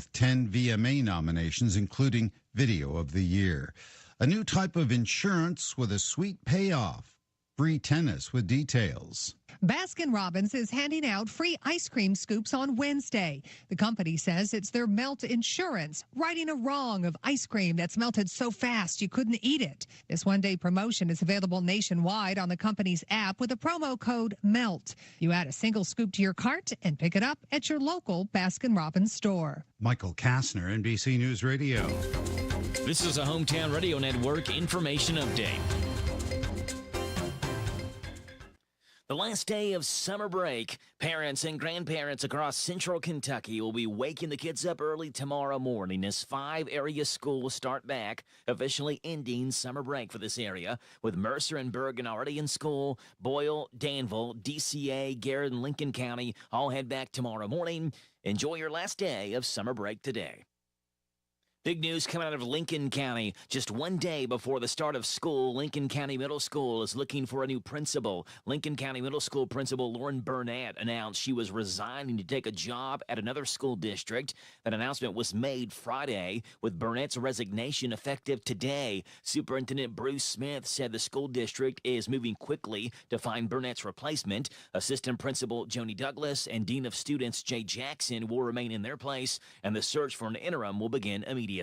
with 10 VMA nominations, including Video of the Year. A new type of insurance with a sweet payoff. Free tennis with details. Baskin-Robbins is handing out free ice cream scoops on Wednesday. The company says it's their melt insurance, righting a wrong of ice cream that's melted so fast you couldn't eat it. This one-day promotion is available nationwide on the company's app with a promo code MELT. You add a single scoop to your cart and pick it up at your local Baskin-Robbins store. Michael Kastner, NBC News Radio. This is a Hometown Radio Network information update. The last day of summer break, parents and grandparents across central Kentucky will be waking the kids up early tomorrow morning as 5 area schools start back, officially ending summer break for this area, with Mercer and Bergen already in school. Boyle, Danville, DCA, Garrett, and Lincoln County all head back tomorrow morning. Enjoy your last day of summer break today. Big news coming out of Lincoln County. Just one day before the start of school, Lincoln County Middle School is looking for a new principal. Lincoln County Middle School Principal Lauren Burnett announced she was resigning to take a job at another school district. That announcement was made Friday, with Burnett's resignation effective today. Superintendent Bruce Smith said the school district is moving quickly to find Burnett's replacement. Assistant Principal Joni Douglas and Dean of Students Jay Jackson will remain in their place, and the search for an interim will begin immediately.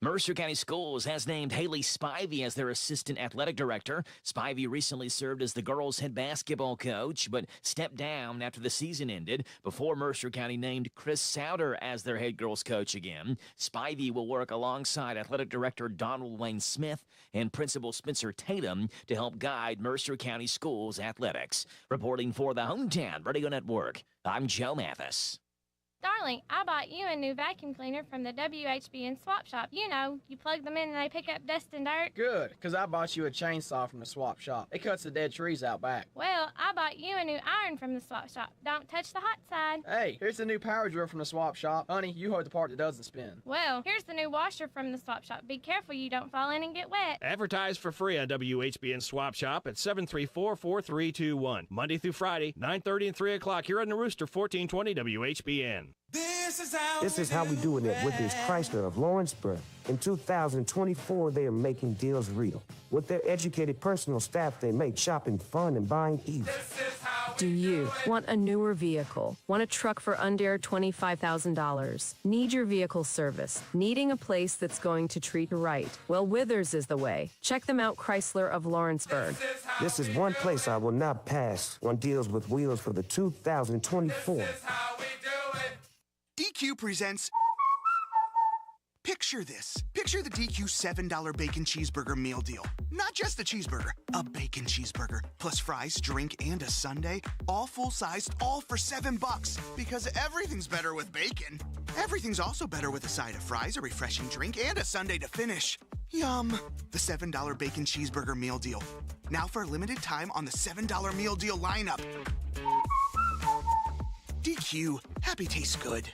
Mercer County Schools has named Haley Spivey as their assistant athletic director. Spivey recently served as the girls' head basketball coach, but stepped down after the season ended before Mercer County named Chris Souter as their head girls' coach again. Spivey will work alongside athletic director Donald Wayne Smith and principal Spencer Tatum to help guide Mercer County Schools athletics. Reporting for the Hometown Radio Network, I'm Joe Mathis. Darling, I bought you a new vacuum cleaner from the WHBN swap shop. You know, you plug them in and they pick up dust and dirt. Good, because I bought you a chainsaw from the swap shop. It cuts the dead trees out back. Well, I bought you a new iron from the swap shop. Don't touch the hot side. Hey, here's the new power drill from the swap shop. Honey, you hold the part that doesn't spin. Well, here's the new washer from the swap shop. Be careful you don't fall in and get wet. Advertise for free on WHBN Swap Shop at 734-4321. Monday through Friday, 9:30 and 3 o'clock here on the Rooster, 1420 WHBN. This is how we doing it with this Chrysler of Lawrenceburg. In 2024, they are making deals real. With their educated personal staff, they make shopping fun and buying easy. Do you want a newer vehicle? Want a truck for under $25,000? Need your vehicle service? Needing a place that's going to treat you right? Well, Withers is the way. Check them out, Chrysler of Lawrenceburg. This is one place I will not pass on deals with wheels for the 2024. DQ presents... Picture this. Picture the DQ $7 bacon cheeseburger meal deal. Not just a cheeseburger, a bacon cheeseburger. Plus fries, drink, and a sundae. All full-sized, all for $7. Because everything's better with bacon. Everything's also better with a side of fries, a refreshing drink, and a sundae to finish. Yum. The $7 bacon cheeseburger meal deal. Now for a limited time on the $7 meal deal lineup. DQ. Happy tastes good.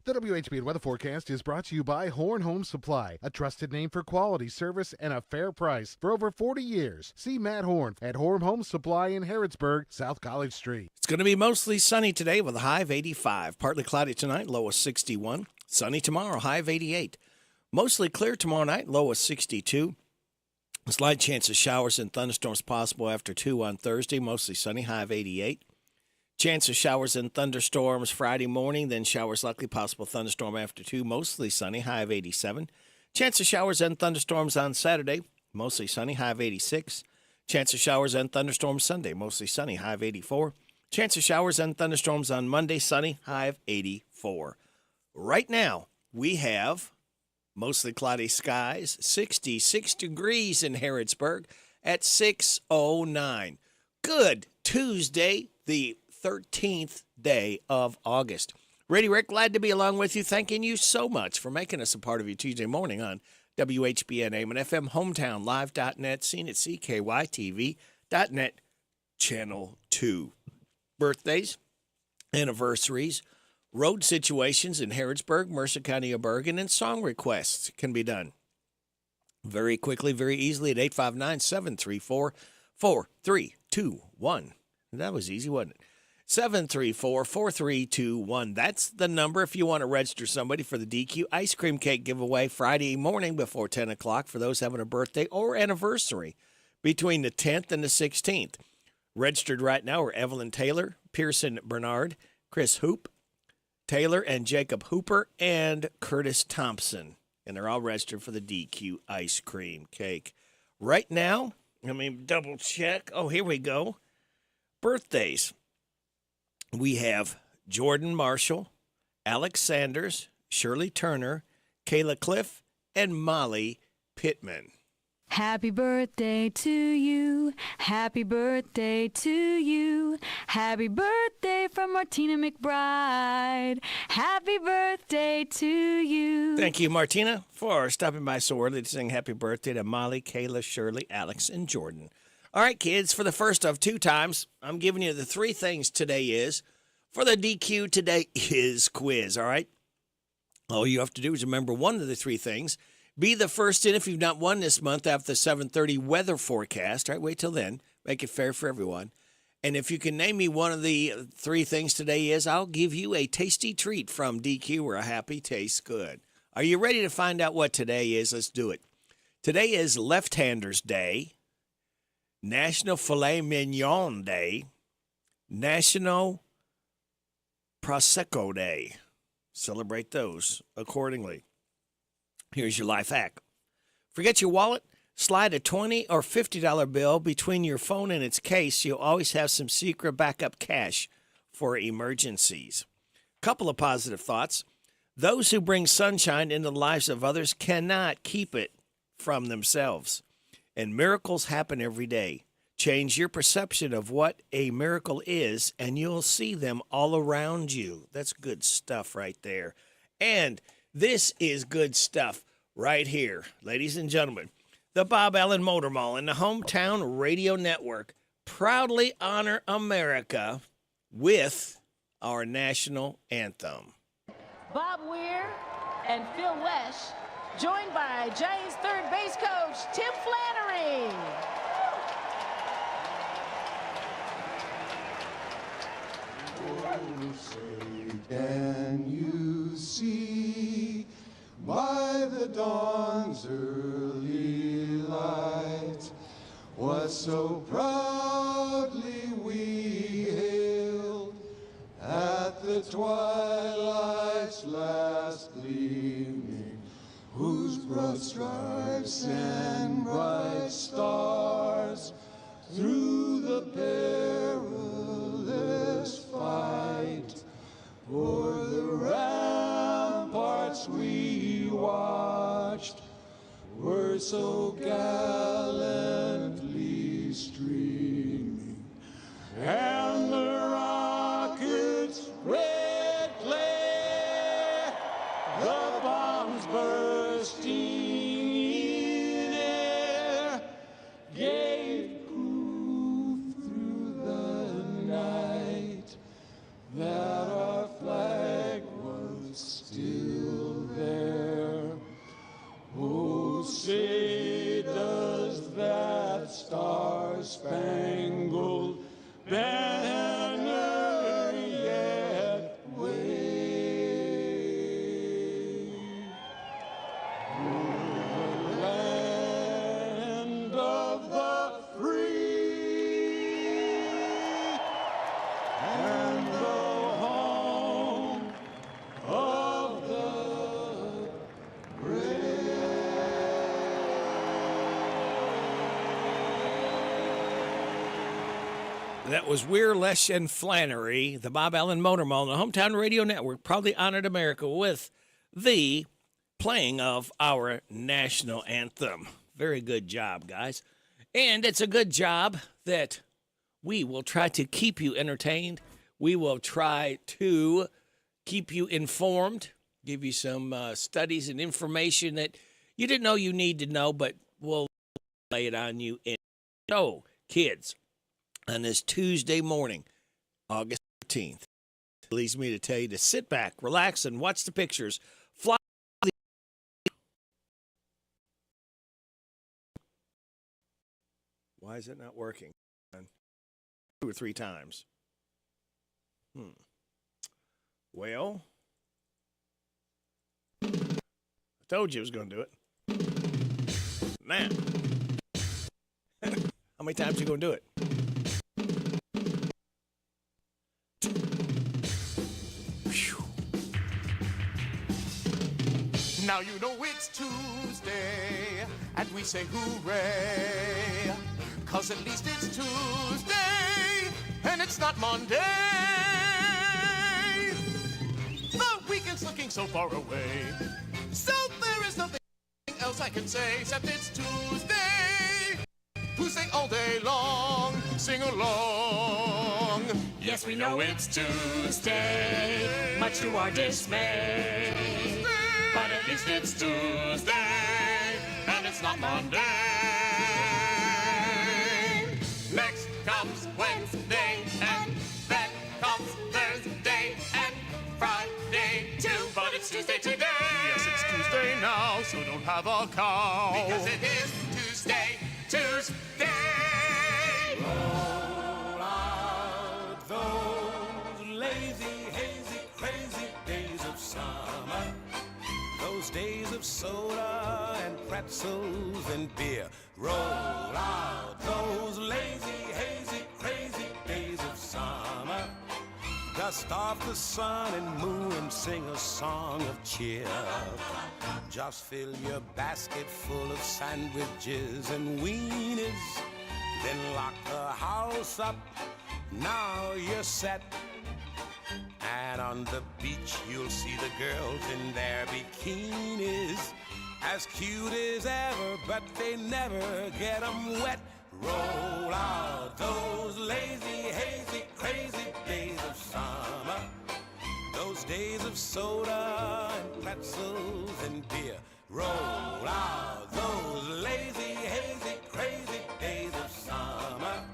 The WHBN weather forecast is brought to you by Horn Home Supply, a trusted name for quality service and a fair price for over 40 years. See Matt Horn at Horn Home Supply in Harrodsburg, South College Street. It's going to be mostly sunny today with a high of 85. Partly cloudy tonight, low of 61. Sunny tomorrow, high of 88. Mostly clear tomorrow night, low of 62. A slight chance of showers and thunderstorms possible after 2 on Thursday, mostly sunny, high of 88. Chance of showers and thunderstorms Friday morning, then showers likely, possible thunderstorm after 2, mostly sunny, high of 87. Chance of showers and thunderstorms on Saturday, mostly sunny, high of 86. Chance of showers and thunderstorms Sunday, mostly sunny, high of 84. Chance of showers and thunderstorms on Monday, sunny, high of 84. Right now, we have mostly cloudy skies, 66 degrees in Harrodsburg at 6:09. Good Tuesday, the 13th day of August. Brady Rick, glad to be along with you. Thanking you so much for making us a part of your Tuesday morning on WHBN AM and FM, HometownLive.net, seen at CKYTV.net, Channel 2. Birthdays, anniversaries, road situations in Harrodsburg, Mercer County, Bergen, and song requests can be done very quickly, very easily at 859-734-4321. That was easy, wasn't it? 734-4321. That's the number if you want to register somebody for the DQ ice cream cake giveaway Friday morning before 10 o'clock for those having a birthday or anniversary between the 10th and the 16th. Registered right now are Evelyn Taylor, Pearson Bernard, Chris Hoop, Taylor and Jacob Hooper, and Curtis Thompson. And they're all registered for the DQ ice cream cake. Right now, let me double check. Oh, here we go. Birthdays. We have Jordan Marshall, Alex Sanders, Shirley Turner, Kayla Cliff, and Molly Pittman. Happy birthday to you. Happy birthday to you. Happy birthday from Martina McBride. Happy birthday to you. Thank you, Martina, for stopping by so early to sing happy birthday to Molly, Kayla, Shirley, Alex, and Jordan. All right, kids, for the first of 2 times, I'm giving you the 3 things today is. For the DQ Today Is quiz, all right? All you have to do is remember one of the 3 things. Be the first in if you've not won this month after the 7:30 weather forecast. All right, wait till then. Make it fair for everyone. And if you can name me one of the 3 things today is, I'll give you a tasty treat from DQ where a happy tastes good. Are you ready to find out what today is? Let's do it. Today is Left-Handers Day, National Filet Mignon Day, National Prosecco Day. Celebrate those accordingly. Here's your life hack. Forget your wallet? Slide a $20 or $50 bill between your phone and its case. You'll always have some secret backup cash for emergencies. Couple of positive thoughts. Those who bring sunshine into the lives of others cannot keep it from themselves. And miracles happen every day. Change your perception of what a miracle is, and you'll see them all around you. That's good stuff right there. And this is good stuff right here, ladies and gentlemen. The Bob Allen Motor Mall and the Hometown Radio Network proudly honor America with our national anthem. Bob Weir and Phil Lesh, joined by Jays third base coach Tim Flannery. Oh, say, can you see by the dawn's early light what so proudly we hailed at the twilight's last gleaming, whose broad stripes and bright stars through the perilous fight o'er the ramparts we watched were so gallantly streaming, and the rockets' red glare, the bombs bursting in air, gave proof through the night that our flag was still there. Oh, say does that star-spangled banner yet wave over the land of the free and the home of the brave? That was Weir, Lesh, and Flannery, the Bob Allen Motor Mall, and the Hometown Radio Network proudly honored America with the playing of our national anthem. Very good job, guys. And it's a good job that we will try to keep you entertained. We will try to keep you informed, give you some studies and information that you didn't know you need to know, but we'll lay it on you. So, kids, on this Tuesday morning, August 15th, it leads me to tell you to sit back, relax, and watch the pictures. Fly. Why is it not working? 2 or 3 times. Well, I told you I was going to do it. Now, how many times are you going to do it? Now you know it's Tuesday, and we say hooray, 'cause at least it's Tuesday, and it's not Monday. The weekend's looking so far away, so there is nothing else I can say except it's Tuesday. Tuesday all day long, sing along. Yes, we know it's Tuesday, much to our dismay. But at least it's Tuesday, and it's not Monday. Next comes Wednesday, and then comes Thursday, and Friday too. But it's Tuesday today. Yes, it's Tuesday now, so don't have a cow. Because it is Tuesday. Roll out those lazy, hazy, crazy days of summer. Those days of soda and pretzels and beer. Roll out those lazy, hazy, crazy days of summer. Dust off the sun and moon and sing a song of cheer. Just fill your basket full of sandwiches and weenies. Then lock the house up. Now you're set. And on the beach you'll see the girls in their bikinis, as cute as ever, but they never get 'em wet. Roll out those lazy, hazy, crazy days of summer. Those days of soda and pretzels and beer. Roll out those lazy, hazy, crazy days of summer.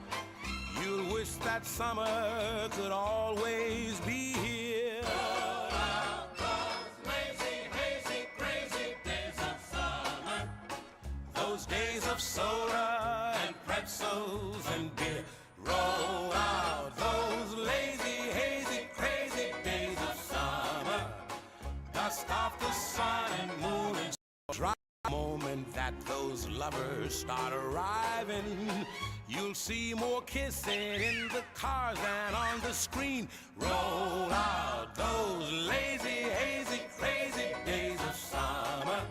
You'll wish that summer could always be here. Roll out those lazy, hazy, crazy days of summer. Those days of soda and pretzels and beer. Roll out those lazy, hazy, crazy days of summer. Dust off the sun and moon and dry. The moment that those lovers start arriving, you'll see more kissing in the cars than on the screen. Roll out those lazy, hazy, crazy days of summer.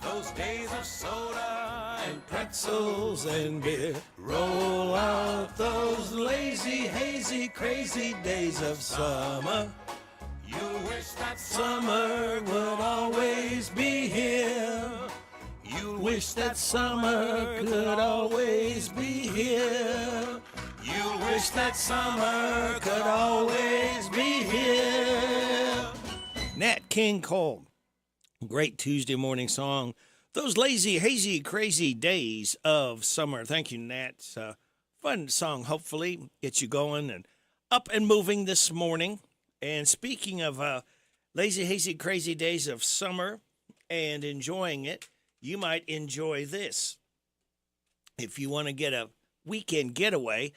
Those days of soda and pretzels and beer. Roll out those lazy, hazy, crazy days of summer. You wish that summer would always be here. You wish that summer could always be here. You wish that summer could always be here. Nat King Cole. Great Tuesday morning song. Those lazy, hazy, crazy days of summer. Thank you, Nat. It's a fun song, hopefully. Gets you going and up and moving this morning. And speaking of lazy, hazy, crazy days of summer and enjoying it, you might enjoy this. If you want to get a weekend getaway,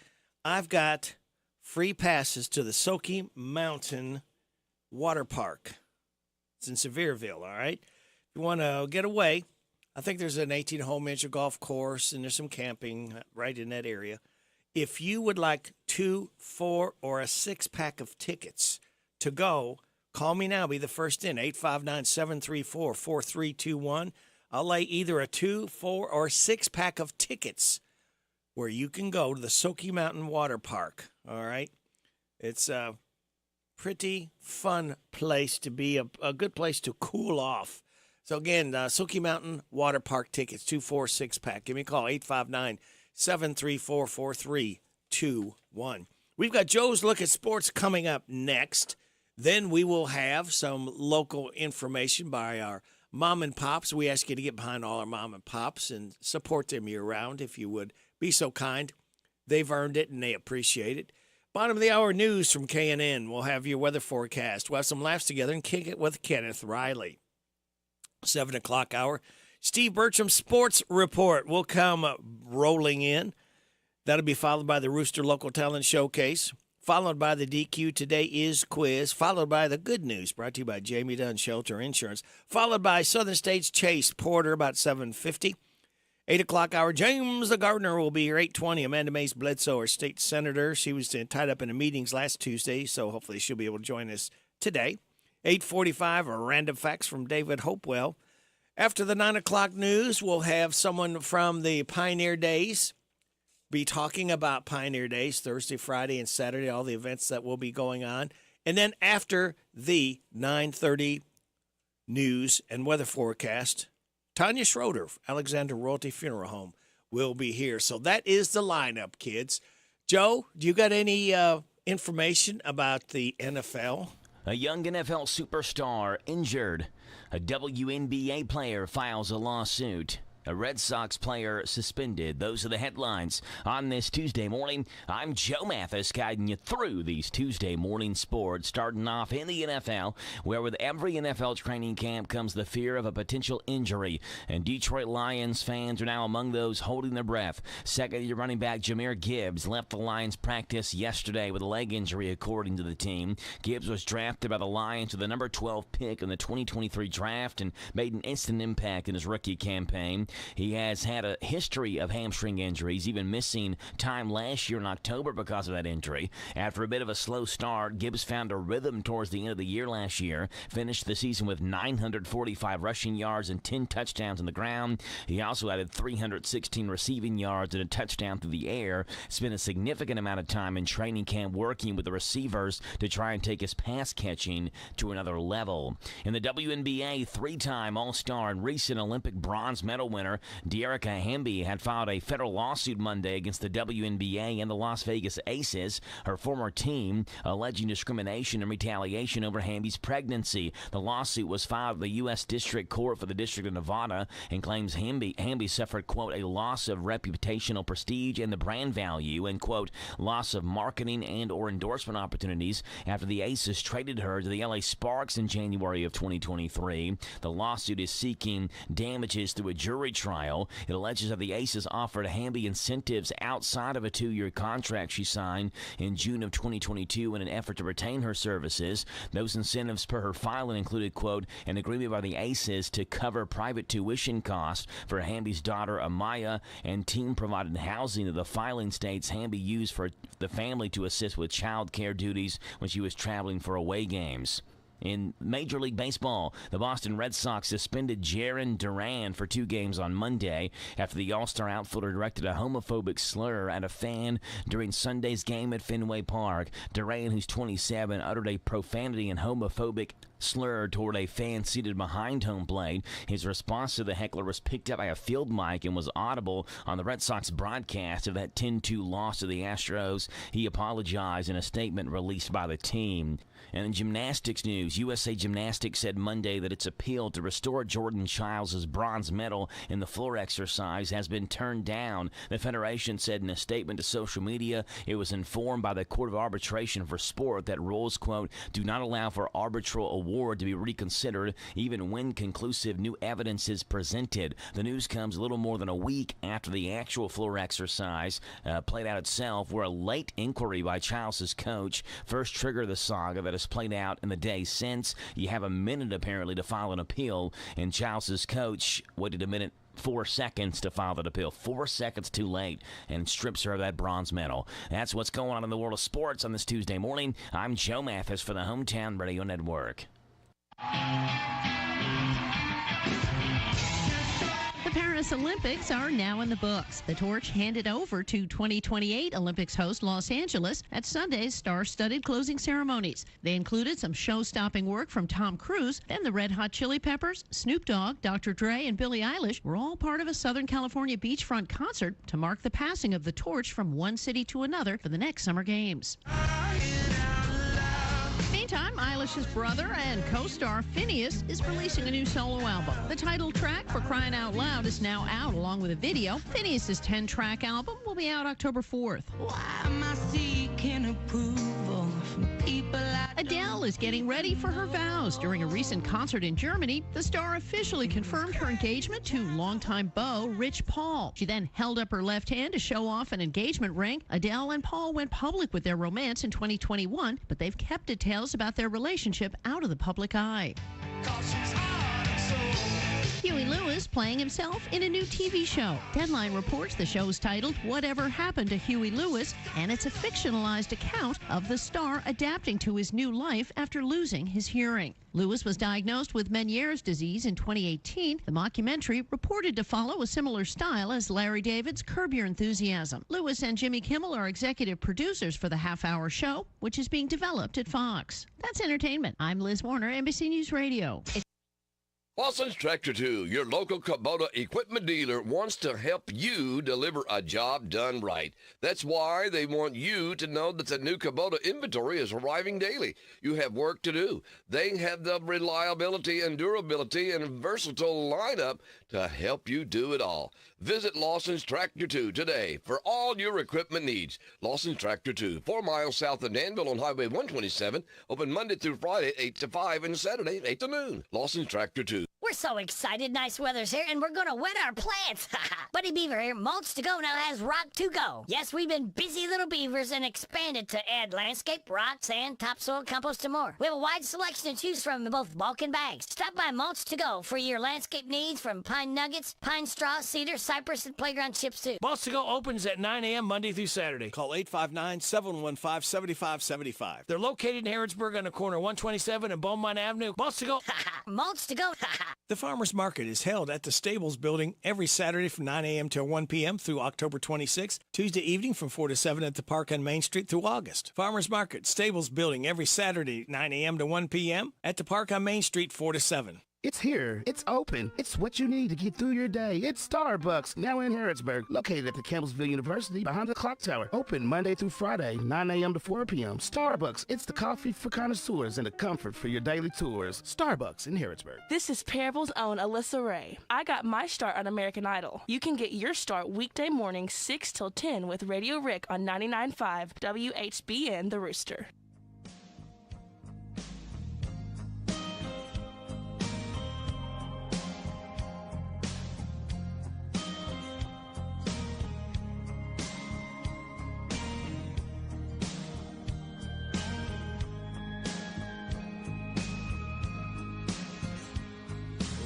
I've got free passes to the Soaky Mountain Water Park. It's in Sevierville, all right? If you want to get away, I think there's an 18-hole miniature golf course, and there's some camping right in that area. If you would like 2, 4, or a 6-pack of tickets to go, call me now. Be the first in, 859-734-4321. I'll lay either a 2, 4, or 6-pack of tickets where you can go to the Soaky Mountain Water Park, all right? It's a pretty fun place to be, a good place to cool off. So, again, Soaky Mountain Water Park tickets, 2, 4, 6-pack. Give me a call, 859-734-4321. We've got Joe's Look at Sports coming up next. Then we will have some local information by our mom and pops. We ask you to get behind all our mom and pops and support them year-round, if you would be so kind. They've earned it, and they appreciate it. Bottom of the hour news from K&N. We'll have your weather forecast. We'll have some laughs together and kick it with Kenneth Riley. 7 o'clock hour. Steve Bertram's Sports Report will come rolling in. That'll be followed by the Rooster Local Talent Showcase. followed by the DQ Today Is quiz, followed by the good news brought to you by Jamie Dunn Shelter Insurance, followed by Southern States Chase Porter about 7:50. 8 o'clock hour, James the Gardener will be here. 8:20, Amanda Mays Bledsoe, our state senator. She was tied up in the meetings last Tuesday, so hopefully she'll be able to join us today. 8:45, a random facts from David Hopewell. After the 9 o'clock news, we'll have someone from the Pioneer Days be talking about Pioneer Days, Thursday, Friday, and Saturday, all the events that will be going on. And then after the 9:30 news and weather forecast, Tanya Schroeder, Alexander Royalty Funeral Home, will be here. So that is the lineup, kids. Joe, do you got any information about the NFL? A young NFL superstar injured. A WNBA player files a lawsuit. A Red Sox player suspended. Those are the headlines on this Tuesday morning. I'm Joe Mathis, guiding you through these Tuesday morning sports, starting off in the NFL, where with every NFL training camp comes the fear of a potential injury, and Detroit Lions fans are now among those holding their breath. Second-year running back Jahmyr Gibbs left the Lions practice yesterday with a leg injury, according to the team. Gibbs was drafted by the Lions with the number 12 pick in the 2023 draft and made an instant impact in his rookie campaign. He has had a history of hamstring injuries, even missing time last year in October because of that injury. After a bit of a slow start, Gibbs found a rhythm towards the end of the year last year, finished the season with 945 rushing yards and 10 touchdowns on the ground. He also added 316 receiving yards and a touchdown through the air, spent a significant amount of time in training camp working with the receivers to try and take his pass catching to another level. In the WNBA, three-time All-Star and recent Olympic bronze medal winner Dearica Hamby had filed a federal lawsuit Monday against the WNBA and the Las Vegas Aces, her former team, alleging discrimination and retaliation over Hamby's pregnancy. The lawsuit was filed at the U.S. District Court for the District of Nevada and claims Hamby suffered, quote, a loss of reputational prestige and the brand value and, quote, loss of marketing and or endorsement opportunities after the Aces traded her to the LA Sparks in January of 2023. The lawsuit is seeking damages through a jury trial. It alleges that the Aces offered Hamby incentives outside of a 2-year contract she signed in June of 2022 in an effort to retain her services. Those incentives, per her filing, included, quote, an agreement by the Aces to cover private tuition costs for Hamby's daughter Amaya, and team-provided housing that the filing states Hamby used for the family to assist with child care duties when she was traveling for away games. In Major League Baseball, the Boston Red Sox suspended Jarren Duran for 2 games on Monday after the All-Star outfielder directed a homophobic slur at a fan during Sunday's game at Fenway Park. Duran, who's 27, uttered a profanity and homophobic slur toward a fan seated behind home plate. His response to the heckler was picked up by a field mic and was audible on the Red Sox broadcast of that 10-2 loss to the Astros. He apologized in a statement released by the team. And in gymnastics news, USA Gymnastics said Monday that its appeal to restore Jordan Childs' bronze medal in the floor exercise has been turned down. The Federation said in a statement to social media it was informed by the Court of Arbitration for Sport that rules, quote, do not allow for arbitral award to be reconsidered even when conclusive new evidence is presented. The news comes a little more than a week after the actual floor exercise played out itself, where a late inquiry by Childs' coach first triggered the saga that has played out in the days since. You have a minute, apparently, to file an appeal, and Childs' coach waited a minute 4 seconds to file that appeal. 4 seconds too late, and strips her of that bronze medal. That's what's going on in the world of sports on this Tuesday morning. I'm Joe Mathis for the Hometown Radio Network. The Paris Olympics are now in the books. The torch handed over to 2028 Olympics host Los Angeles at Sunday's star-studded closing ceremonies. They included some show-stopping work from Tom Cruise. Then the Red Hot Chili Peppers, Snoop Dogg, Dr. Dre, and Billie Eilish were all part of a Southern California beachfront concert to mark the passing of the torch from one city to another for the next Summer Games. meantime, Eilish's brother and co-star Phineas is releasing a new solo album. The title track, For Crying Out Loud, is now out along with a video. Phineas's 10-track album will be out October 4th. Why am I seeking approval from people Adele is getting ready for her vows. During a recent concert in Germany, the star officially confirmed her engagement to longtime beau Rich Paul. She then held up her left hand to show off an engagement ring. Adele and Paul went public with their romance in 2021, but they've kept details about their relationship out of the public eye. Huey Lewis playing himself in a new TV show. Deadline reports the show's titled Whatever Happened to Huey Lewis, and it's a fictionalized account of the star adapting to his new life after losing his hearing. Lewis was diagnosed with Meniere's disease in 2018. The mockumentary reported to follow a similar style as Larry David's Curb Your Enthusiasm. Lewis and Jimmy Kimmel are executive producers for the half-hour show, which is being developed at Fox. That's entertainment. I'm Liz Warner, NBC News Radio. Lawson's Tractor 2, your local Kubota equipment dealer, wants to help you deliver a job done right. That's why they want you to know that the new Kubota inventory is arriving daily. You have work to do. They have the reliability and durability and versatile lineup to help you do it all. Visit Lawson's Tractor 2 today for all your equipment needs. Lawson's Tractor 2, 4 miles south of Danville on Highway 127, open Monday through Friday, 8 to 5, and Saturday, 8 to noon. Lawson's Tractor 2. We're so excited. Nice weather's here, and we're going to wet our plants. Buddy Beaver here. Mulch to Go now has rock to go. Yes, we've been busy little beavers and expanded to add landscape, rock, sand, topsoil, compost, and more. We have a wide selection to choose from in both bulk and bags. Stop by Mulch to Go for your landscape needs from pine nuggets, pine straw, cedar, cypress, and playground chips, too. Mulch to Go opens at 9 a.m. Monday through Saturday. Call 859-715-7575. They're located in Harrodsburg on the corner 127 and Beaumont Avenue. Mulch to Go. Mulch to Go. The Farmers Market is held at the Stables Building every Saturday from 9 a.m. till 1 p.m. through October 26th, Tuesday evening from 4 to 7 at the Park on Main Street through August. Farmers Market, Stables Building every Saturday 9 a.m. to 1 p.m. at the Park on Main Street 4 to 7. It's here. It's open. It's what you need to get through your day. It's Starbucks, now in Harrodsburg, located at the Campbellsville University behind the clock tower. Open Monday through Friday, 9 a.m. to 4 p.m. Starbucks, it's the coffee for connoisseurs and the comfort for your daily tours. Starbucks in Harrodsburg. This is Parable's own Alyssa Ray. I got my start on American Idol. You can get your start weekday mornings 6 till 10 with Radio Rick on 99.5 WHBN The Rooster.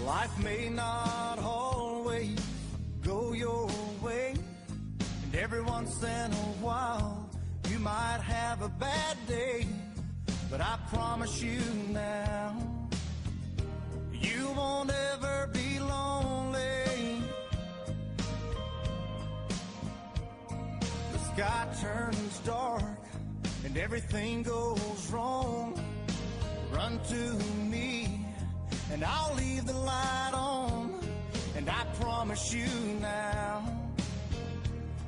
Life may not always go your way, and every once in a while you might have a bad day, but I promise you now, you won't ever be lonely. The sky turns dark and everything goes wrong. Run to me and I'll leave the light on, and I promise you now,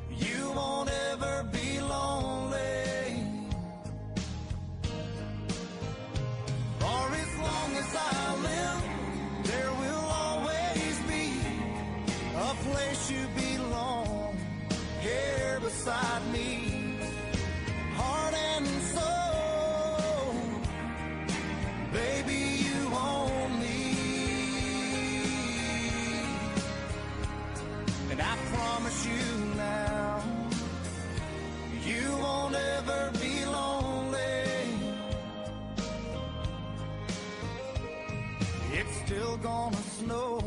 you won't ever be lonely. For as long as I live, there will always be a place you belong, here beside me, heart and soul, baby, you own me. And I promise you now, you won't ever be lonely. It's still gonna snow,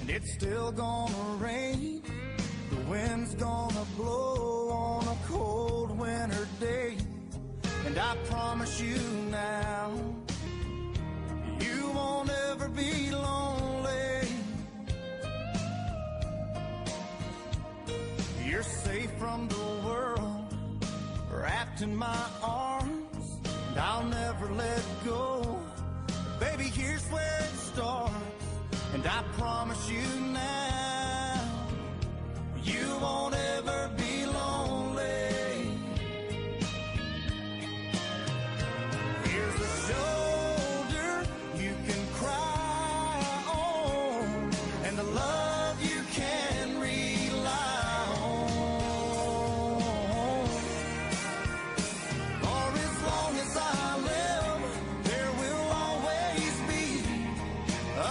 and it's still gonna rain. The wind's gonna blow on a cold winter day. And I promise you now, you won't ever be lonely. You're safe from the world, wrapped in my arms, and I'll never let go. Baby, here's where it starts, and I promise you now, you won't ever be lonely. Here's the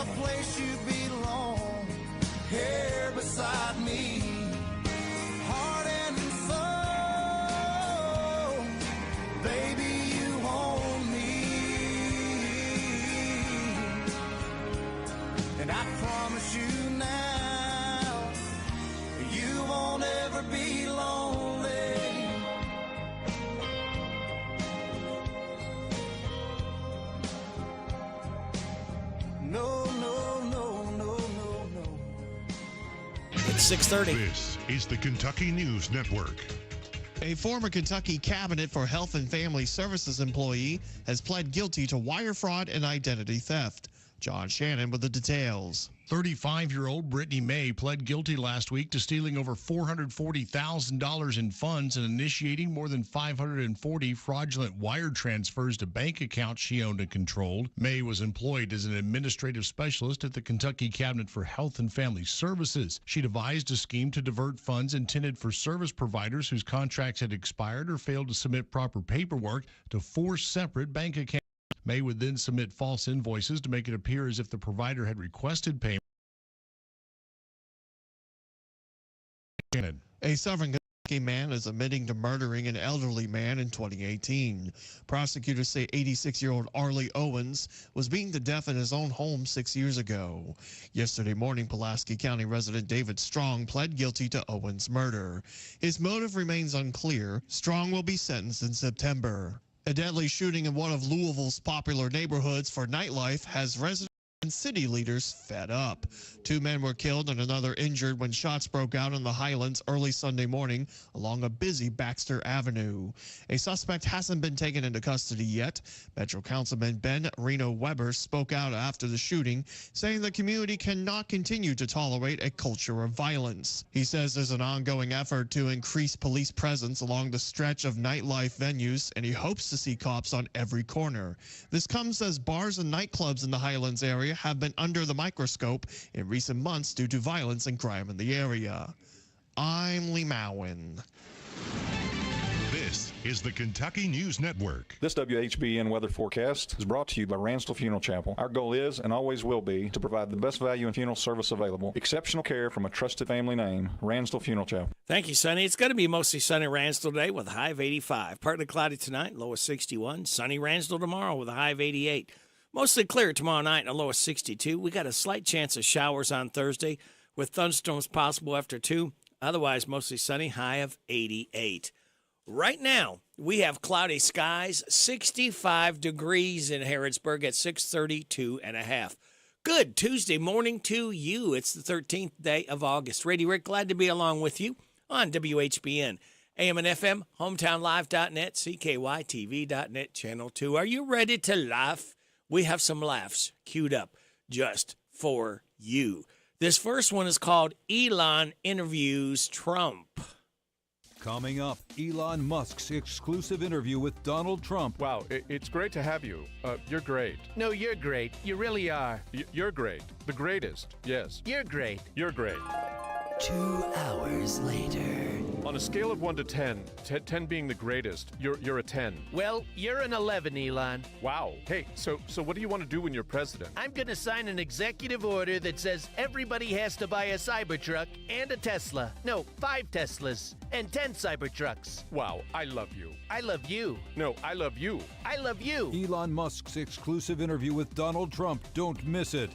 a place you belong, here beside me, heart and soul, baby, you own me, and I promise you now, you won't ever be lonely. No, no, no, no, no, no. It's 6:30. This is the Kentucky News Network. A former Kentucky Cabinet for Health and Family Services employee has pled guilty to wire fraud and identity theft. John Shannon with the details. 35-year-old Brittany May pled guilty last week to stealing over $440,000 in funds and initiating more than 540 fraudulent wire transfers to bank accounts she owned and controlled. May was employed as an administrative specialist at the Kentucky Cabinet for Health and Family Services. She devised a scheme to divert funds intended for service providers whose contracts had expired or failed to submit proper paperwork to 4 separate bank accounts. May would then submit false invoices to make it appear as if the provider had requested payment. A Southern Kentucky man is admitting to murdering an elderly man in 2018. Prosecutors say 86-year-old Arlie Owens was beaten to death in his own home 6 years ago. Yesterday morning, Pulaski County resident David Strong pled guilty to Owens' murder. His motive remains unclear. Strong will be sentenced in September. A deadly shooting in one of Louisville's popular neighborhoods for nightlife has residents and city leaders fed up. 2 men were killed and another injured when shots broke out in the Highlands early Sunday morning along a busy Baxter Avenue. A suspect hasn't been taken into custody yet. Metro Councilman Ben Reno Weber spoke out after the shooting, saying the community cannot continue to tolerate a culture of violence. He says there's an ongoing effort to increase police presence along the stretch of nightlife venues, and he hopes to see cops on every corner. This comes as bars and nightclubs in the Highlands area have been under the microscope in recent months due to violence and crime in the area. I'm Lee Mowen. This is the Kentucky News Network. This WHBN weather forecast is brought to you by Ransdell Funeral Chapel. Our goal is, and always will be, to provide the best value in funeral service available. Exceptional care from a trusted family name, Ransdell Funeral Chapel. Thank you, Sonny. It's going to be mostly sunny Ransdell today with a high of 85. Partly cloudy tonight, low of 61. Sunny Ransdell tomorrow with a high of 88. Mostly clear tomorrow night and a low of 62. We got a slight chance of showers on Thursday with thunderstorms possible after 2. Otherwise, mostly sunny, high of 88. Right now, we have cloudy skies, 65 degrees in Harrodsburg at 6:32 and a half. Good Tuesday morning to you. It's the 13th day of August. Rady Rick, glad to be along with you on WHBN. AM and FM, hometownlive.net, CKYTV.net, Channel 2. Are you ready to laugh? We have some laughs queued up just for you. This first one is called Elon Interviews Trump. Coming up, Elon Musk's exclusive interview with Donald Trump. Wow, it's great to have you. You're great. No, you're great. You really are. You're great. The greatest. Yes. You're great. You're great. 2 hours later. On a scale of 1 to 10, 10 being the greatest, you're a 10. Well, you're an 11, Elon. Wow. Hey, so what do you want to do when you're president? I'm going to sign an executive order that says everybody has to buy a Cybertruck and a Tesla. No, 5 Teslas and 10 Cybertrucks. Wow, I love you. I love you. No, I love you. I love you. Elon Musk's exclusive interview with Donald Trump. Don't miss it.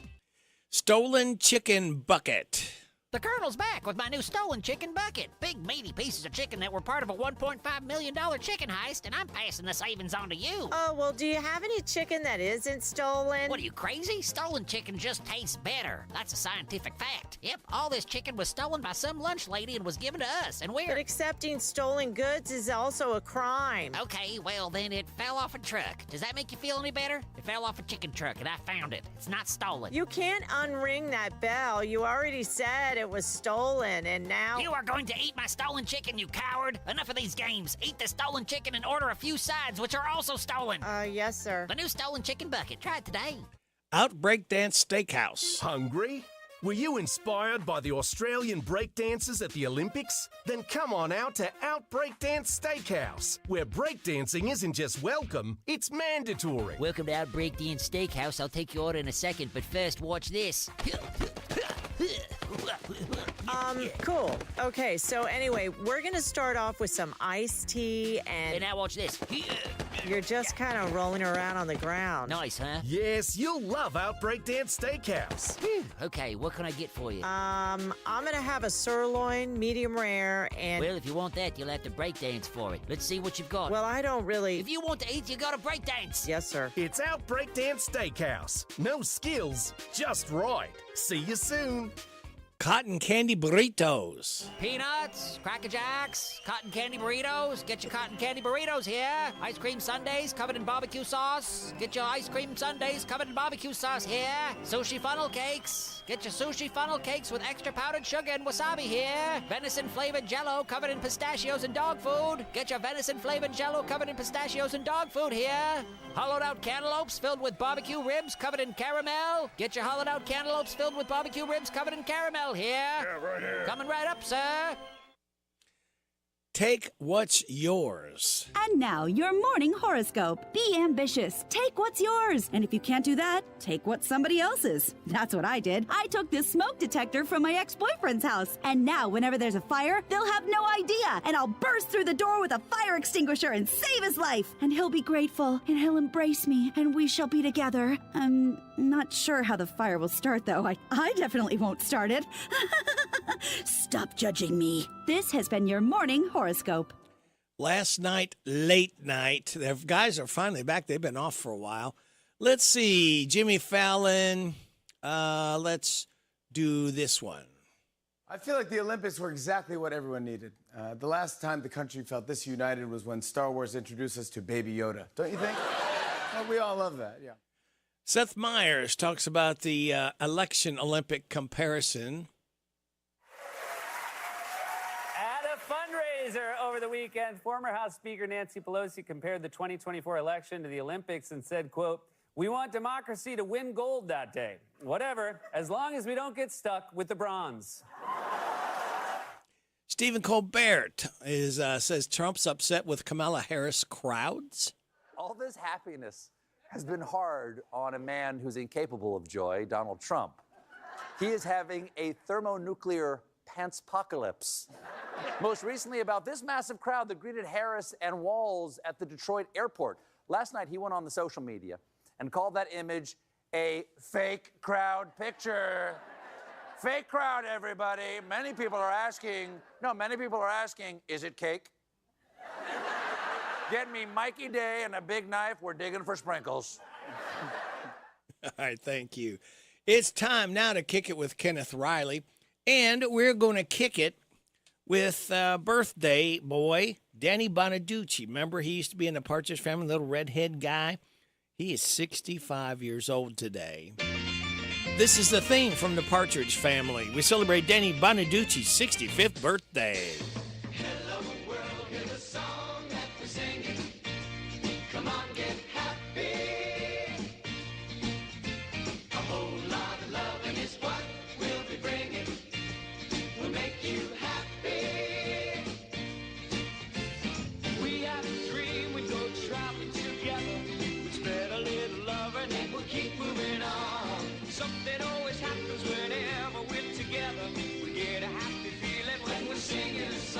Stolen chicken bucket. The Colonel's back with my new stolen chicken bucket. Big, meaty pieces of chicken that were part of a $1.5 million chicken heist, and I'm passing the savings on to you. Oh, well, do you have any chicken that isn't stolen? What, are you crazy? Stolen chicken just tastes better. That's a scientific fact. Yep, all this chicken was stolen by some lunch lady and was given to us, and we're... But accepting stolen goods is also a crime. Okay, well, then it fell off a truck. Does that make you feel any better? It fell off a chicken truck, and I found it. It's not stolen. You can't unring that bell. You already said it was stolen, and now... You are going to eat my stolen chicken, you coward! Enough of these games. Eat the stolen chicken and order a few sides, which are also stolen. Yes, sir. The new stolen chicken bucket. Try it today. Outbreak Dance Steakhouse. Hungry? Were you inspired by the Australian breakdancers at the Olympics? Then come on out to Out Breakdance Steakhouse, where breakdancing isn't just welcome, it's mandatory. Welcome to Out Breakdance Steakhouse. I'll take your order in a second, but first watch this. Cool. Okay, so anyway, we're going to start off with some iced tea and now watch this. You're just kind of rolling around on the ground. Nice, huh? Yes, you'll love Out Breakdance Steakhouse. Okay, what can I get for you? I'm going to have a sirloin, medium rare, and... Well, if you want that, you'll have to breakdance for it. Let's see what you've got. Well, I don't really... If you want to eat, you gotta breakdance. Yes, sir. It's Out Breakdance Steakhouse. No skills, just right. See you soon. Cotton candy burritos. Peanuts, Cracker Jacks, cotton candy burritos. Get your cotton candy burritos here. Ice cream sundaes covered in barbecue sauce. Get your ice cream sundaes covered in barbecue sauce here. Sushi funnel cakes. Get your sushi funnel cakes with extra powdered sugar and wasabi here. Venison flavored jello covered in pistachios and dog food. Get your venison flavored jello covered in pistachios and dog food here. Hollowed out cantaloupes filled with barbecue ribs covered in caramel. Get your hollowed out cantaloupes filled with barbecue ribs covered in caramel here. Yeah, right here. Coming right up, sir. Take what's yours. And now, your morning horoscope. Be ambitious. Take what's yours. And if you can't do that, take what's somebody else's. That's what I did. I took this smoke detector from my ex-boyfriend's house. And now, whenever there's a fire, they'll have no idea. And I'll burst through the door with a fire extinguisher and save his life. And he'll be grateful. And he'll embrace me. And we shall be together. I'm not sure how the fire will start, though. I definitely won't start it. Stop judging me. This has been your morning horoscope. Last night, late night. The guys are finally back. They've been off for a while. Let's see. Jimmy Fallon. Let's do this one. I feel like the Olympics were exactly what everyone needed. The last time the country felt this united was when Star Wars introduced us to Baby Yoda. Don't you think? Well, we all love that, yeah. Seth Meyers talks about the election Olympic comparison. At a fundraiser over the weekend, former House Speaker Nancy Pelosi compared the 2024 election to the Olympics and said, quote, "We want democracy to win gold that day. Whatever, as long as we don't get stuck with the bronze." Stephen Colbert says Trump's upset with Kamala Harris crowds. All this happiness has been hard on a man who's incapable of joy, Donald Trump. He is having a thermonuclear pantspocalypse. Most recently about this massive crowd that greeted Harris and Walz at the Detroit airport. Last night, he went on the social media and called that image a fake crowd picture. Fake crowd, everybody. Many people are asking, is it cake? Get me Mikey Day and a big knife. We're digging for sprinkles. All right, thank you. It's time now to kick it with Kenneth Riley. And we're going to kick it with birthday boy Danny Bonaducci. Remember, he used to be in the Partridge Family, little redhead guy. He is 65 years old today. This is the theme from the Partridge Family. We celebrate Danny Bonaducci's 65th birthday. Hello world, hear the song that we're singing. Come on, get happy. A whole lot of loving is what we'll be bringing. We'll make you happy. We have a dream, we go traveling together. We spread a little loving and we'll keep moving on. Something always happens whenever we're together. We get a happy feeling when we're singing a song.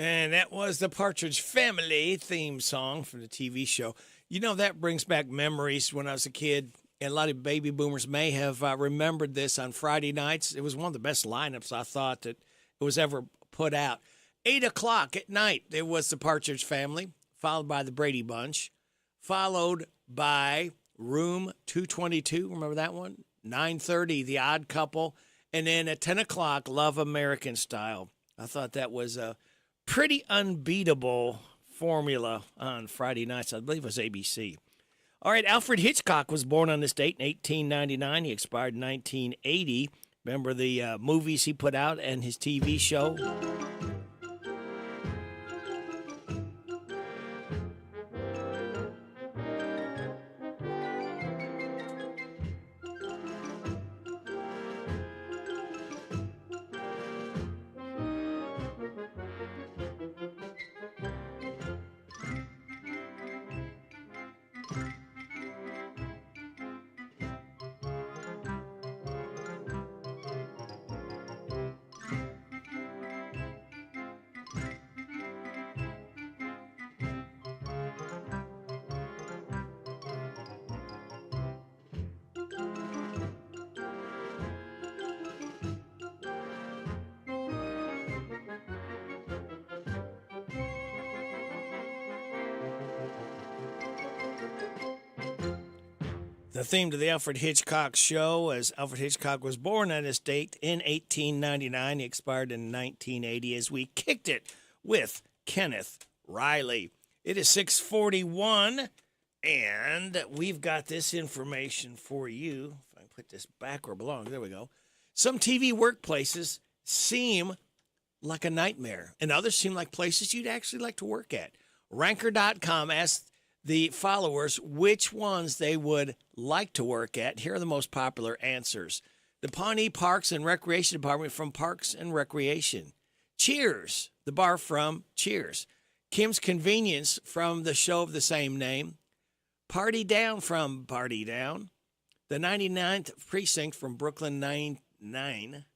And that was the Partridge Family theme song from the TV show. You know, that brings back memories when I was a kid. And a lot of baby boomers may have remembered this on Friday nights. It was one of the best lineups, I thought, that it was ever put out. 8 o'clock at night, there was the Partridge Family, followed by the Brady Bunch, followed by Room 222. Remember that one? 9:30, The Odd Couple. And then at 10 o'clock, Love American Style. I thought that was a pretty unbeatable formula on Friday nights. I believe it was ABC. All right, Alfred Hitchcock was born on this date in 1899. He expired in 1980. Remember the movies he put out and his TV show? The theme to the Alfred Hitchcock Show, as Alfred Hitchcock was born on this date in 1899. He expired in 1980 as we kicked it with Kenneth Riley. It is 6:41, and we've got this information for you. If I can put this back where it belongs. There we go. Some TV workplaces seem like a nightmare, and others seem like places you'd actually like to work at. Ranker.com asked the followers which ones they would like to work at. Here are the most popular answers. The Pawnee Parks and Recreation Department from Parks and Recreation. Cheers, the bar from Cheers. Kim's Convenience from the show of the same name. Party Down from Party Down. The 99th Precinct from Brooklyn Nine-Nine.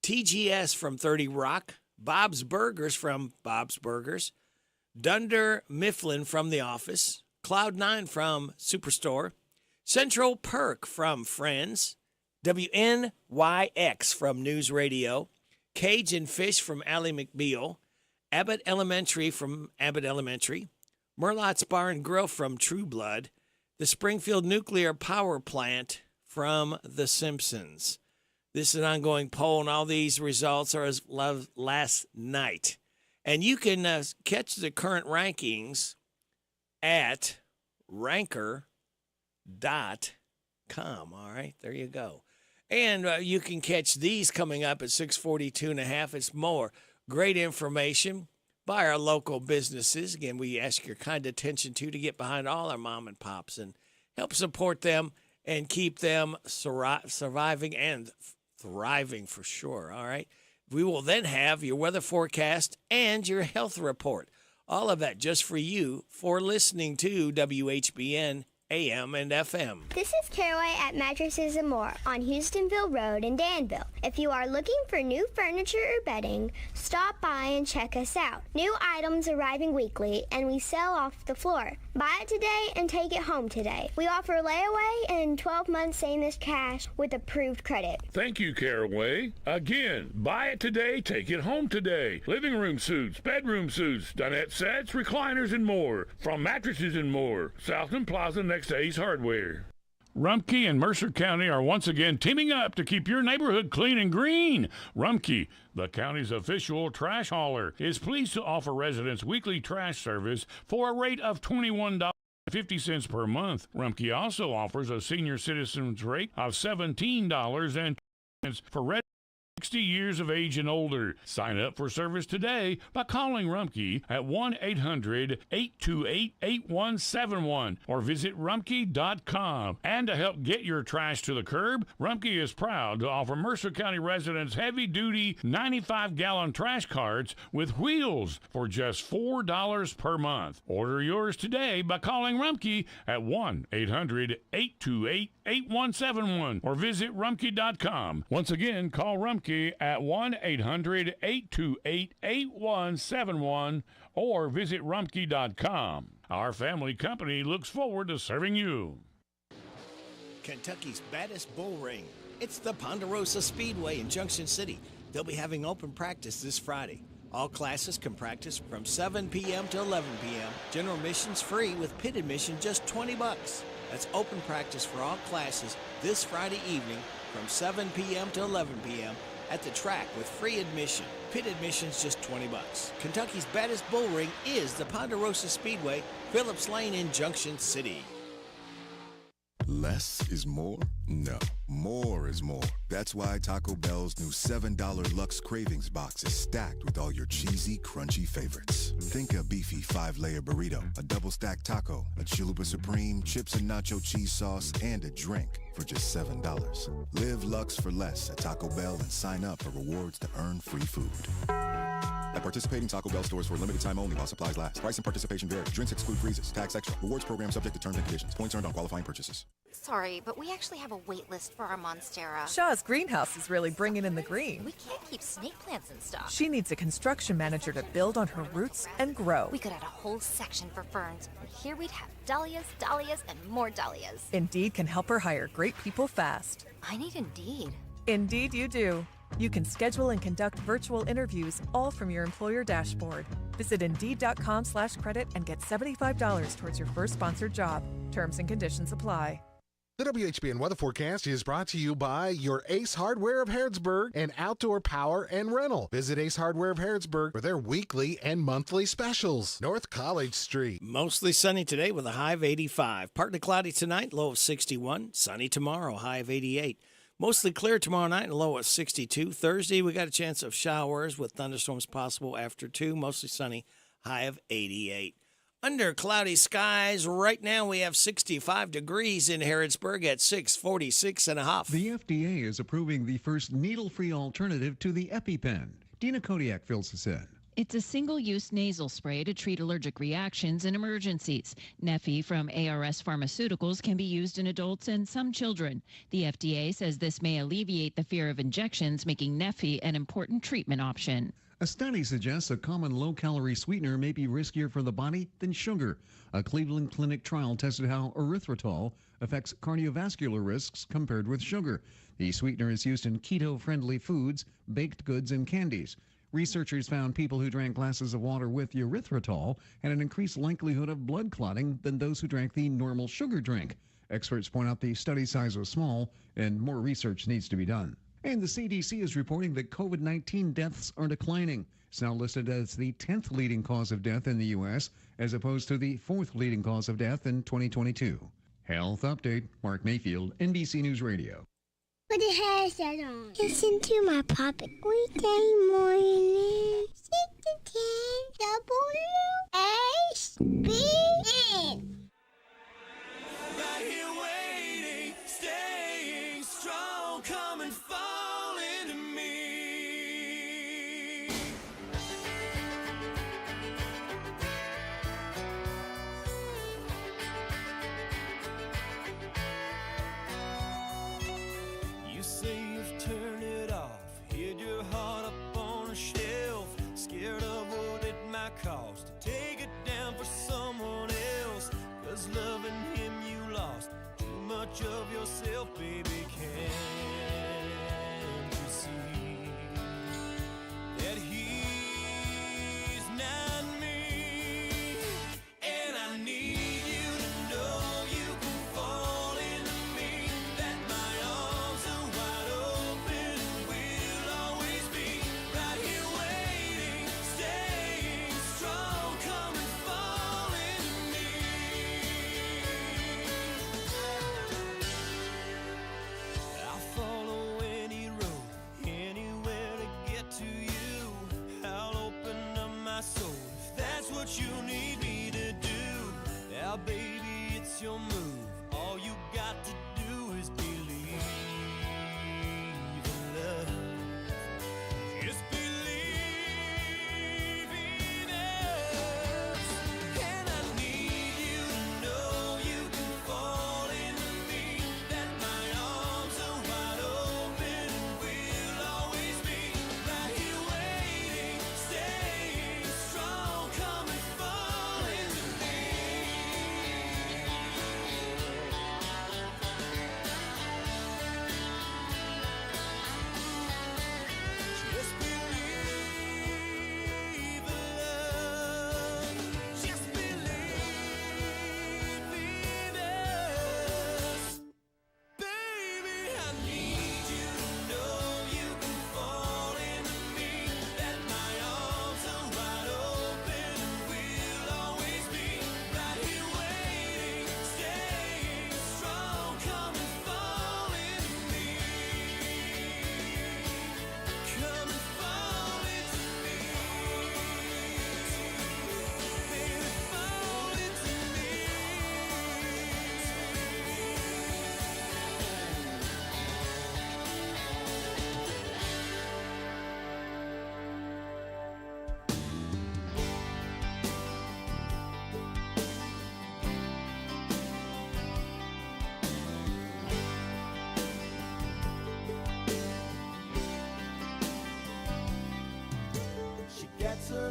TGS from 30 Rock. Bob's Burgers from Bob's Burgers. Dunder Mifflin from The Office, Cloud9 from Superstore, Central Perk from Friends, WNYX from News Radio, Cajun Fish from Ally McBeal, Abbott Elementary from Abbott Elementary, Merlot's Bar and Grill from True Blood, the Springfield Nuclear Power Plant from The Simpsons. This is an ongoing poll, and all these results are as of last night. And you can catch the current rankings at ranker.com. All right, there you go. And you can catch these coming up at 6:42.5. It's more great information by our local businesses. Again, we ask your kind attention to get behind all our mom and pops and help support them and keep them surviving and thriving for sure. All right. We will then have your weather forecast and your health report. All of that just for you for listening to WHBN AM and FM. This is Caraway at Mattresses and More on Houstonville Road in Danville. If you are looking for new furniture or bedding, stop by and check us out. New items arriving weekly, and we sell off the floor. Buy it today and take it home today. We offer layaway and 12 months same-as cash with approved credit. Thank you, Caraway. Again, buy it today, take it home today. Living room suits, bedroom suits, dinette sets, recliners, and more. From Mattresses and More, Southland Plaza next to Ace Hardware. Rumpke and Mercer County are once again teaming up to keep your neighborhood clean and green. Rumpke, the county's official trash hauler, is pleased to offer residents weekly trash service for a rate of $21.50 per month. Rumpke also offers a senior citizens rate of $17.20 for residents 60 years of age and older. Sign up for service today by calling Rumpke at 1-800-828-8171 or visit rumpke.com. And to help get your trash to the curb, Rumpke is proud to offer Mercer County residents heavy-duty 95-gallon trash carts with wheels for just $4 per month. Order yours today by calling Rumpke at 1-800-828-8171 or visit rumpke.com. Once again, call Rumpke Kentucky at 1-800-828-8171 or visit rumpke.com. Our family company looks forward to serving you. Kentucky's baddest bull ring. It's the Ponderosa Speedway in Junction City. They'll be having open practice this Friday. All classes can practice from 7 p.m. to 11 p.m. General admission's free with pit admission just $20. That's open practice for all classes this Friday evening from 7 p.m. to 11 p.m. at the track with free admission. Pit admission's just $20. Kentucky's baddest bull ring is the Ponderosa Speedway, Phillips Lane in Junction City. Less is more? No, more is more. That's why Taco Bell's new $7 Luxe Cravings box is stacked with all your cheesy, crunchy favorites. Think a beefy 5-layer burrito, a double-stacked taco, a Chalupa Supreme, chips and nacho cheese sauce, and a drink for just $7. Live Luxe for less at Taco Bell and sign up for rewards to earn free food. At participating Taco Bell stores for a limited time only while supplies last. Price and participation vary. Drinks exclude freezes. Tax extra. Rewards program subject to terms and conditions. Points earned on qualifying purchases. Sorry, but we actually have a wait list for our Monstera. Shaw's greenhouse is really bringing in the green. We can't keep snake plants in stock. She needs a construction manager to build on her roots and grow. We could add a whole section for ferns. And here we'd have dahlias, dahlias, and more dahlias. Indeed can help her hire great people fast. I need Indeed. Indeed you do. You can schedule and conduct virtual interviews all from your employer dashboard. Visit Indeed.com/credit and get $75 towards your first sponsored job. Terms and conditions apply. The WHBN weather forecast is brought to you by your Ace Hardware of Harrodsburg and Outdoor Power and Rental. Visit Ace Hardware of Harrodsburg for their weekly and monthly specials. North College Street. Mostly sunny today with a high of 85. Partly cloudy tonight, low of 61. Sunny tomorrow, high of 88. Mostly clear tomorrow night, and low of 62. Thursday, we got a chance of showers with thunderstorms possible after 2. Mostly sunny, high of 88. Under cloudy skies, right now we have 65 degrees in Harrodsburg at 646 and a half. The FDA is approving the first needle-free alternative to the EpiPen. Dina Kodiak fills us in. It's a single-use nasal spray to treat allergic reactions in emergencies. Neffy from ARS Pharmaceuticals can be used in adults and some children. The FDA says this may alleviate the fear of injections, making Neffy an important treatment option. A study suggests a common low-calorie sweetener may be riskier for the body than sugar. A Cleveland Clinic trial tested how erythritol affects cardiovascular risks compared with sugar. The sweetener is used in keto-friendly foods, baked goods, and candies. Researchers found people who drank glasses of water with erythritol had an increased likelihood of blood clotting than those who drank the normal sugar drink. Experts point out the study size was small and more research needs to be done. And the CDC is reporting that COVID-19 deaths are declining. It's now listed as the 10th leading cause of death in the U.S., as opposed to the 4th leading cause of death in 2022. Health Update, Mark Mayfield, NBC News Radio. Put the headset on. Listen to my puppet. Weekday morning. 6 to 10 WHBN. Right here waiting, staying strong, come and fall into me. You say you've turned it off, hid your heart up on a shelf, scared of what it might cost to take it down for someone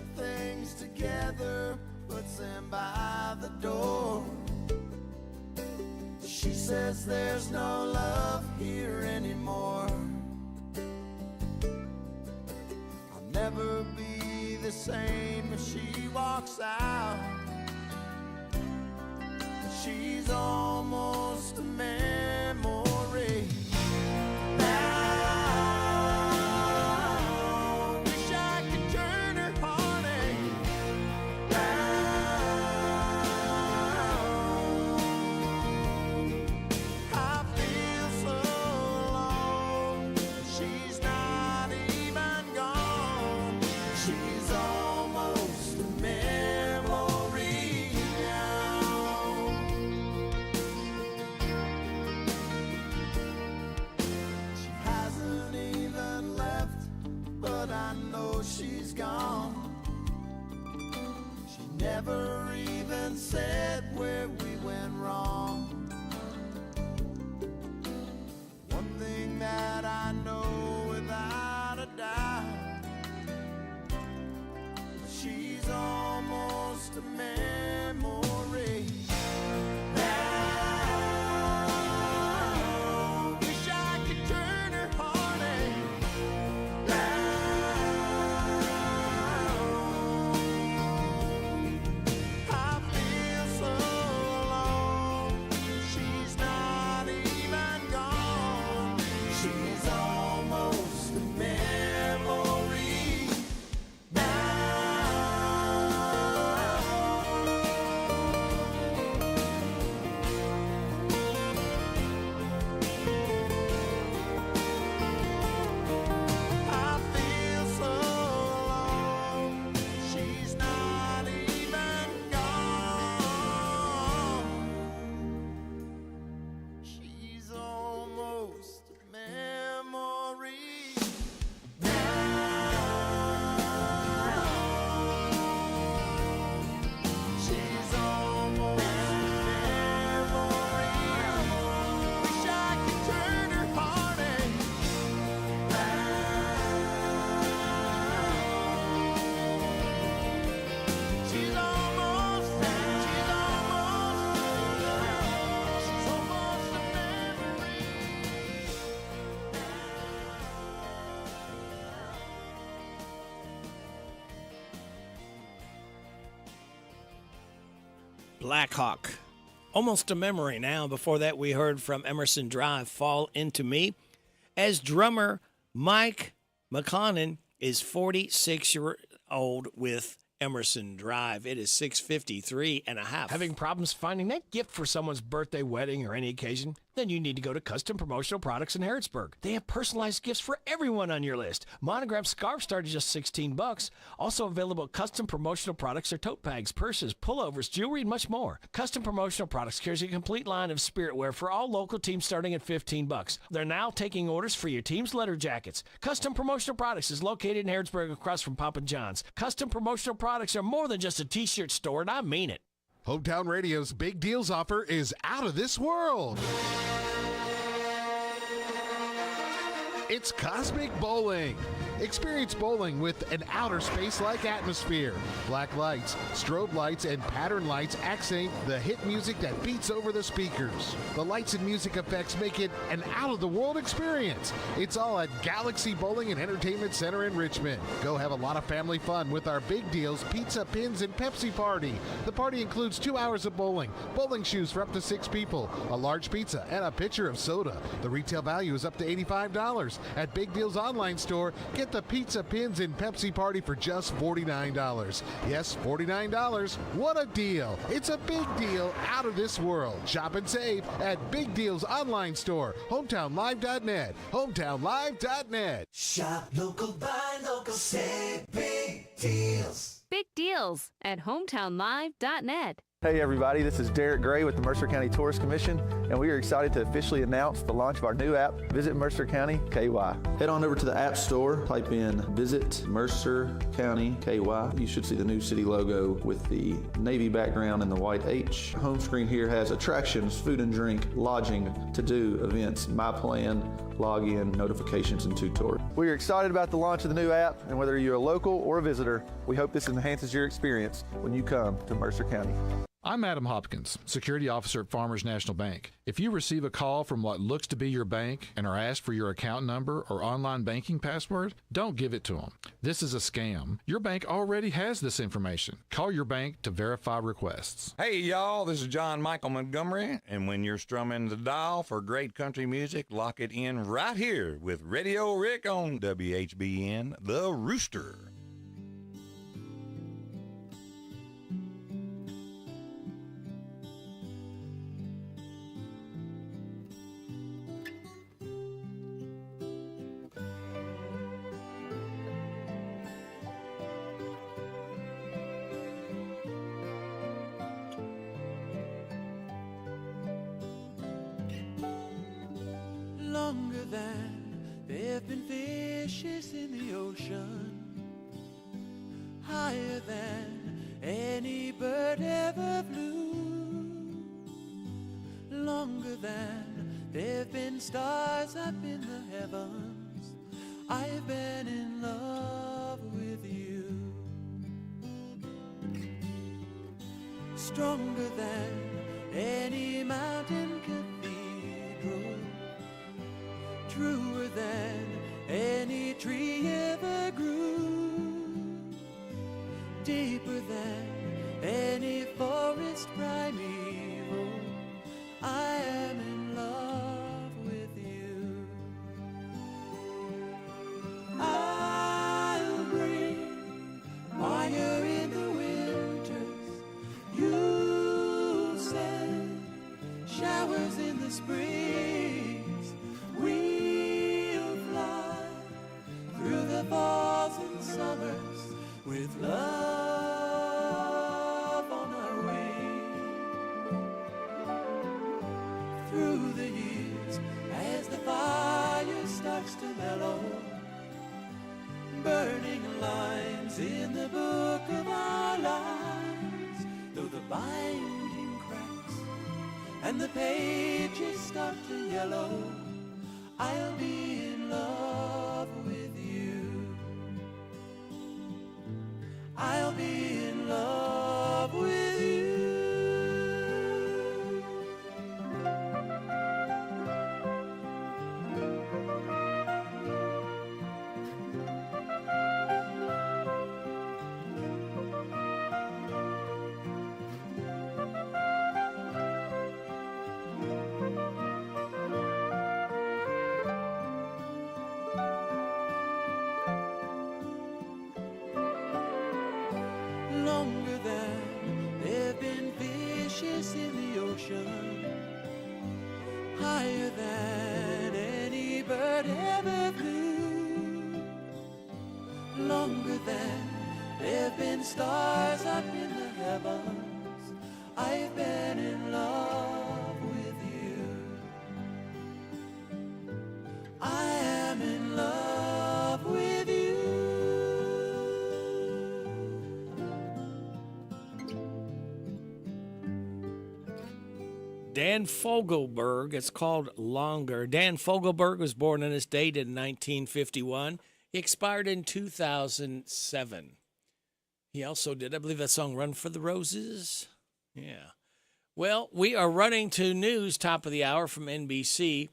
put things together, puts them by the door. She says there's no love here anymore. I'll never be the same if she walks out. She's almost a memory. Now, wish I could turn her heartache round. I feel so alone. She's not even gone. She's almost a memory now. She hasn't even left, but I know she's gone. She never even said where we went wrong. One thing that I know without a doubt, she's almost a memory. Now, wish I could turn her heartache round. I feel so alone. She's not even gone. She's almost a memory I feel so alone. She's not even gone. She's almost a memory now. She's almost a memory. Wish I could turn her heartache round. She's almost a memory. Black Hawk. Almost a memory now. Before that, we heard from Emerson Drive, Fall Into Me. As drummer Mike McConnon is 46-year-old with Emerson Drive. It is 6:53 and a half. Having problems finding that gift for someone's birthday, wedding, or any occasion? Then you need to go to Custom Promotional Products in Harrodsburg. They have personalized gifts for everyone on your list. Monogram scarves start at just $16. Also available at Custom Promotional Products are tote bags, purses, pullovers, jewelry, and much more. Custom Promotional Products carries a complete line of spirit wear for all local teams starting at $15. They're now taking orders for your team's letter jackets. Custom Promotional Products is located in Harrodsburg across from Papa John's. Custom Promotional Products are more than just a t-shirt store, and I mean it. Hometown Radio's Big Deals offer is out of this world. It's Cosmic Bowling. Experience bowling with an outer space-like atmosphere. Black lights, strobe lights, and pattern lights accent the hit music that beats over the speakers. The lights and music effects make it an out-of-the-world experience. It's all at Galaxy Bowling and Entertainment Center in Richmond. Go have a lot of family fun with our Big Deals Pizza, Pins, and Pepsi Party. The party includes 2 hours of bowling shoes for up to 6 people, a large pizza, and a pitcher of soda. The retail value is up to $85. At Big Deals online store, get the Pizza, Pins, and Pepsi Party for just $49. Yes, $49. What a deal. It's a big deal out of this world. Shop and save at Big Deals online store, hometownlive.net, hometownlive.net. Shop local, buy local, save big deals. Big deals at hometownlive.net. Hey everybody, this is Derek Gray with the Mercer County Tourist Commission, and we are excited to officially announce the launch of our new app, Visit Mercer County KY. Head on over to the App Store, type in Visit Mercer County KY. You should see the new city logo with the navy background and the white H. Home screen here has attractions, food and drink, lodging, to-do, events, My Plan, login, notifications, and tutor. We are excited about the launch of the new app, and whether you're a local or a visitor, we hope this enhances your experience when you come to Mercer County. I'm Adam Hopkins, Security Officer at Farmers National Bank. If you receive a call from what looks to be your bank and are asked for your account number or online banking password, don't give it to them. This is a scam. Your bank already has this information. Call your bank to verify requests. Hey, y'all, this is John Michael Montgomery, and when you're strumming the dial for great country music, lock it in right here with Radio Rick on WHBN, The Rooster. Longer than there've been fishes in the ocean, higher than any bird ever flew, longer than there've been stars up in the heavens. I've been in love with you. Stronger than any mountain cathedral, truer than any tree ever grew, deeper than any forest primeval. I am in love with you. I'll bring fire in the winters, you'll send showers in the springs. We'll fly through the falls and summers with love on our wings. Through the years, as the fire starts to mellow, burning lines in the book of our lives, though the binding cracks and the pages start to yellow, I'll be in love with you. I'll be in love with you. Longer than there've been fishes in the ocean, higher than any bird ever flew, longer than there've been stars up in the heavens. I've been in love with you. I am in love with you. Dan Fogelberg. It's called Longer. Dan Fogelberg was born on this date in 1951. He expired in 2007. He also did, I believe, that song Run for the Roses. Yeah. Well, we are running to news, top of the hour from NBC,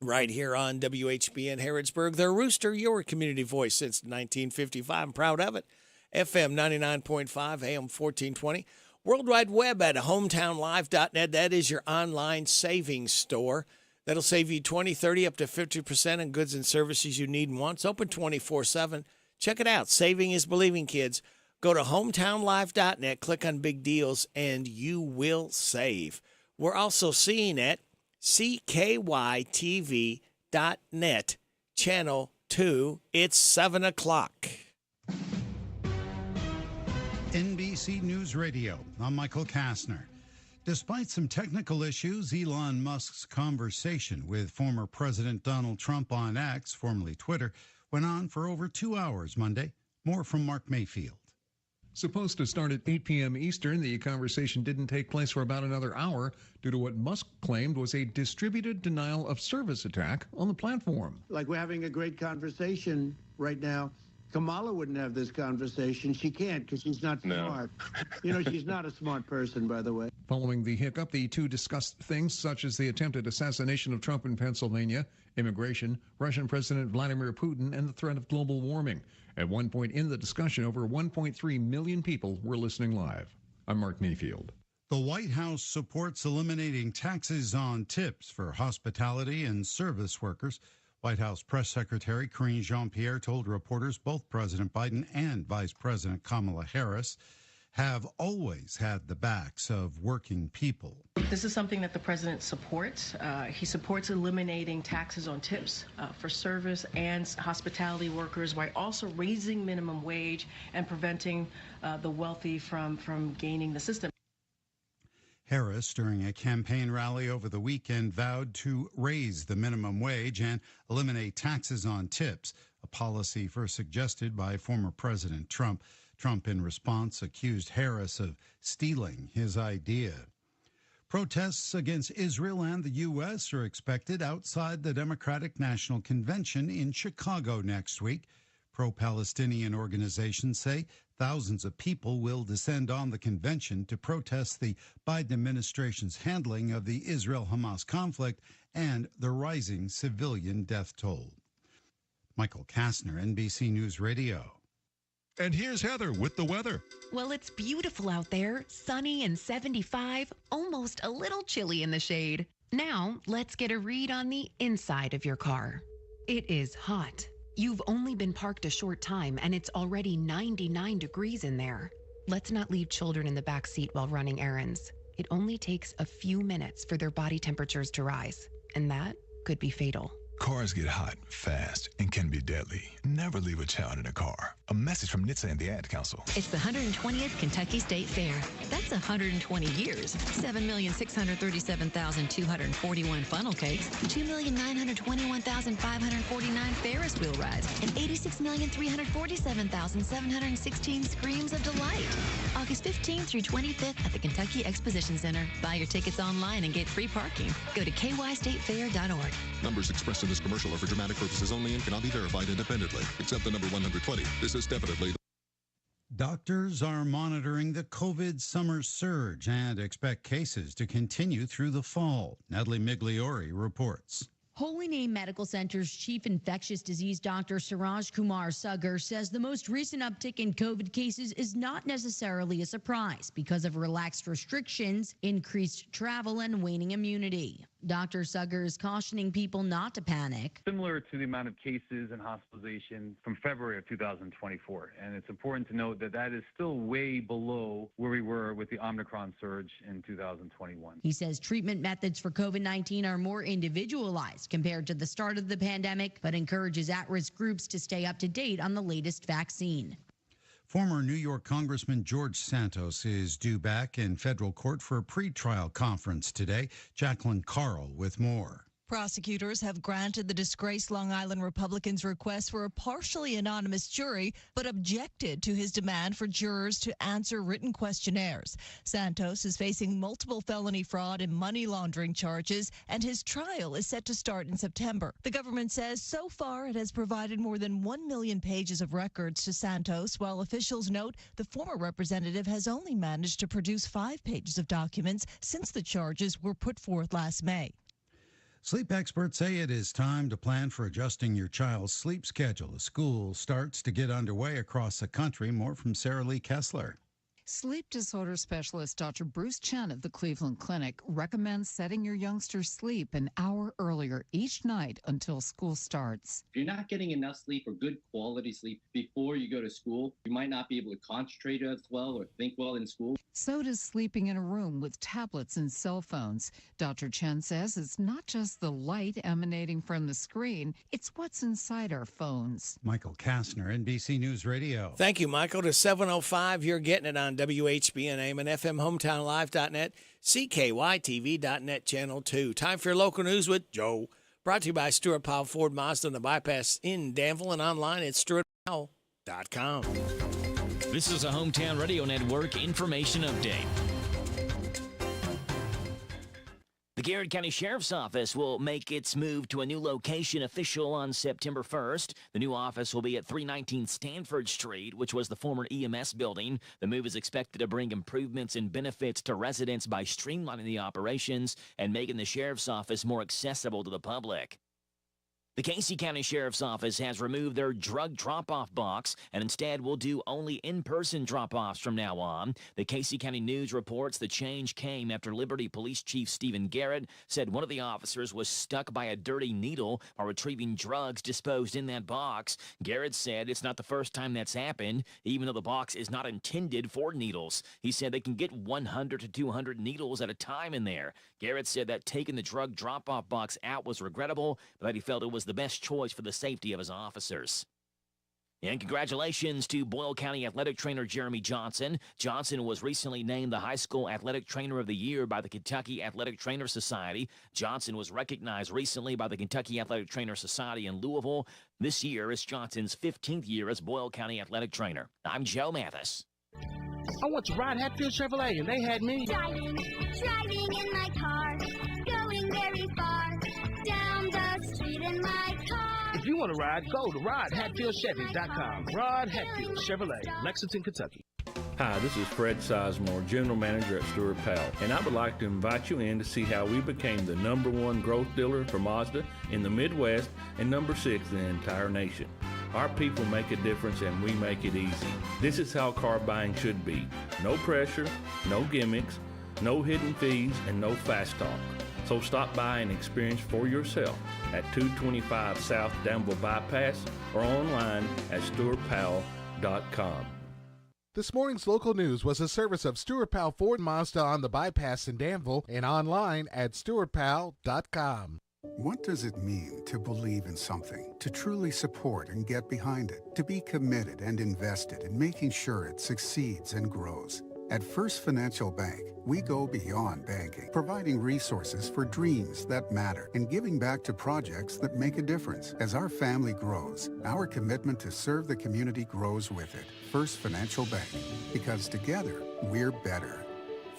right here on WHBN Harrodsburg. The Rooster, your community voice since 1955. I'm proud of it. FM 99.5, AM 1420. World Wide Web at hometownlive.net. That is your online savings store. That'll save you 20, 30, up to 50% on goods and services you need and want. It's open 24/7. Check it out. Saving is believing, kids. Go to hometownlive.net, click on big deals, and you will save. We're also seeing at CKYTV.net, channel 2. It's 7 o'clock. NBC News Radio. I'm Michael Kastner. Despite some technical issues, Elon Musk's conversation with former President Donald Trump on X, formerly Twitter, went on for over 2 hours Monday. More from Mark Mayfield. Supposed to start at 8 p.m. Eastern, the conversation didn't take place for about another hour due to what Musk claimed was a distributed denial of service attack on the platform. Like, we're having a great conversation right now. Kamala wouldn't have this conversation. She can't because she's not smart. You know, she's not a smart person, by the way. Following the hiccup, the two discussed things such as the attempted assassination of Trump in Pennsylvania, immigration, Russian President Vladimir Putin, and the threat of global warming. At one point in the discussion, over 1.3 million people were listening live. I'm Mark Mayfield. The White House supports eliminating taxes on tips for hospitality and service workers. White House Press Secretary Karine Jean-Pierre told reporters both President Biden and Vice President Kamala Harris have always had the backs of working people. This is something that the president supports. He supports eliminating taxes on tips for service and hospitality workers while also raising minimum wage and preventing the wealthy from gaining the system. Harris, during a campaign rally over the weekend, vowed to raise the minimum wage and eliminate taxes on tips, a policy first suggested by former President Trump. Trump, in response, accused Harris of stealing his idea. Protests against Israel and the U.S. are expected outside the Democratic National Convention in Chicago next week. Pro-Palestinian organizations say thousands of people will descend on the convention to protest the Biden administration's handling of the Israel-Hamas conflict and the rising civilian death toll. Michael Kastner, NBC News Radio. And here's Heather with the weather. Well, it's beautiful out there, sunny and 75, almost a little chilly in the shade. Now, let's get a read on the inside of your car. It is hot. You've only been parked a short time and it's already 99 degrees in there. Let's not leave children in the back seat while running errands. It only takes a few minutes for their body temperatures to rise, and that could be fatal. Cars get hot, fast, and can be deadly. Never leave a child in a car. A message from NHTSA and the Ad Council. It's the 120th Kentucky State Fair. That's 120 years. 7,637,241 funnel cakes, 2,921,549 Ferris wheel rides, and 86,347,716 screams of delight. August 15th through 25th at the Kentucky Exposition Center. Buy your tickets online and get free parking. Go to kystatefair.org. Numbers expressed in this commercial are for dramatic purposes only and cannot be verified independently, except the number 120. This is definitely... Doctors are monitoring the COVID summer surge and expect cases to continue through the fall. Natalie Migliori reports. Holy Name Medical Center's chief infectious disease doctor Suraj Kumar Sagar says the most recent uptick in COVID cases is not necessarily a surprise because of relaxed restrictions, increased travel, and waning immunity. Dr. Sagar is cautioning people not to panic. Similar to the amount of cases and hospitalization from February of 2024. And it's important to note that that is still way below where we were with the Omicron surge in 2021. He says treatment methods for COVID-19 are more individualized compared to the start of the pandemic, but encourages at-risk groups to stay up to date on the latest vaccine. Former New York Congressman George Santos is due back in federal court for a pretrial conference today. Jacqueline Carl with more. Prosecutors have granted the disgraced Long Island Republican's request for a partially anonymous jury, but objected to his demand for jurors to answer written questionnaires. Santos is facing multiple felony fraud and money laundering charges, and his trial is set to start in September. The government says so far it has provided more than 1 million pages of records to Santos, while officials note the former representative has only managed to produce 5 pages of documents since the charges were put forth last May. Sleep experts say it is time to plan for adjusting your child's sleep schedule as school starts to get underway across the country. More from Sarah Lee Kessler. Sleep disorder specialist Dr. Bruce Chen of the Cleveland Clinic recommends setting your youngster's sleep an hour earlier each night until school starts. If you're not getting enough sleep or good quality sleep before you go to school, you might not be able to concentrate as well or think well in school. So does sleeping in a room with tablets and cell phones. Dr. Chen says it's not just the light emanating from the screen, it's what's inside our phones. Michael Kastner, NBC News Radio. Thank you, Michael. To 7:05, you're getting it on WHBN AM and FM, HometownLive.net, CKYTV.net, Channel 2. Time for your local news with Joe. Brought to you by Stuart Powell Ford Mazda and the Bypass in Danville and online at StuartPowell.com. This is a Hometown Radio Network information update. The Garrett County Sheriff's Office will make its move to a new location official on September 1st. The new office will be at 319 Stanford Street, which was the former EMS building. The move is expected to bring improvements and benefits to residents by streamlining the operations and making the Sheriff's Office more accessible to the public. The Casey County Sheriff's Office has removed their drug drop-off box and instead will do only in-person drop-offs from now on. The Casey County News reports the change came after Liberty Police Chief Stephen Garrett said one of the officers was stuck by a dirty needle while retrieving drugs disposed in that box. Garrett said it's not the first time that's happened, even though the box is not intended for needles. He said they can get 100 to 200 needles at a time in there. Garrett said that taking the drug drop-off box out was regrettable, but that he felt it was the best choice for the safety of his officers. And congratulations to Boyle County athletic trainer Jeremy Johnson. Johnson was recently named the High School Athletic Trainer of the Year by the Kentucky Athletic Trainer Society. Johnson was recognized recently by the Kentucky Athletic Trainer Society in Louisville. This year is Johnson's 15th year as Boyle County athletic trainer. I'm Joe Mathis. I want to ride Hatfield Chevrolet, and they had me driving in my car, going very far, down the street in my car. If you want to ride, go to RideHatfieldChevy.com. Rod Hatfield Chevrolet, Lexington, Kentucky. Hi, this is Fred Sizemore, General Manager at Stewart Powell, and I would like to invite you in to see how we became the #1 growth dealer for Mazda in the Midwest and #6 in the entire nation. Our people make a difference and we make it easy. This is how car buying should be. No pressure, no gimmicks, no hidden fees, and no fast talk. So stop by and experience for yourself at 225 South Danville Bypass or online at stewartpowell.com. This morning's local news was a service of Stewart Powell Ford Mazda on the bypass in Danville and online at stewartpowell.com. What does it mean to believe in something, to truly support and get behind it, to be committed and invested in making sure it succeeds and grows? At First Financial Bank, we go beyond banking, providing resources for dreams that matter and giving back to projects that make a difference. As our family grows, our commitment to serve the community grows with it. First Financial Bank, because together, we're better.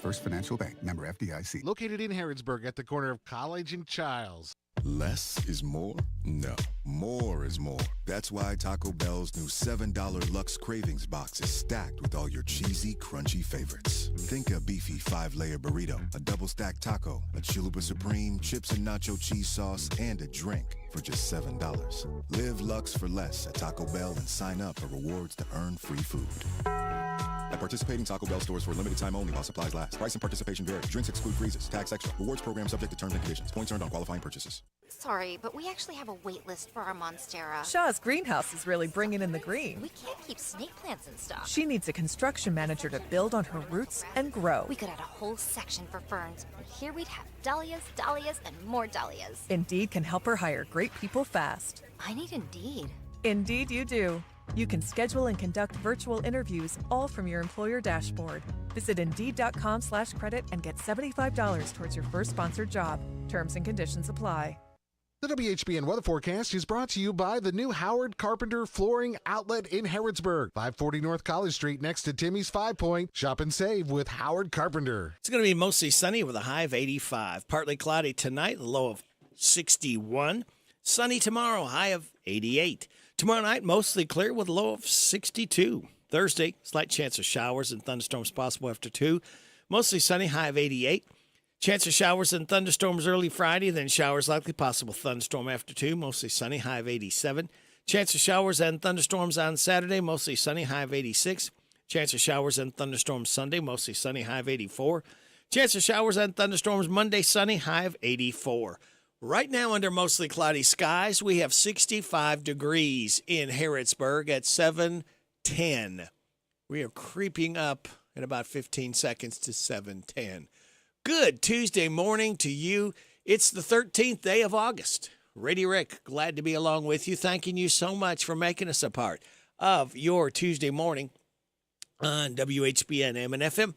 First Financial Bank, member FDIC. Located in Harrodsburg at the corner of College and Childs. Less is more? No, more is more. That's why Taco Bell's new $7 Luxe Cravings box is stacked with all your cheesy, crunchy favorites. Think a beefy 5-layer burrito, a double-stacked taco, a Chalupa Supreme, chips and nacho cheese sauce, and a drink for just $7. Live Luxe for less at Taco Bell and sign up for rewards to earn free food. At participating Taco Bell stores for a limited time only while supplies last. Price and participation vary. Drinks exclude freezes. Tax extra. Rewards program subject to terms and conditions. Points earned on qualifying purchases. Sorry, but we actually have a wait list for our Monstera. Shaw's greenhouse is really bringing in the green. We can't keep snake plants in stock. She needs a construction manager to build on her roots and grow. We could add a whole section for ferns. And here we'd have dahlias, dahlias, and more dahlias. Indeed can help her hire great people fast. I need Indeed. Indeed you do. You can schedule and conduct virtual interviews all from your employer dashboard. Visit Indeed.com/credit and get $75 towards your first sponsored job. Terms and conditions apply. The WHBN weather forecast is brought to you by the new Howard Carpenter Flooring Outlet in Harrodsburg, 540 North College Street next to Timmy's 5 Point. Shop and save with Howard Carpenter. It's going to be mostly sunny with a high of 85. Partly cloudy tonight, a low of 61. Sunny tomorrow, high of 88. Tomorrow night, mostly clear with a low of 62. Thursday, slight chance of showers and thunderstorms possible after 2. Mostly sunny, high of 88. Chance of showers and thunderstorms early Friday, then showers likely possible thunderstorm after 2. Mostly sunny, high of 87. Chance of showers and thunderstorms on Saturday, mostly sunny, high of 86. Chance of showers and thunderstorms Sunday, mostly sunny, high of 84. Chance of showers and thunderstorms Monday, sunny, high of 84. Right now, under mostly cloudy skies, we have 65 degrees in Harrodsburg at 7:10. We are creeping up in about 15 seconds to 7:10. Good Tuesday morning to you. It's the 13th day of August. Radio Rick, glad to be along with you. Thanking you so much for making us a part of your Tuesday morning on WHBN AM and FM.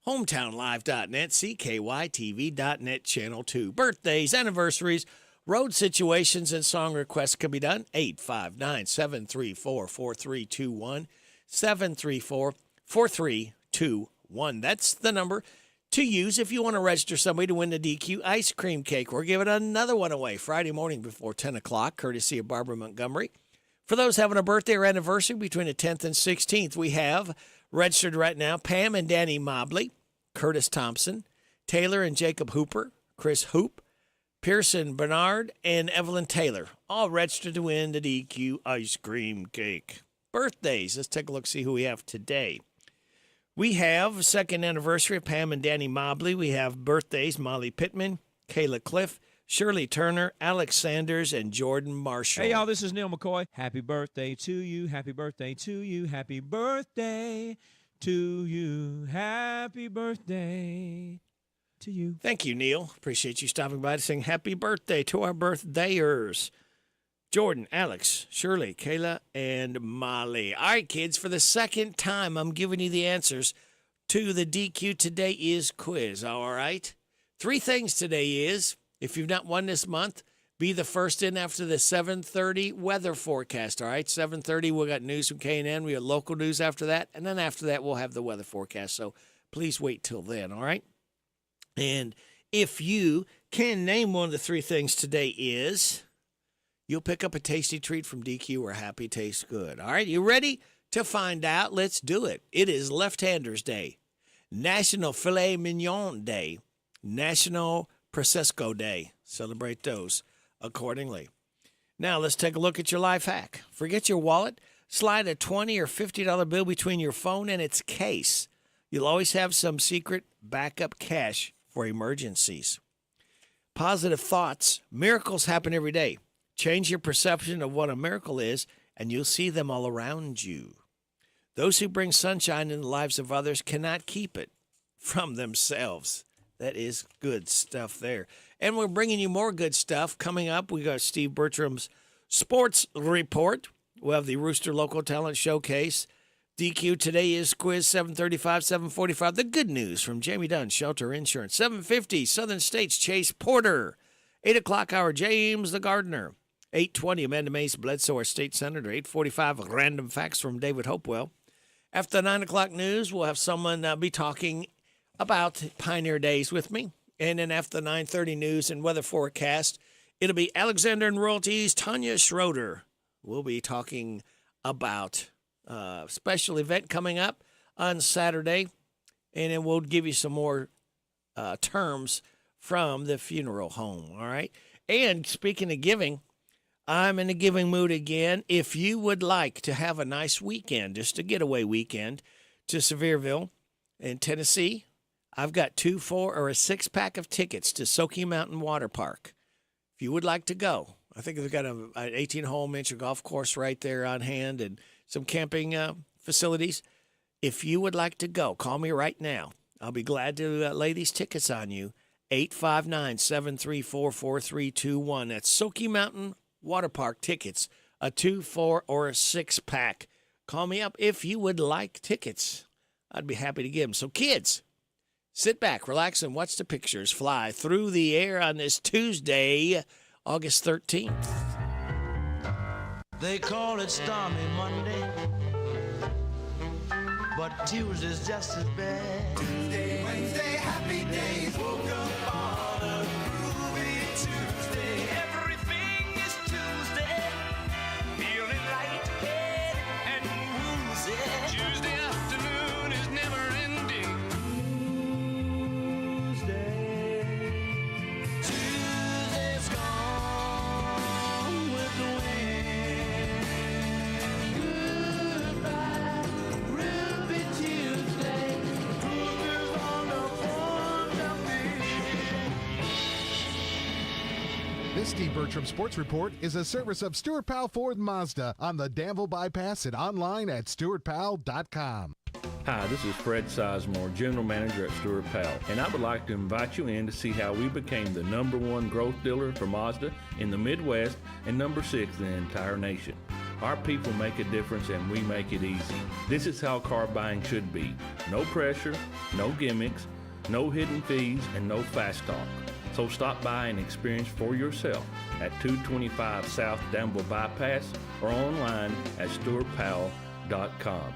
HometownLive.net, CKYTV.net, Channel 2. Birthdays, anniversaries, road situations, and song requests can be done. 859-734-4321. 734-4321. That's the number to use if you want to register somebody to win the DQ ice cream cake. We're giving another one away Friday morning before 10 o'clock, courtesy of Barbara Montgomery. For those having a birthday or anniversary between the 10th and 16th, we have registered right now Pam and Danny Mobley, Curtis Thompson, Taylor and Jacob Hooper, Chris Hoop, Pearson Bernard, and Evelyn Taylor, all registered to win the DQ ice cream cake. Birthdays. Let's take a look, see who we have today. We have second anniversary of Pam and Danny Mobley. We have birthdays, Molly Pittman, Kayla Cliff, Shirley Turner, Alex Sanders, and Jordan Marshall. Hey, y'all, this is Neil McCoy. Happy birthday to you. Happy birthday to you. Happy birthday to you. Happy birthday to you. Thank you, Neil. Appreciate you stopping by to sing happy birthday to our birthdayers. Jordan, Alex, Shirley, Kayla, and Molly. All right, kids, for the second time, I'm giving you the answers to the DQ Today Is quiz, all right? 3 things today is, if you've not won this month, be the first in after the 7:30 weather forecast, all right? 7:30, we got news from K&N. We have local news after that, and then after that, we'll have the weather forecast. So please wait till then, all right? And if you can name one of the 3 things today is, you'll pick up a tasty treat from DQ where happy tastes good. All right, you ready to find out? Let's do it. It is Left-Handers Day, National Filet Mignon Day, National Prosecco Day. Celebrate those accordingly. Now, let's take a look at your life hack. Forget your wallet. Slide a $20 or $50 bill between your phone and its case. You'll always have some secret backup cash for emergencies. Positive thoughts. Miracles happen every day. Change your perception of what a miracle is, and you'll see them all around you. Those who bring sunshine in the lives of others cannot keep it from themselves. That is good stuff there. And we're bringing you more good stuff. Coming up, we got Steve Bertram's Sports Report. We'll have the Rooster Local Talent Showcase. DQ Today Is quiz, 7:35, 7:45. The good news from Jamie Dunn, Shelter Insurance. 7:50, Southern States Chase Porter. 8 o'clock hour, James the Gardener. 8:20, Amanda Mays Bledsoe, our state senator. 8:45, Random Facts from David Hopewell. After the 9 o'clock news, we'll have someone be talking about Pioneer Days with me. And then after the 9:30 news and weather forecast, it'll be Alexander and Royalties, Tanya Schroeder. We'll be talking about a special event coming up on Saturday, and then we'll give you some more terms from the funeral home, all right? And speaking of giving, I'm in a giving mood again. If you would like to have a nice weekend, just a getaway weekend to Sevierville in Tennessee, I've got 2, 4, or a 6-pack of tickets to Soaky Mountain Water Park. If you would like to go, I think they've got an 18-hole miniature golf course right there on hand and some camping facilities. If you would like to go, call me right now. I'll be glad to lay these tickets on you. 859-734-4321. That's Soaky Mountain Water Park tickets, a 2, 4, or a 6-pack. Call me up if you would like tickets. I'd be happy to give them. So, kids, sit back, relax, and watch the pictures fly through the air on this Tuesday, August 13th. They call it Stormy Monday, but Tuesday's just as bad. Tuesday, Wednesday, happy days, woke up on a groovy Tuesday. Everything is Tuesday, feeling lightheaded and woozy. Tuesday afternoon is never ending. Tuesday's gone with the wind. Goodbye, Ruby Tuesday. Tuesday's on the front of me. This Steve Bertram Sports Report is a service of Stuart Powell Ford Mazda on the Danville Bypass and online at stuartpowell.com. Hi, this is Fred Sizemore, General Manager at Stuart Powell, and I would like to invite you in to see how we became the #1 growth dealer for Mazda in the Midwest and #6 in the entire nation. Our people make a difference and we make it easy. This is how car buying should be. No pressure, no gimmicks, no hidden fees, and no fast talk. So stop by and experience for yourself at 225 South Danville Bypass or online at stuartpowell.com.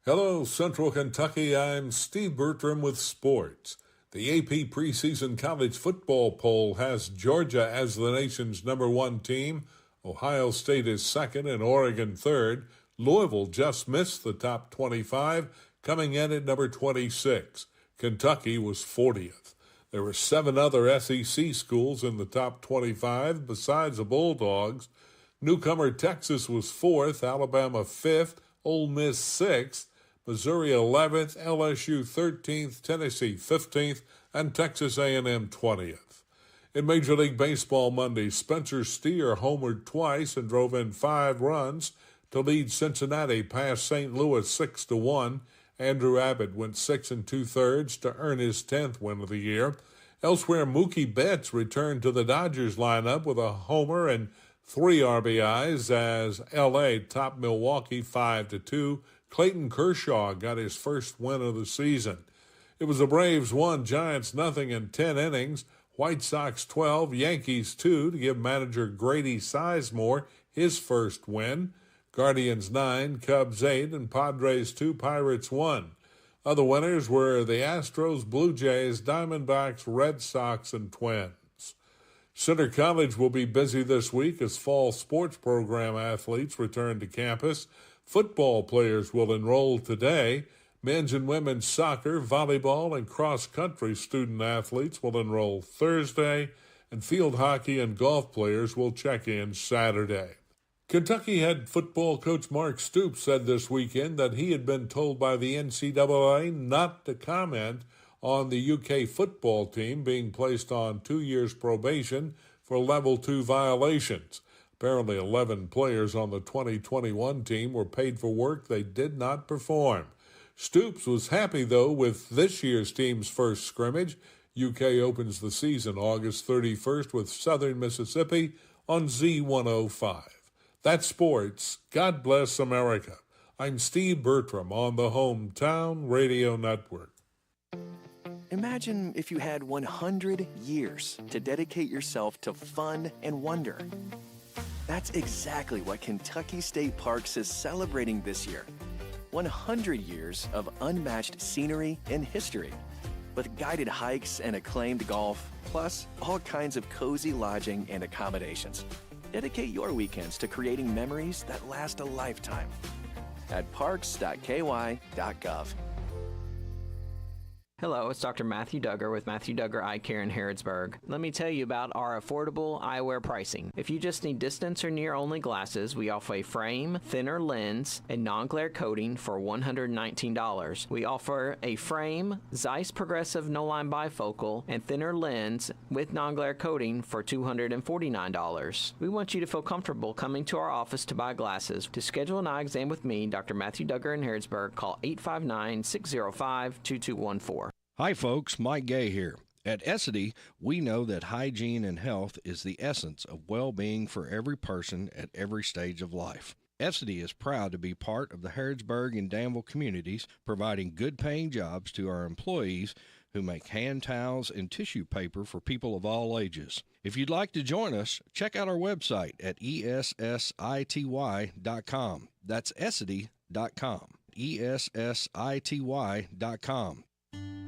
Hello, Central Kentucky. I'm Steve Bertram with sports. The AP preseason college football poll has Georgia as the nation's #1 team. Ohio State is second and Oregon third. Louisville just missed the top 25, coming in at number 26. Kentucky was 40th. There were 7 other SEC schools in the top 25 besides the Bulldogs. Newcomer Texas was 4th, Alabama 5th, Ole Miss 6th, Missouri 11th, LSU 13th, Tennessee 15th, and Texas A&M 20th. In Major League Baseball Monday, Spencer Steer homered twice and drove in 5 runs to lead Cincinnati past St. Louis 6-1. Andrew Abbott went 6 2/3 to earn his 10th win of the year. Elsewhere, Mookie Betts returned to the Dodgers lineup with a homer and 3 RBIs as L.A. topped Milwaukee 5-2. Clayton Kershaw got his first win of the season. It was the Braves 1, Giants nothing in 10 innings. White Sox 12, Yankees 2 to give manager Grady Sizemore his first win. Guardians 9, Cubs 8, and Padres 2, Pirates 1. Other winners were the Astros, Blue Jays, Diamondbacks, Red Sox, and Twins. Center College will be busy this week as fall sports program athletes return to campus. Football players will enroll today. Men's and women's soccer, volleyball, and cross-country student athletes will enroll Thursday, and field hockey and golf players will check in Saturday. Kentucky head football coach Mark Stoops said this weekend that he had been told by the NCAA not to comment on the UK football team being placed on 2 years probation for Level 2 violations. Apparently 11 players on the 2021 team were paid for work they did not perform. Stoops was happy, though, with this year's team's first scrimmage. UK opens the season August 31st with Southern Mississippi on Z105. That's sports. God bless America. I'm Steve Bertram on the Hometown Radio Network. Imagine if you had 100 years to dedicate yourself to fun and wonder. That's exactly what Kentucky State Parks is celebrating this year. 100 years of unmatched scenery and history, with guided hikes and acclaimed golf, plus all kinds of cozy lodging and accommodations. Dedicate your weekends to creating memories that last a lifetime at parks.ky.gov. Hello, it's Dr. Matthew Duggar with Matthew Duggar Eye Care in Harrodsburg. Let me tell you about our affordable eyewear pricing. If you just need distance or near only glasses, we offer a frame, thinner lens, and non-glare coating for $119. We offer a frame, Zeiss Progressive No-Line Bifocal, and thinner lens with non-glare coating for $249. We want you to feel comfortable coming to our office to buy glasses. To schedule an eye exam with me, Dr. Matthew Duggar in Harrodsburg, call 859-605-2214. Hi folks, Mike Gay here. At Essity, we know that hygiene and health is the essence of well-being for every person at every stage of life. Essity is proud to be part of the Harrodsburg and Danville communities, providing good-paying jobs to our employees who make hand towels and tissue paper for people of all ages. If you'd like to join us, check out our website at essity.com. That's essity.com. essity.com.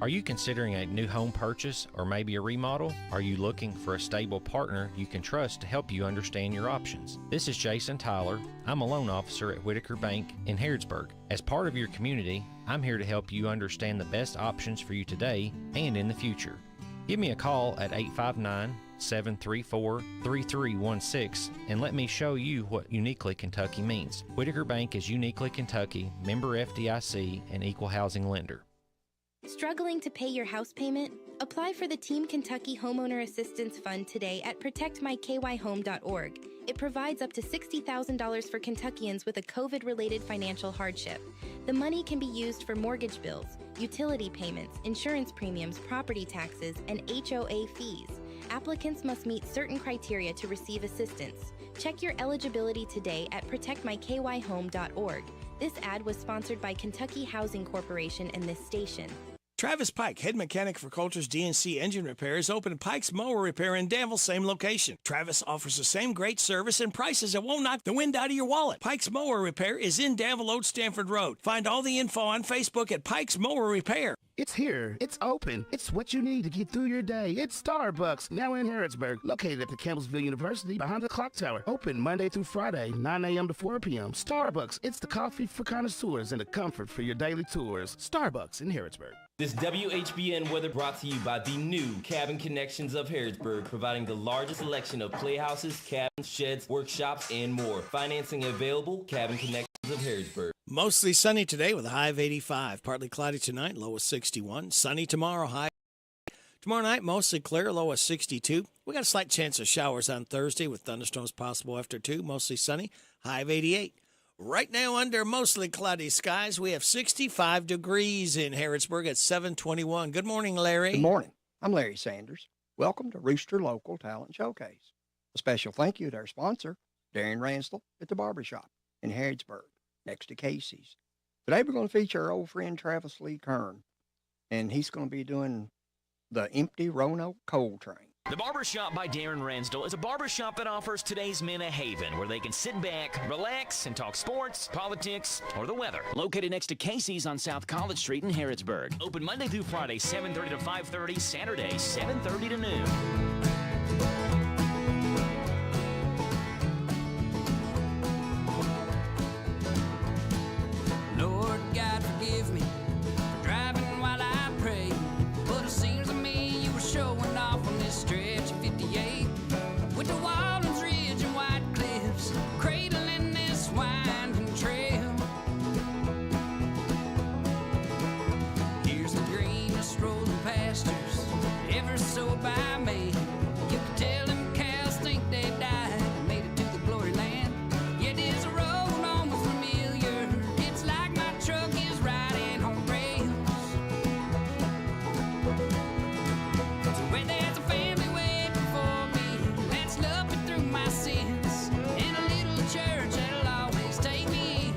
Are you considering a new home purchase or maybe a remodel? Are you looking for a stable partner you can trust to help you understand your options? This is Jason Tyler. I'm a loan officer at Whitaker Bank in Harrodsburg. As part of your community, I'm here to help you understand the best options for you today and in the future. Give me a call at 859-734-3316 and let me show you what Uniquely Kentucky means. Whitaker Bank is Uniquely Kentucky, member FDIC, and equal housing lender. Struggling to pay your house payment? Apply for the Team Kentucky Homeowner Assistance Fund today at protectmykyhome.org. It provides up to $60,000 for Kentuckians with a COVID-related financial hardship. The money can be used for mortgage bills, utility payments, insurance premiums, property taxes, and HOA fees. Applicants must meet certain criteria to receive assistance. Check your eligibility today at protectmykyhome.org. This ad was sponsored by Kentucky Housing Corporation and this station. Travis Pike, head mechanic for Coulter's DNC Engine Repair, is open at Pike's Mower Repair in Danville, same location. Travis offers the same great service and prices that won't knock the wind out of your wallet. Pike's Mower Repair is in Danville, Old Stanford Road. Find all the info on Facebook at Pike's Mower Repair. It's here. It's open. It's what you need to get through your day. It's Starbucks, now in Harrodsburg, located at the Campbellsville University behind the clock tower. Open Monday through Friday, 9 a.m. to 4 p.m. Starbucks, it's the coffee for connoisseurs and the comfort for your daily tours. Starbucks in Harrodsburg. This WHBN weather brought to you by the new Cabin Connections of Harrodsburg, providing the largest selection of playhouses, cabins, sheds, workshops, and more. Financing available, Cabin Connections of Harrodsburg. Mostly sunny today with a high of 85. Partly cloudy tonight, low of 61. Sunny tomorrow, high. Tomorrow night, mostly clear, low of 62. We got a slight chance of showers on Thursday with thunderstorms possible after 2. Mostly sunny, high of 88. Right now, under mostly cloudy skies, we have 65 degrees in Harrodsburg at 7:21. Good morning, Larry. Good morning. I'm Larry Sanders. Welcome to Rooster Local Talent Showcase. A special thank you to our sponsor, Darren Ransdell at the Barbershop in Harrodsburg, next to Casey's. Today we're going to feature our old friend Travis Lee Kern, and he's going to be doing the Empty Roanoke Coal Train. The Barbershop by Darren Ransdell is a barbershop that offers today's men a haven where they can sit back, relax, and talk sports, politics, or the weather. Located next to Casey's on South College Street in Harrodsburg. Open Monday through Friday, 7:30 to 5:30, Saturday, 7:30 to noon. Lord God, forgive me for driving while I pray. But it seems to me you were showing off on this stretch of 58 with the Walden's Ridge and White Cliffs cradling this winding trail. Here's the greenest rolling pastures ever so by me. You can tell them cows think they've died and made it to the glory land. Yet is a road almost familiar. It's like my truck is riding on rails. So where there's a family waiting for me, let's love me through my sins. And a little church that'll always take me in.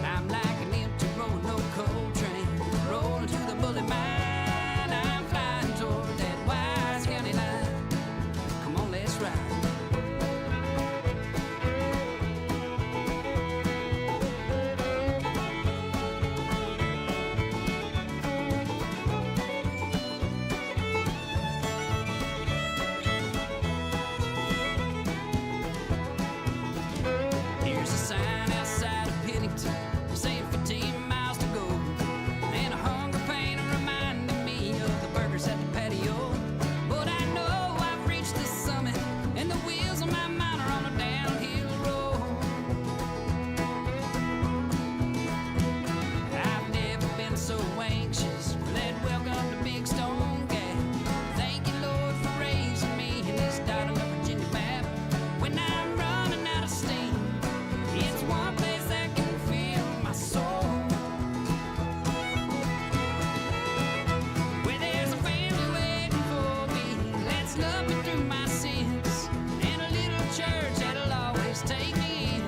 I'm like an empty Roanoke coal train rolling to the bullet mine. I'm flying toward that Wise County line. Come on, let's ride. Here's a sign outside of Pennington saying 15 miles to go, and a hunger pain reminding me of the burgers at the patio. But I know I've reached the summit, and the wheels on my mind are on a downhill road. I've never been so anxious for that welcome to Big Stone Gap. Thank you, Lord, for raising me in this dot on the Virginia map. When I'm running out of steam, it's one place that can fill my soul. Where there's a family waiting for me, let's love me through my sins. And a little church that'll always take me in.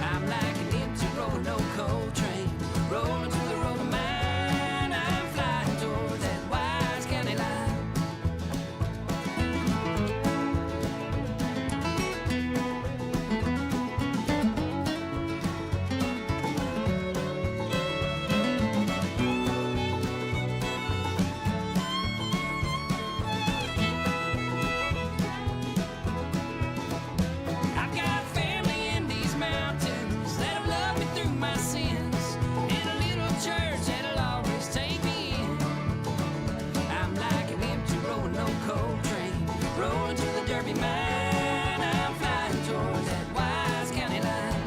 I'm like an empty Roanoke coal train rolling through the road of mine. I'm flying toward that Wise County line. I've got family in these mountains that'll love me through my sins, and a little church that'll always take me in. I'm like an empty Roanoke coal train rolling to the Derby mine. I'm flying toward that Wise County line.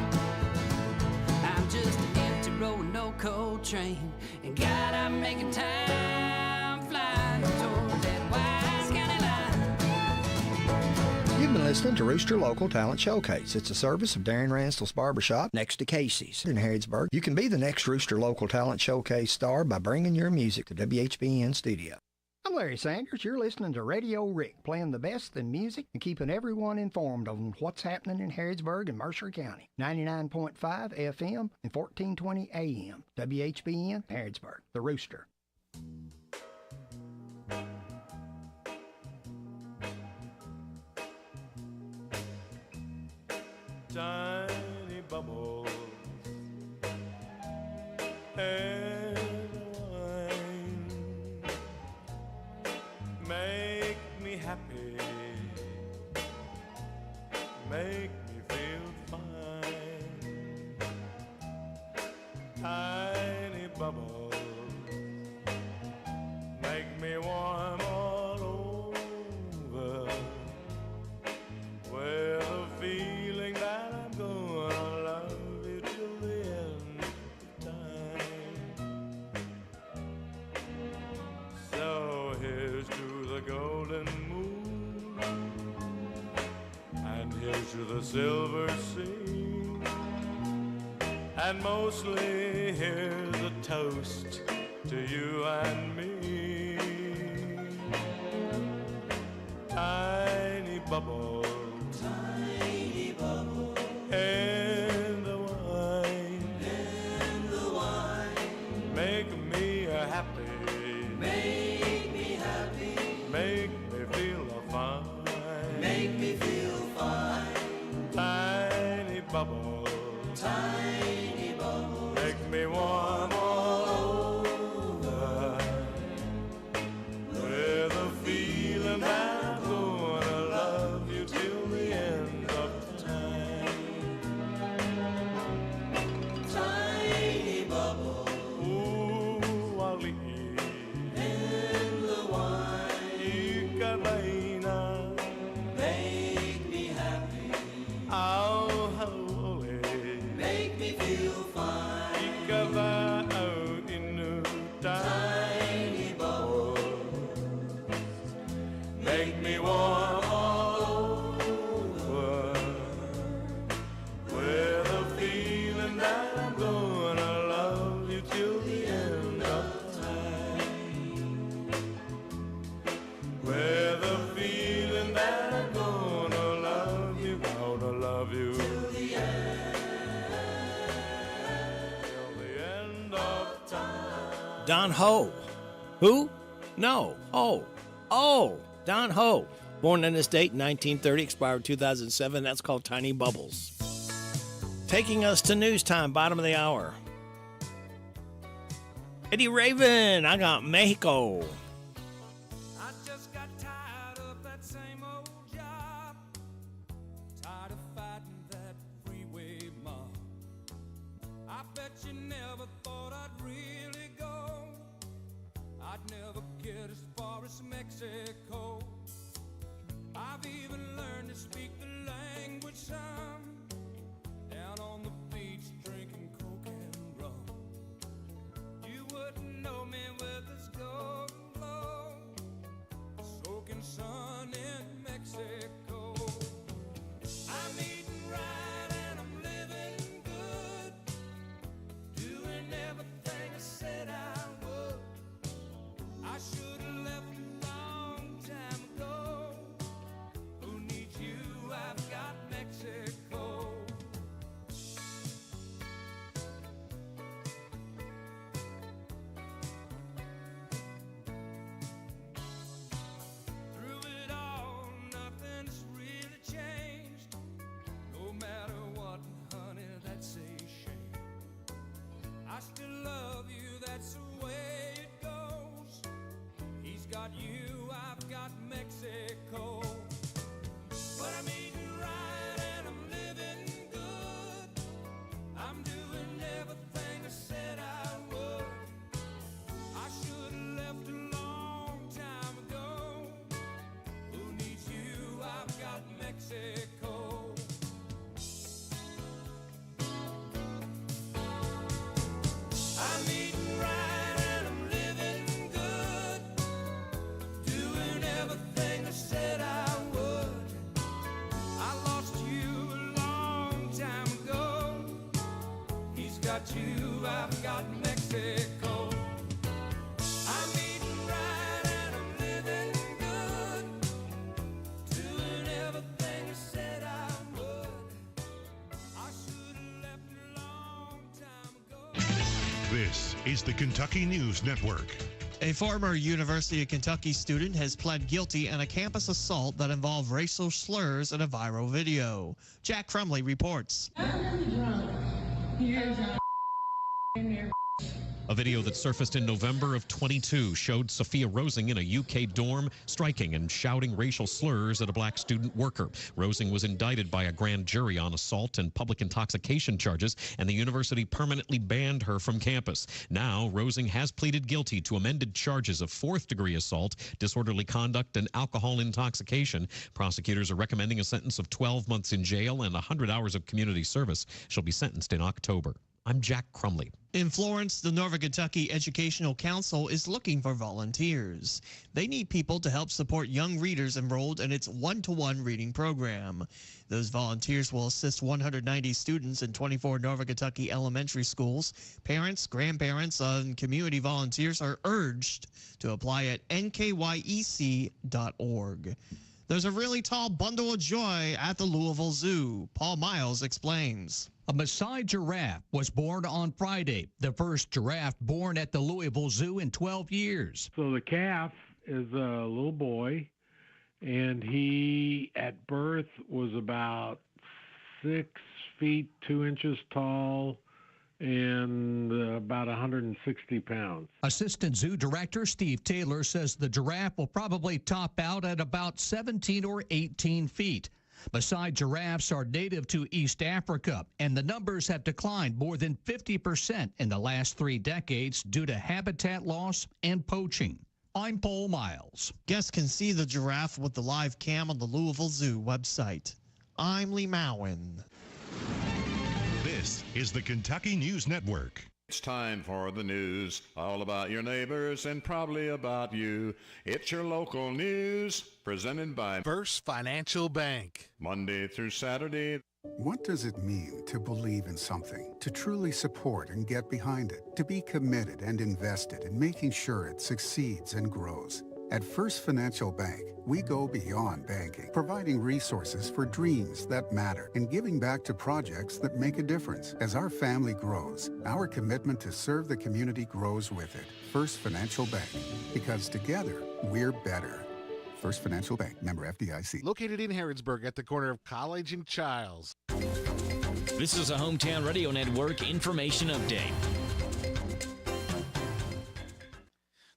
I'm just an empty Roanoke coal train, and God, I'm making time flying toward that Wise County line. You've been listening to Rooster Local Talent Showcase. It's a service of Darren Ransdell's Barbershop next to Casey's in Harrodsburg. You can be the next Rooster Local Talent Showcase star by bringing your music to WHBN Studio. I'm Larry Sanders. You're listening to Radio Rick, playing the best in music and keeping everyone informed on what's happening in Harrodsburg and Mercer County. 99.5 FM and 1420 AM. WHBN, Harrodsburg, The Rooster. Tiny bubbles and wine make me happy, make me feel fine. Tiny bubbles make me warm all over with a feeling that I'm gonna love you till the end of time. So here's to the golden moon, and here's to the silver sea, and mostly here's a toast to you and me. Tiny bubbles, tiny bubbles, and the wine, make me happy, make me feel fine, tiny bubbles, make me warm all over with a feeling that I'm gonna love you till the end of time. Tiny bubble, ooh, Ali, in the wine, Icabina, make me happy. Oh, holy, make me feel fine. Icaba out in the tiny bubble, make me warm all over with a feeling that I'm gonna love you till the end of time. With a feeling that I'm gonna love you till the end of time. Don Ho. Who? No. Oh, Don Ho. Born on this date in 1930, expired 2007. That's called Tiny Bubbles. Taking us to news time, bottom of the hour. Eddie Raven, I got Mexico. I just got tired of that same old job, tired of fighting that freeway mob. I bet you never thought I'd really go, I'd never get as far as Mexico. I've even learned to speak the language some, down on the beach drinking coke and rum. You wouldn't know me with this golden glow, soaking sun in Mexico. I'm eating right and I'm living good, doing everything I said I would. I should have left a long time ago. Who needs you? I've got Mexico. Through it all, nothing's really changed. No matter what, honey, that's a shame. I still love you, that's the way it goes. He's got you, I've got Mexico. But I'm eating right and I'm living good, I'm doing everything I said I would. I should have left a long time ago. Who needs you? I've got Mexico. I'm eating right and I'm living good, doing everything This is the Kentucky News Network. A former University of Kentucky student has pled guilty in a campus assault that involved racial slurs in a viral video. Jack Crumley reports. A video that surfaced in November of 22 showed Sophia Rosing in a UK dorm striking and shouting racial slurs at a black student worker. Rosing was indicted by a grand jury on assault and public intoxication charges, and the university permanently banned her from campus. Now, Rosing has pleaded guilty to amended charges of fourth-degree assault, disorderly conduct, and alcohol intoxication. Prosecutors are recommending a sentence of 12 months in jail and 100 hours of community service. She'll be sentenced in October. I'm Jack Crumley. In Florence, the Northern Kentucky Educational Council is looking for volunteers. They need people to help support young readers enrolled in its one-to-one reading program. Those volunteers will assist 190 students in 24 Northern Kentucky elementary schools. Parents, grandparents, and community volunteers are urged to apply at nkyec.org. There's a really tall bundle of joy at the Louisville Zoo. Paul Miles explains. A Maasai giraffe was born on Friday, the first giraffe born at the Louisville Zoo in 12 years. So the calf is a little boy, and he at birth was about 6 feet 2 inches tall and about 160 pounds. Assistant Zoo Director Steve Taylor says the giraffe will probably top out at about 17 or 18 feet. Maasai giraffes are native to East Africa, and the numbers have declined more than 50% in the last 3 decades due to habitat loss and poaching. I'm Paul Miles. Guests can see the giraffe with the live cam on the Louisville Zoo website. I'm Lee Mowen. This is the Kentucky News Network. It's time for the news, all about your neighbors and probably about you. It's your local news, presented by First Financial Bank. Monday through Saturday. What does it mean to believe in something, to truly support and get behind it, to be committed and invested in making sure it succeeds and grows? At First Financial Bank, we go beyond banking, providing resources for dreams that matter and giving back to projects that make a difference. As our family grows, our commitment to serve the community grows with it. First Financial Bank, because together, we're better. First Financial Bank, member FDIC. Located in Harrodsburg at the corner of College and Childs. This is a Hometown Radio Network information update.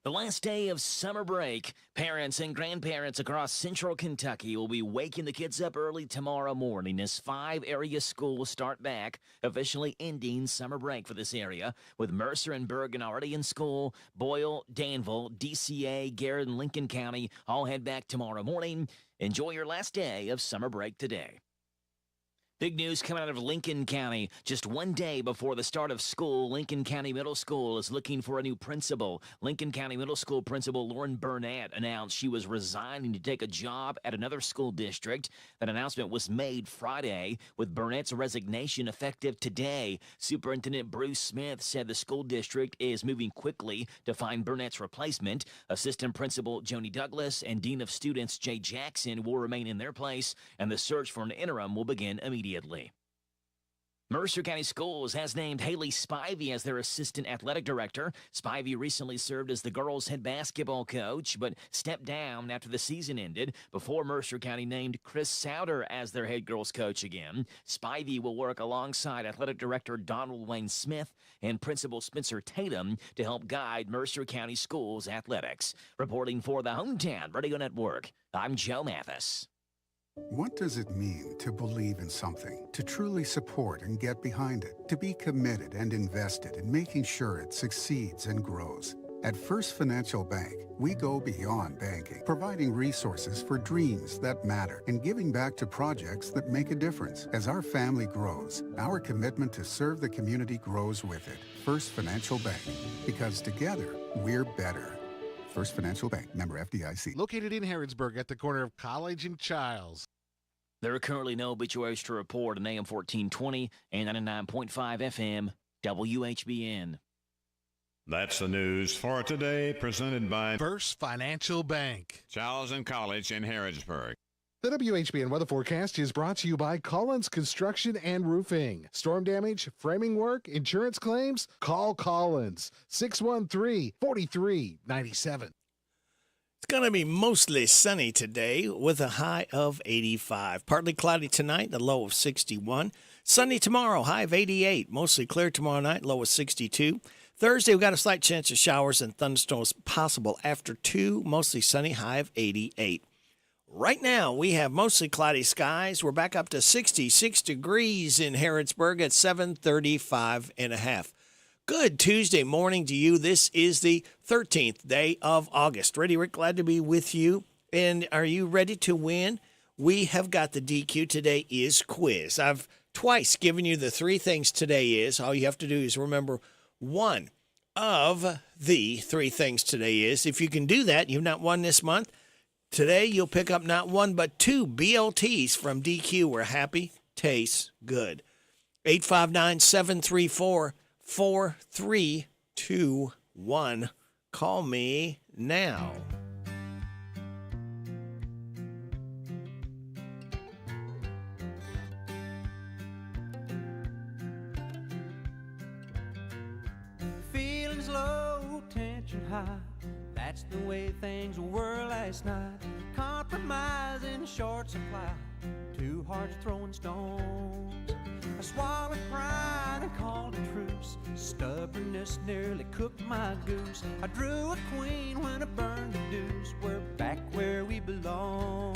The last day of summer break, parents and grandparents across central Kentucky will be waking the kids up early tomorrow morning as 5 area schools start back, officially ending summer break for this area, with Mercer and Bergen already in school. Boyle, Danville, DCA, Garrett, and Lincoln County all head back tomorrow morning. Enjoy your last day of summer break today. Big news coming out of Lincoln County. Just 1 day before the start of school, Lincoln County Middle School is looking for a new principal. Lincoln County Middle School Principal Lauren Burnett announced she was resigning to take a job at another school district. That announcement was made Friday, with Burnett's resignation effective today. Superintendent Bruce Smith said the school district is moving quickly to find Burnett's replacement. Assistant Principal Joni Douglas and Dean of Students Jay Jackson will remain in their place, and the search for an interim will begin immediately. Mercer County Schools has named Haley Spivey as their assistant athletic director. Spivey recently served as the girls' head basketball coach, but stepped down after the season ended before Mercer County named Chris Souter as their head girls' coach again. Spivey will work alongside athletic director Donald Wayne Smith and principal Spencer Tatum to help guide Mercer County Schools athletics. Reporting for the Hometown Radio Network, I'm Joe Mathis. What does it mean to believe in something, to truly support and get behind it, to be committed and invested in making sure it succeeds and grows? At First Financial Bank, we go beyond banking, providing resources for dreams that matter and giving back to projects that make a difference. As our family grows, our commitment to serve the community grows with it. First Financial Bank, because together, we're better. First Financial Bank, member FDIC. Located in Harrodsburg at the corner of College and Childs. There are currently no obituaries to report on AM 1420 and 99.5 FM WHBN. That's the news for today, presented by First Financial Bank. Childs and College in Harrodsburg. The WHBN weather forecast is brought to you by Collins Construction and Roofing. Storm damage, framing work, insurance claims? Call Collins. 613-4397. It's going to be mostly sunny today with a high of 85. Partly cloudy tonight, a low of 61. Sunny tomorrow, high of 88. Mostly clear tomorrow night, low of 62. Thursday, we've got a slight chance of showers and thunderstorms possible after 2, mostly sunny, high of 88. Right now, we have mostly cloudy skies. We're back up to 66 degrees in Harrodsburg at 7:35 and a half. Good Tuesday morning to you. This is the 13th day of August. Ready, Rick? Glad to be with you. And are you ready to win? We have got the DQ Today Is quiz. I've twice given you the 3 things today is. All you have to do is remember one of the 3 things today is. If you can do that, you've not won this month. Today, you'll pick up not 1 but 2 BLTs from DQ, where happy tastes good. 859-734-4321. Call me now. Feelings low, tension high. That's the way things were last night. Compromise in short supply. 2 hearts throwing stones. I swallowed pride and called a truce. Stubbornness nearly cooked my goose. I drew a queen when I burned the deuce. We're back where we belong.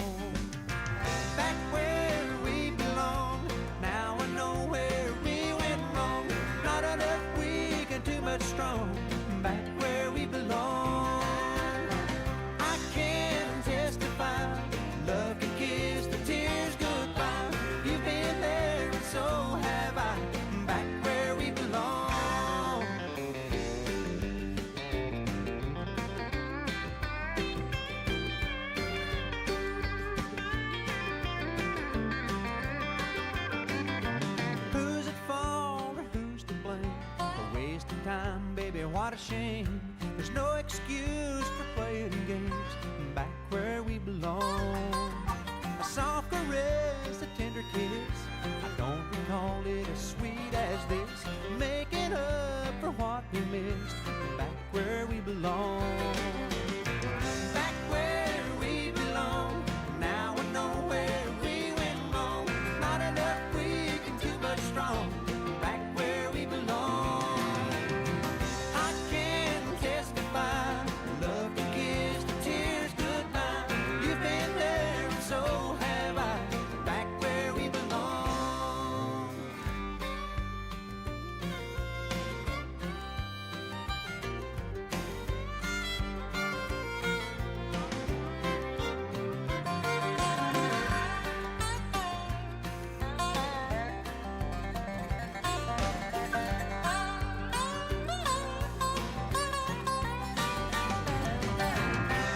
Back where we belong. Now I know where we went wrong. Not enough weak and too much strong. Back where we belong. Love can kiss the tears goodbye. You've been there and so have I. Back where we belong. Who's at fault or who's to blame? For wasting time, baby, what a shame. There's no excuse for playing games. Back where we belong. A soft caress, a tender kiss. I don't recall it as sweet as this. Making up for what we missed. Back where we belong. Back where we belong. Now I know where we went wrong. Not enough weak and too much strong. Back where we belong. I can testify. Love can kiss the tears goodbye. You've been there and so have I. Back where we belong.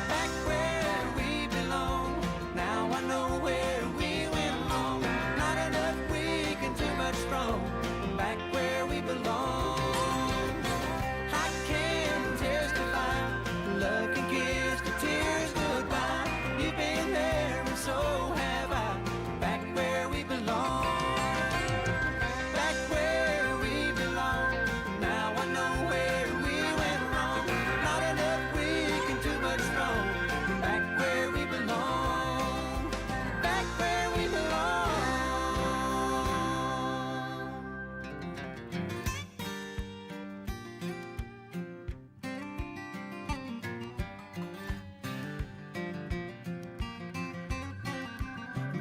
Back where we belong. Now I know where we went wrong. Not enough weak and too much strong. Back where we belong. I can testify. Love can kiss the tears goodbye. You've been there and so have I. Back where we belong. Back where we belong. Now I know where we went wrong. Not enough weak and too much strong. Back where we belong. Back where we belong.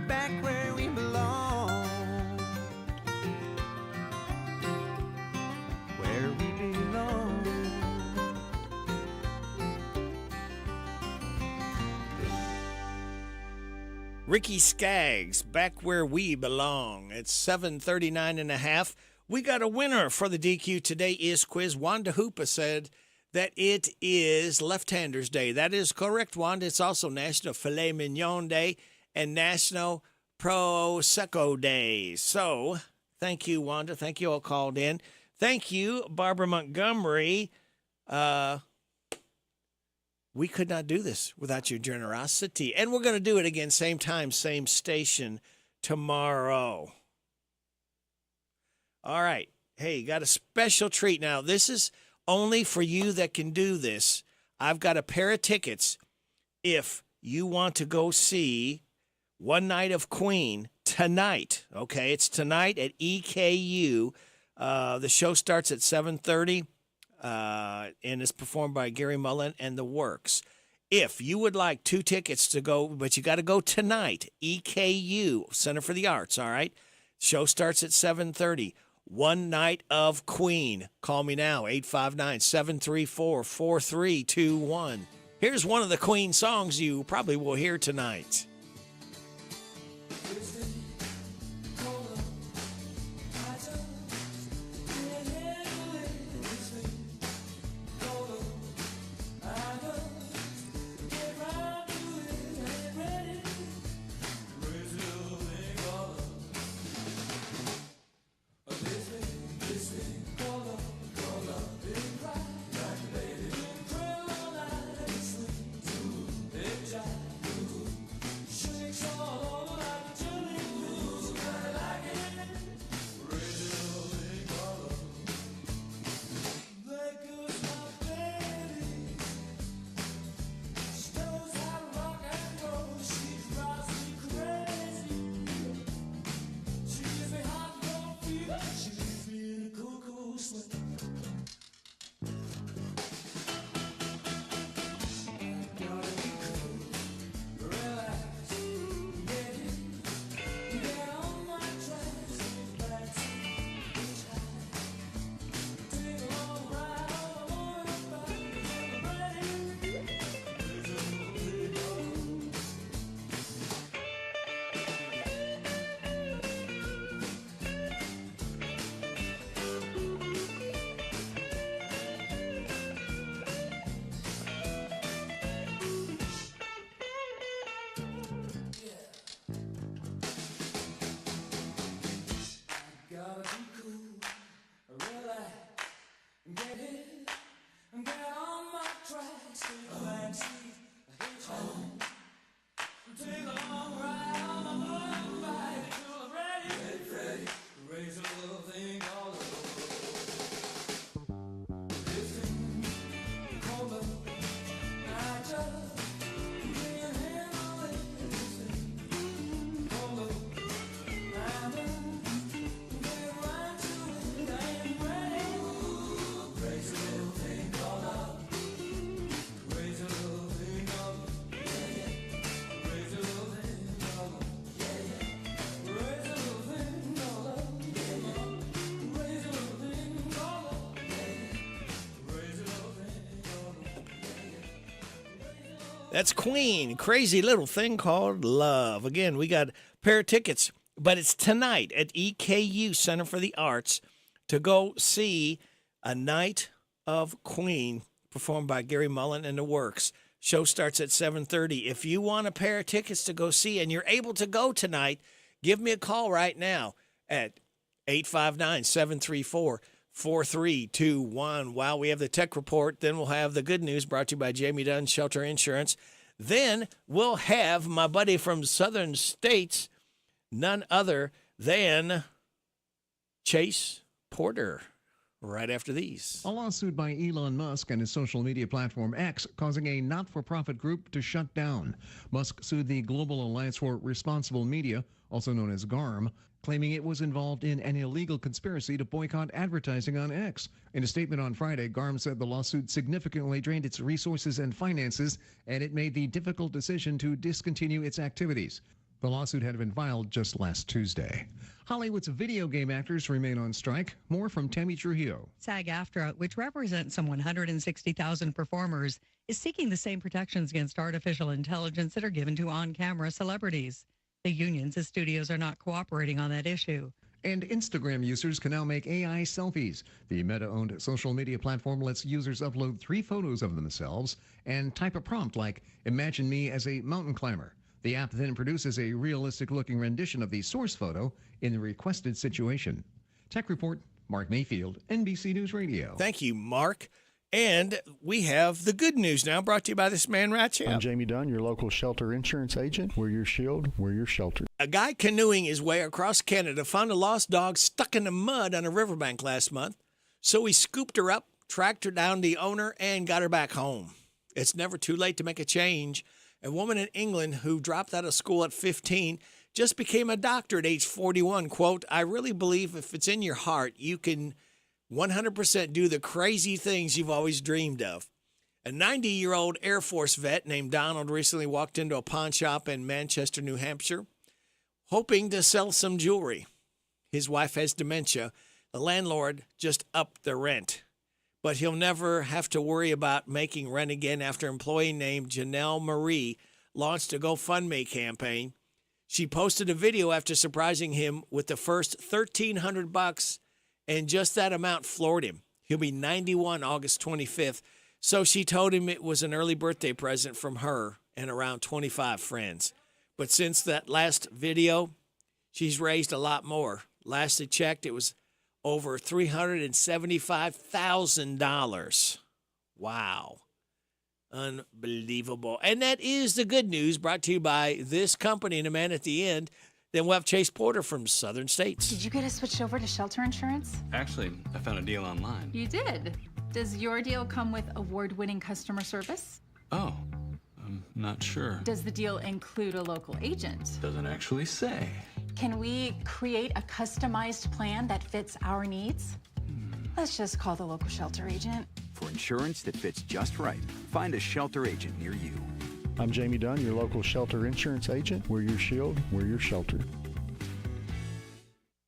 Back where we belong. Where we belong. Ricky Skaggs, back where we belong. It's 7:39 and a half. We got a winner for the DQ Today Is quiz. Wanda Hoopa said that it is Left-Handers Day. That is correct, Wanda. It's also National Filet Mignon Day and National Prosecco Day. So, thank you, Wanda. Thank you all called in. Thank you, Barbara Montgomery. we could not do this without your generosity. And we're going to do it again, same time, same station tomorrow. All right. Hey, got a special treat now. This is only for you that can do this. I've got a pair of tickets if you want to go see One Night of Queen tonight. Okay, it's tonight at EKU. The show starts at 7:30. And it's performed by Gary Mullen and the Works. If you would like 2 tickets to go, but you got to go tonight, EKU, Center for the Arts, all right? Show starts at 7:30. One Night of Queen. Call me now, 859-734-4321. Here's one of the Queen songs you probably will hear tonight. That's Queen, Crazy Little Thing Called Love. Again, we got a pair of tickets, but it's tonight at EKU Center for the Arts to go see A Night of Queen performed by Gary Mullen and the Works. Show starts at 7:30. If you want a pair of tickets to go see and you're able to go tonight, give me a call right now at 859-734-4321. While we have the tech report, then we'll have the good news brought to you by Jamie Dunn Shelter Insurance. Then we'll have my buddy from Southern States, none other than Chase Porter, right after these. A lawsuit by Elon Musk and his social media platform X causing a not-for-profit group to shut down. Musk sued the Global Alliance for Responsible Media, also known as GARM, claiming it was involved in an illegal conspiracy to boycott advertising on X. In a statement on Friday, GARM said the lawsuit significantly drained its resources and finances, and it made the difficult decision to discontinue its activities. The lawsuit had been filed just last Tuesday. Hollywood's video game actors remain on strike. More from Tammy Trujillo. SAG-AFTRA, which represents some 160,000 performers, is seeking the same protections against artificial intelligence that are given to on-camera celebrities. The union says studios are not cooperating on that issue. And Instagram users can now make AI selfies. The Meta-owned social media platform lets users upload 3 photos of themselves and type a prompt like, "Imagine me as a mountain climber." The app then produces a realistic-looking rendition of the source photo in the requested situation. Tech Report, Mark Mayfield, NBC News Radio. Thank you, Mark. And we have the good news now, brought to you by this man right here. I'm Jamie Dunn, your local shelter insurance agent. We're your shield, we're your shelter. A guy canoeing his way across Canada found a lost dog stuck in the mud on a riverbank last month. So he scooped her up, tracked her down to the owner, and got her back home. It's never too late to make a change. A woman in England who dropped out of school at 15 just became a doctor at age 41. Quote, I really believe if it's in your heart, you can 100% do the crazy things you've always dreamed of. A 90-year-old Air Force vet named Donald recently walked into a pawn shop in Manchester, New Hampshire, hoping to sell some jewelry. His wife has dementia. The landlord just upped the rent. But he'll never have to worry about making rent again after an employee named Janelle Marie launched a GoFundMe campaign. She posted a video after surprising him with the first $1,300, and just that amount floored him. He'll be 91 August 25th, so she told him it was an early birthday present from her and around 25 friends. But since that last video, she's raised a lot more. Last I checked, it was over $375,000. Wow. Unbelievable. And that is the good news, brought to you by this company and a man at the end. Then we'll have Chase Porter from Southern States. Did you get us switched over to shelter insurance? Actually, I found a deal online. You did? Does your deal come with award-winning customer service? Oh, I'm not sure. Does the deal include a local agent? Doesn't actually say. Can we create a customized plan that fits our needs? Let's just call the local shelter agent. For insurance that fits just right, find a shelter agent near you. I'm Jamie Dunn, your local shelter insurance agent. We're your shield, we're your shelter.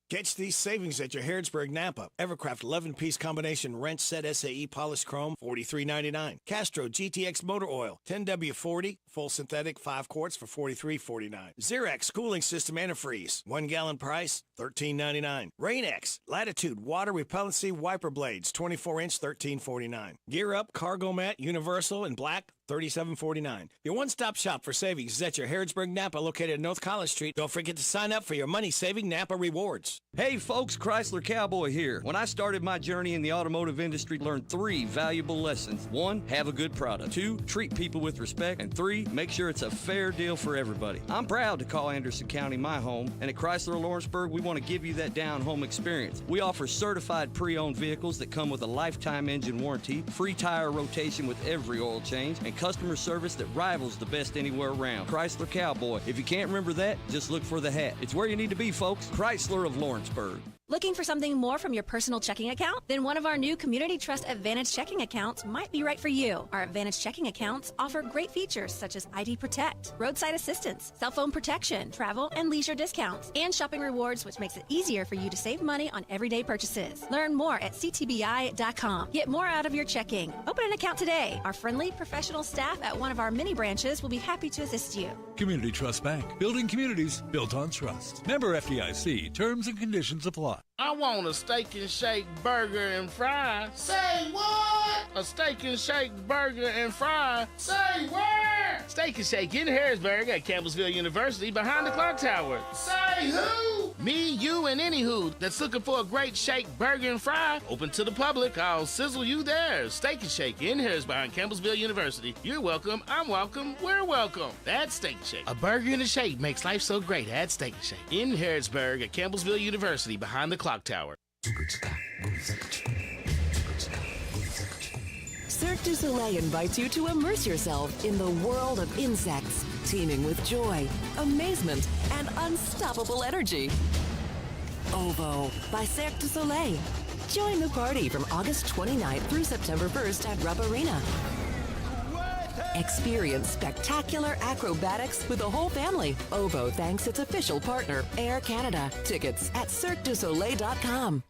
Catch these savings at your Harrodsburg Napa. Evercraft 11-piece combination wrench set SAE polished chrome, $43.99. Castro GTX motor oil, 10W40, full synthetic, 5 quarts for $43.49. Xerox cooling system antifreeze, 1 gallon price, $13.99. Rain-X Latitude water repellency wiper blades, 24-inch, $13.49. Gear Up cargo mat universal in black, $37.49. Your one-stop shop for savings is at your Harrodsburg Napa, located at North College Street. Don't forget to sign up for your money-saving Napa rewards. Hey folks, Chrysler Cowboy here. When I started my journey in the automotive industry, learned 3 valuable lessons. 1, have a good product. 2, treat people with respect. And 3, make sure it's a fair deal for everybody. I'm proud to call Anderson County my home, and at Chrysler Lawrenceburg, we want to give you that down-home experience. We offer certified pre-owned vehicles that come with a lifetime engine warranty, free tire rotation with every oil change, and customer service that rivals the best anywhere around. Chrysler Cowboy. If you can't remember that, just look for the hat. It's where you need to be, folks. Chrysler of Lawrenceburg. Looking for something more from your personal checking account? Then one of our new Community Trust Advantage checking accounts might be right for you. Our Advantage checking accounts offer great features such as ID Protect, roadside assistance, cell phone protection, travel and leisure discounts, and shopping rewards, which makes it easier for you to save money on everyday purchases. Learn more at ctbi.com. Get more out of your checking. Open an account today. Our friendly, professional staff at one of our mini branches will be happy to assist you. Community Trust Bank. Building communities built on trust. Member FDIC. Terms and conditions apply. I want a steak and shake burger and fries. Say what? A steak and shake burger and fries. Say where? Steak and Shake in Harrisburg at Campbellsville University behind the clock tower. Say who? Me, you, and any who that's looking for a great shake burger and fry. Open to the public. I'll sizzle you there. Steak and Shake in Harrisburg behind Campbellsville University. You're welcome. I'm welcome. We're welcome. That's Steak and Shake. A burger and a shake makes life so great. Add Steak and Shake in Harrisburg at Campbellsville University behind the clock tower. Cirque du Soleil invites you to immerse yourself in the world of insects, teeming with joy, amazement, and unstoppable energy. OVO by Cirque du Soleil. Join the party from August 29th through September 1st at Rupp Arena. Experience spectacular acrobatics with the whole family. OVO thanks its official partner, Air Canada. Tickets at CirqueDuSoleil.com.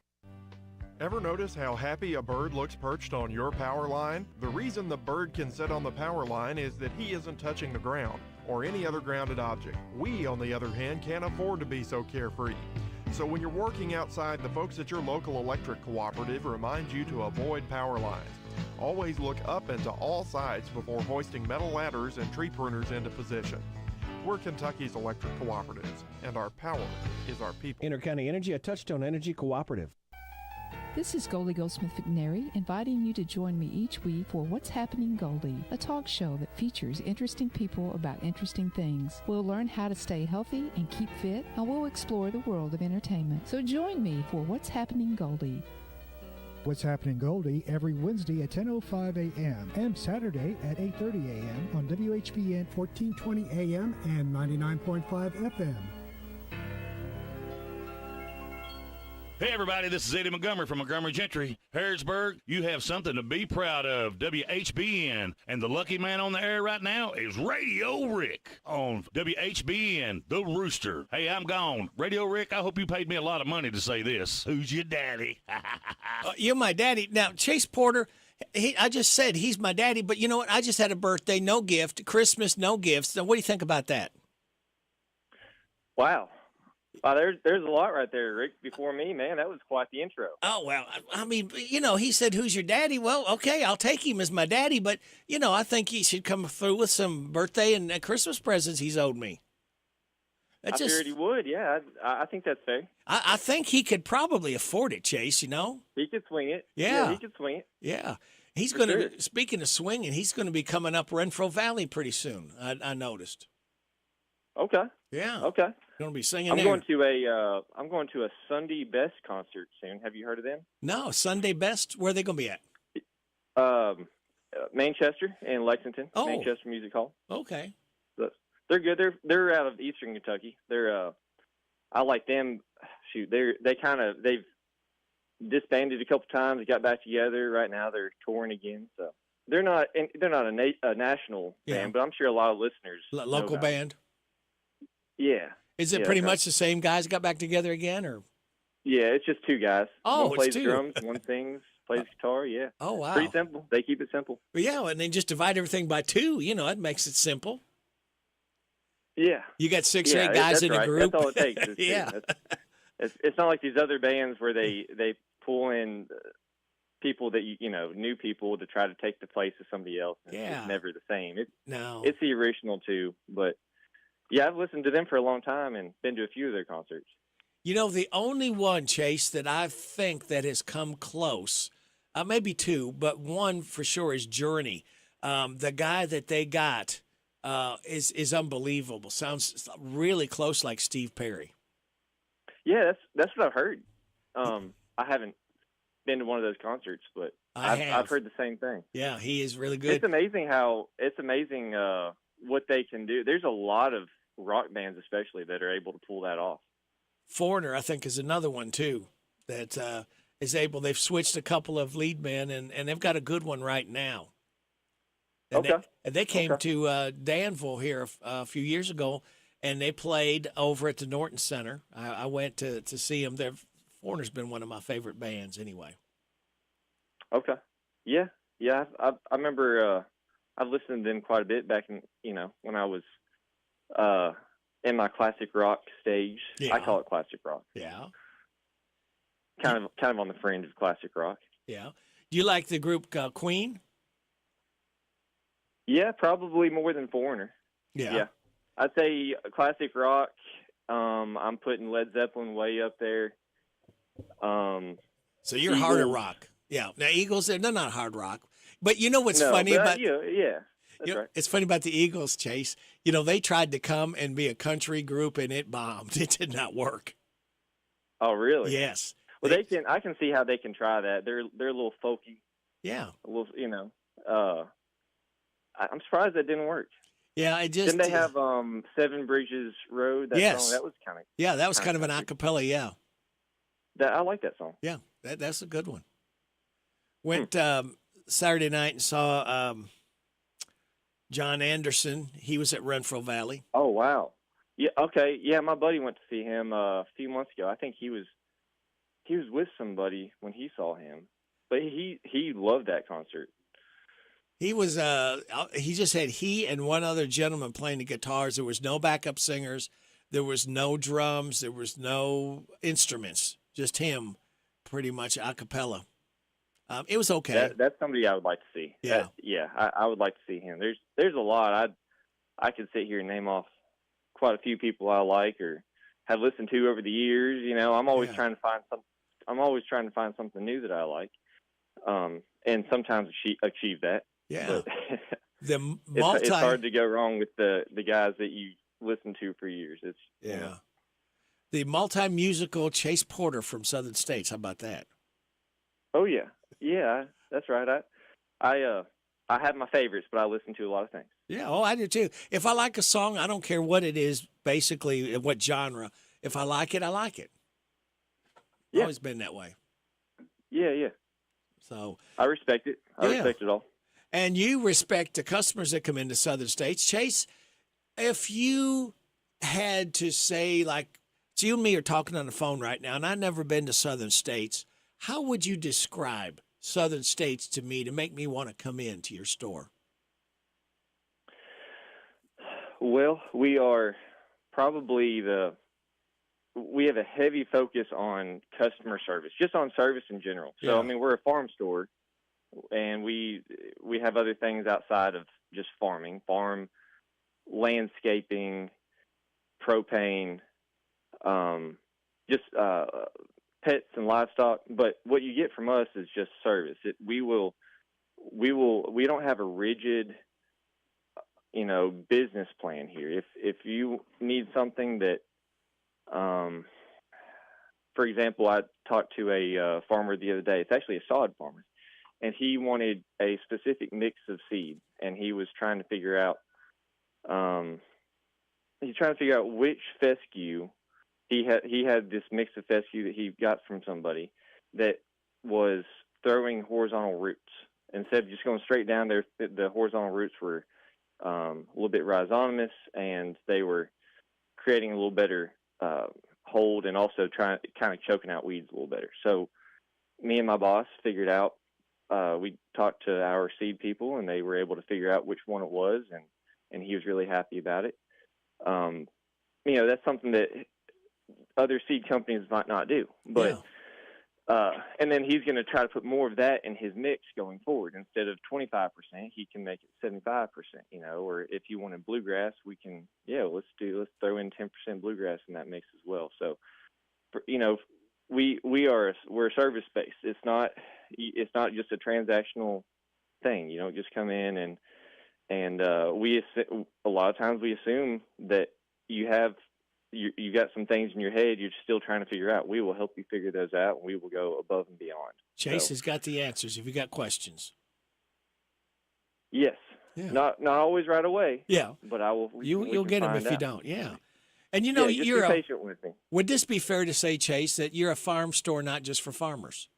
Ever notice how happy a bird looks perched on your power line? The reason the bird can sit on the power line is that he isn't touching the ground or any other grounded object. We, on the other hand, can't afford to be so carefree. So when you're working outside, the folks at your local electric cooperative remind you to avoid power lines. Always look up and to all sides before hoisting metal ladders and tree pruners into position. We're Kentucky's electric cooperatives, and our power is our people. Intercounty Energy, a Touchstone Energy cooperative. This is Goldie Goldsmith McNary, inviting you to join me each week for What's Happening Goldie, a talk show that features interesting people about interesting things. We'll learn how to stay healthy and keep fit, and we'll explore the world of entertainment. So join me for What's Happening Goldie. What's Happening Goldie every Wednesday at 10:05 a.m. and Saturday at 8:30 a.m. on WHBN 1420 a.m. and 99.5 FM. Hey everybody, this is Eddie Montgomery from Montgomery Gentry. Harrisburg, you have something to be proud of. WHBN. And the lucky man on the air right now is Radio Rick on WHBN, The Rooster. Hey, I'm gone. Radio Rick, I hope you paid me a lot of money to say this. Who's your daddy? You're my daddy. Now, Chase Porter, I just said he's my daddy, but you know what? I just had a birthday, no gift. Christmas, no gifts. Now, what do you think about that? Wow. Wow, there's a lot right there, Rick. Before me, man, that was quite the intro. Oh, well, I mean, you know, he said, who's your daddy? Well, okay, I'll take him as my daddy, but, you know, I think he should come through with some birthday and Christmas presents he's owed me. I figured he would, yeah. I think that's fair. I think he could probably afford it, Chase, you know? He could swing it. Yeah. He could swing it. Yeah. He's going to, speaking of swinging, he's going to be coming up Renfro Valley pretty soon, I noticed. Okay. Yeah. Okay. Going to be singing I'm there. going to a Sunday Best concert soon. Have you heard of them? No, Sunday Best. Where are they going to be at? Manchester and Lexington. Oh. Manchester Music Hall. Okay. They're good. They're out of Eastern Kentucky. I like them. Shoot, they've disbanded a couple times. They got back together. Right now they're touring again. So they're not a national band, but I'm sure a lot of listeners local band. Yeah. Is it pretty much the same guys got back together again, or? Yeah, it's just two guys. Oh, one plays it's two. drums, one sings, plays guitar. Yeah. Oh, wow. Pretty simple. They keep it simple. But yeah, and then just divide everything by two. You know, that makes it simple. Yeah. You got 6 or 8 guys in a group. That's all it takes. Yeah. It's not like these other bands where they pull in people that new people to try to take the place of somebody else. Yeah. It's never the same. No. It's the original too, but. Yeah, I've listened to them for a long time and been to a few of their concerts. You know, the only one, Chase, that I think that has come close, maybe two, but one for sure is Journey. The guy that they got is unbelievable. Sounds really close like Steve Perry. Yeah, that's what I've heard. I haven't been to one of those concerts, but I've heard the same thing. Yeah, he is really good. It's amazing what they can do. There's a lot of rock bands especially that are able to pull that off. Foreigner, I think, is another one too that is able. They've switched a couple of lead men, and they've got a good one right now. And they came to Danville here a few years ago, and they played over at the Norton Center. I went to see them. Foreigner's been one of my favorite bands anyway. Okay. Yeah. I remember I've listened to them quite a bit back in, when I was in my classic rock stage. Yeah. I call it classic rock. Yeah. Kind of on the fringe of classic rock. Yeah. Do you like the group Queen? Yeah, probably more than Foreigner. Yeah. I'd say classic rock. I'm putting Led Zeppelin way up there. So you're harder rock. Yeah. Now Eagles, they're not hard rock. But you know what's funny about That's right. It's funny about the Eagles, Chase. They tried to come and be a country group, and it bombed. It did not work. Oh, really? Yes. Well, I can see how they can try that. They're a little folky. Yeah. A little, I'm surprised that didn't work. Yeah, didn't they have Seven Bridges Road? That yes. song? That was kind of. Yeah, that was kind of an acapella. Yeah. I like that song. Yeah, that's a good one. Went Saturday night and saw John Anderson. He was at Renfro Valley. Oh, wow. Yeah. Okay. Yeah. My buddy went to see him a few months ago. I think he was with somebody when he saw him, but he loved that concert. He was he just had he and one other gentleman playing the guitars. There was no backup singers. There was no drums. There was no instruments. Just him, pretty much a cappella. It was okay. That's somebody I would like to see. Yeah. I would like to see him. There's a lot. I could sit here and name off quite a few people I like or have listened to over the years. I'm always trying to find always trying to find something new that I like, and sometimes achieve that. Yeah. But It's hard to go wrong with the guys that you listen to for years. It's you know. The multi-musical Chase Porter from Southern States. How about that? Oh yeah, that's right. I have my favorites, but I listen to a lot of things. Yeah, I do too. If I like a song, I don't care what it is, basically, what genre. If I like it, I like it. Yeah. Always been that way. Yeah. So I respect it. I respect it all. And you respect the customers that come into Southern States. Chase, if you had to say, like, so you and me are talking on the phone right now, and I've never been to Southern States, how would you describe Southern States to me to make me want to come into your store? Well, we are probably we have a heavy focus on customer service, just on service in general. So, Yeah. I mean, we're a farm store, and we have other things outside of just farming, landscaping, propane, just pets and livestock. But what you get from us is just service. We don't have a rigid, business plan here. If you need something that, for example, I talked to a farmer the other day. It's actually a sod farmer, and he wanted a specific mix of seed, and he was trying to figure out, which fescue. He had this mix of fescue that he got from somebody that was throwing horizontal roots. Instead of just going straight down there, the horizontal roots were a little bit rhizomatous, and they were creating a little better hold, and also kind of choking out weeds a little better. So me and my boss figured out, we talked to our seed people, and they were able to figure out which one it was, and he was really happy about it. That's something that other seed companies might not do, but and then he's going to try to put more of that in his mix going forward. Instead of 25%, he can make it 75%. Or if you wanted bluegrass, we can let's throw in 10% bluegrass in that mix as well. So, we're a service based. It's not just a transactional thing. You don't just come in and a lot of times we assume that you got some things in your head you're still trying to figure out. We will help you figure those out, and we will go above and beyond. Chase has got the answers if you got questions. Yes. Yeah. Not always right away. Yeah. But I will. You'll get them if you don't. Yeah. And just you're be patient with me. Would this be fair to say, Chase, that you're a farm store, not just for farmers?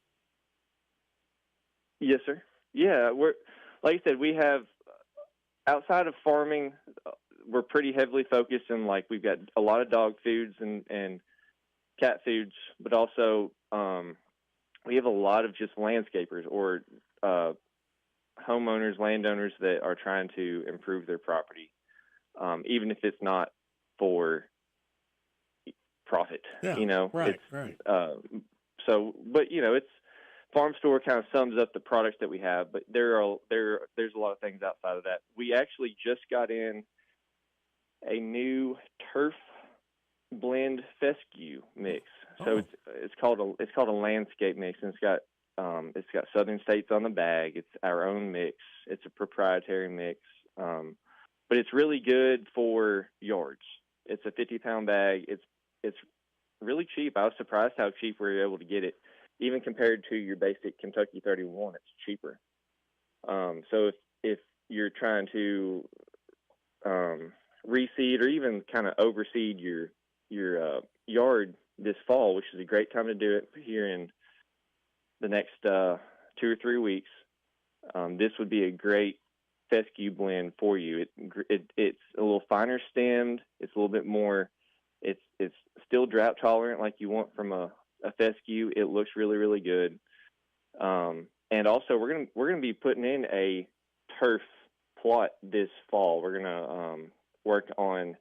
Yes, sir. Yeah, we're like I said, we have outside of farming, we're pretty heavily focused on, like, we've got a lot of dog foods and cat foods, but also we have a lot of just landscapers or homeowners, landowners that are trying to improve their property, even if it's not for profit. Right. It's farm store kind of sums up the products that we have, but there's a lot of things outside of that. We actually just got in a new turf blend fescue mix. So it's called a landscape mix, and it's got Southern States on the bag. It's our own mix. It's a proprietary mix, but it's really good for yards. It's a 50-pound bag. It's really cheap. I was surprised how cheap we were able to get it, even compared to your basic Kentucky 31. It's cheaper. So if you're trying to reseed or even kind of overseed your yard this fall, which is a great time to do it here in the next 2 or 3 weeks, this would be a great fescue blend for you. It's a little finer stemmed. It's a little bit more. It's still drought tolerant like you want from a fescue. It looks really, really good. And also we're gonna be putting in a turf plot this fall. We're gonna work on.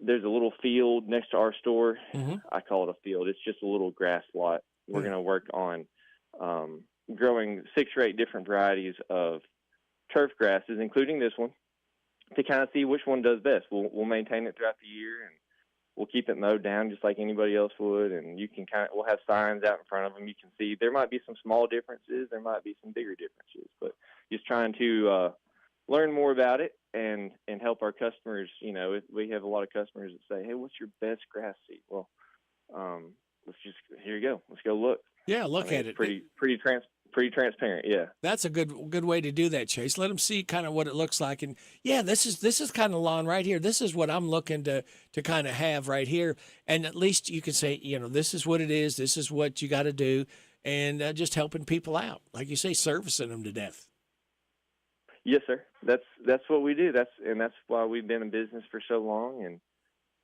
There's a little field next to our store. Mm-hmm. I call it a field. It's just a little grass lot. We're going to work on growing 6 or 8 different varieties of turf grasses, including this one, to kind of see which one does best. We'll maintain it throughout the year we'll keep it mowed down just like anybody else would, and we'll have signs out in front of them. You can see there might be some small differences, there might be some bigger differences, but just trying to learn more about it and help our customers. You know, we have a lot of customers that say, "Hey, what's your best grass seed?" Well, here you go. Let's go look. Yeah, look at it. Pretty transparent. Yeah, that's a good way to do that, Chase. Let them see kind of what it looks like, and yeah, this is kind of lawn right here. This is what I'm looking to kind of have right here, and at least you can say, you know, this is what it is. This is what you got to do, and just helping people out, like you say, servicing them to death. Yes, sir. That's what we do. That's why we've been in business for so long and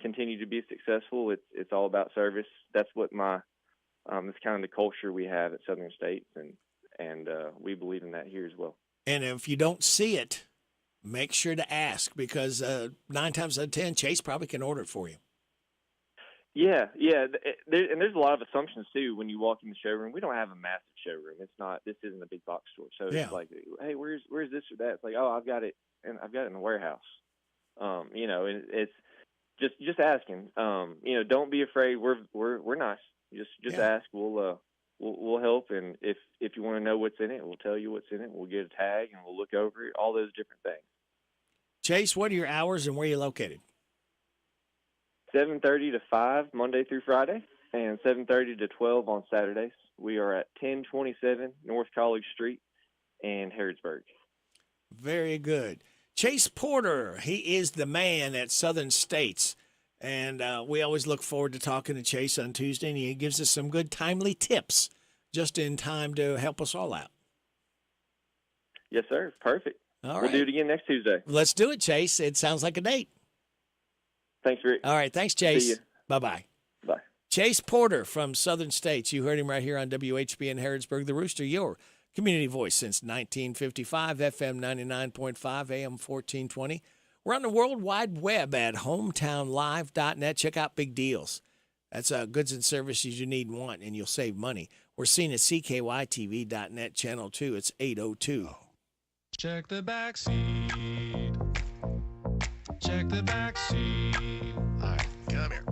continue to be successful. It's all about service. That's what it's kind of the culture we have at Southern States, and we believe in that here as well. And if you don't see it, make sure to ask, because 9 times out of 10, Chase probably can order it for you. Yeah. And there's a lot of assumptions too when you walk in the showroom. We don't have a massive showroom. This isn't a big box store, so it's like, hey, where's this or that? It's like, oh, I've got it in the warehouse. You know, and it's just asking. You know, don't be afraid. We're nice. Just ask. We'll help, and if you want to know what's in it, we'll tell you what's in it. We'll get a tag and we'll look over it. All those different things. Chase, what are your hours and where are you located? 7:30 to 5 Monday through Friday, and 7:30 to 12 on Saturdays. We are at 1027 North College Street in Harrodsburg. Very good. Chase Porter, he is the man at Southern States. And we always look forward to talking to Chase on Tuesday, and he gives us some good, timely tips just in time to help us all out. Yes, sir. Perfect. All right. We'll do it again next Tuesday. Let's do it, Chase. It sounds like a date. Thanks, Rick. All right. Thanks, Chase. See you. Bye-bye. Bye. Chase Porter from Southern States. You heard him right here on WHBN Harrodsburg, The Rooster, your community voice since 1955, FM 99.5, AM 1420. We're on the World Wide Web at hometownlive.net. Check out big deals. That's goods and services you need and want, and you'll save money. We're seen at CKYTV.net, channel 2. It's 802. Check the back seat. Check the back seat. All right, come here.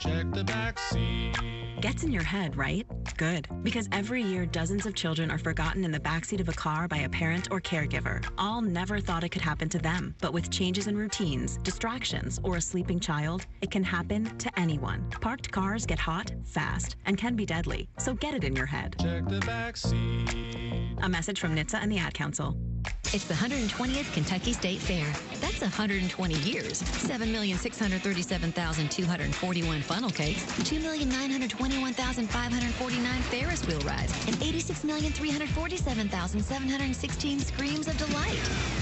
Check the back seat. Gets in your head, right? Good. Because every year, dozens of children are forgotten in the backseat of a car by a parent or caregiver. All never thought it could happen to them. But with changes in routines, distractions, or a sleeping child, it can happen to anyone. Parked cars get hot, fast, and can be deadly. So get it in your head. Check the back seat. A message from NHTSA and the Ad Council. It's the 120th Kentucky State Fair. That's 120 years. 7,637,241 funnel cakes, 2,921,549 Ferris wheel rides, and 86,347,716 screams of delight.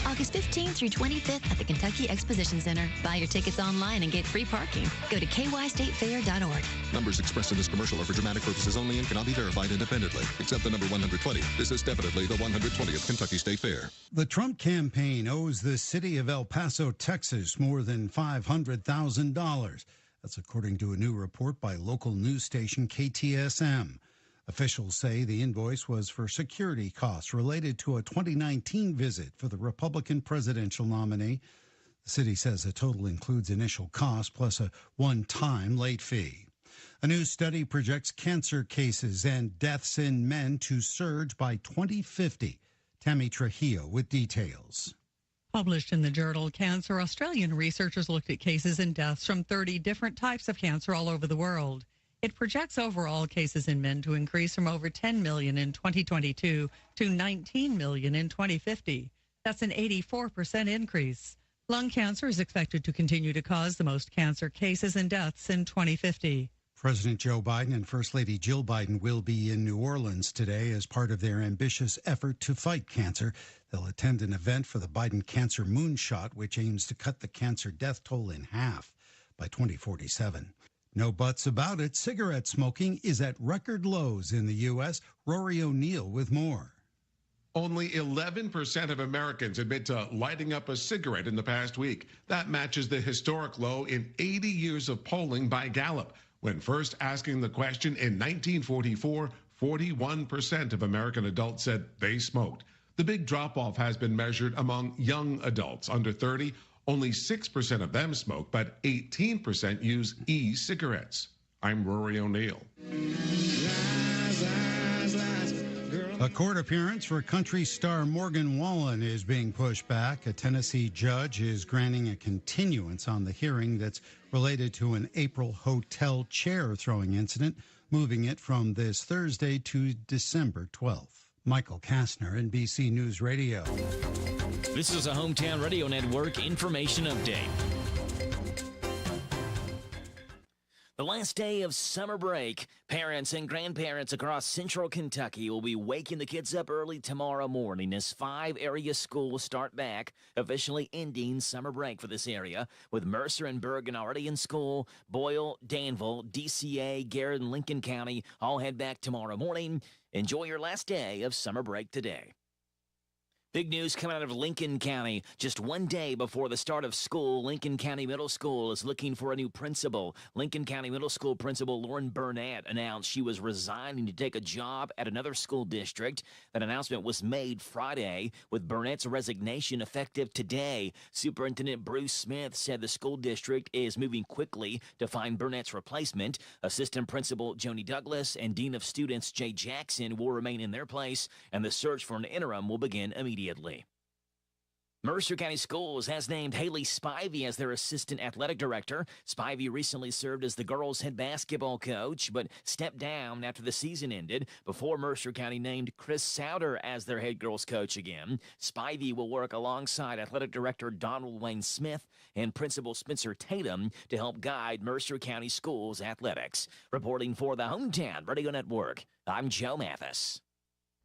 August 15th through 25th at the Kentucky Exposition Center. Buy your tickets online and get free parking. Go to kystatefair.org. Numbers expressed in this commercial are for dramatic purposes only and cannot be verified independently, except the number 120. This is definitely the 120th Kentucky State Fair. The Trump campaign owes the city of El Paso, Texas, more than $500,000. That's according to a new report by local news station KTSM. Officials say the invoice was for security costs related to a 2019 visit for the Republican presidential nominee. The city says the total includes initial costs plus a one-time late fee. A new study projects cancer cases and deaths in men to surge by 2050. Tammy Trujillo with details. Published in the journal Cancer, Australian researchers looked at cases and deaths from 30 different types of cancer all over the world. It projects overall cases in men to increase from over 10 million in 2022 to 19 million in 2050. That's an 84% increase. Lung cancer is expected to continue to cause the most cancer cases and deaths in 2050. President Joe Biden and First Lady Jill Biden will be in New Orleans today as part of their ambitious effort to fight cancer. They'll attend an event for the Biden Cancer Moonshot, which aims to cut the cancer death toll in half by 2047. No buts about it, cigarette smoking is at record lows in the U.S. Rory O'Neill with more. Only 11% of Americans admit to lighting up a cigarette in the past week. That matches the historic low in 80 years of polling by Gallup. When first asking the question in 1944, 41% of American adults said they smoked. The big drop-off has been measured among young adults under 30. Only 6% of them smoke, but 18% use e-cigarettes. I'm Rory O'Neill. A court appearance for country star Morgan Wallen is being pushed back. A Tennessee judge is granting a continuance on the hearing that's related to an April hotel chair throwing incident, moving it from this Thursday to December 12th. Michael Kastner, NBC News Radio. This is a Hometown Radio Network information update. The last day of summer break, parents and grandparents across central Kentucky will be waking the kids up early tomorrow morning as 5 area schools start back, officially ending summer break for this area, with Mercer and Bergen already in school. Boyle, Danville, DCA, Garrett, and Lincoln County all head back tomorrow morning. Enjoy your last day of summer break today. Big news coming out of Lincoln County. Just one day before the start of school, Lincoln County Middle School is looking for a new principal. Lincoln County Middle School Principal Lauren Burnett announced she was resigning to take a job at another school district. That announcement was made Friday, with Burnett's resignation effective today. Superintendent Bruce Smith said the school district is moving quickly to find Burnett's replacement. Assistant Principal Joni Douglas and Dean of Students Jay Jackson will remain in their place, and the search for an interim will begin immediately. Mercer County Schools has named Haley Spivey as their assistant athletic director. Spivey recently served as the girls' head basketball coach, but stepped down after the season ended before Mercer County named Chris Souter as their head girls' coach again. Spivey will work alongside athletic director Donald Wayne Smith and principal Spencer Tatum to help guide Mercer County Schools athletics. Reporting for the Hometown Radio Network, I'm Joe Mathis.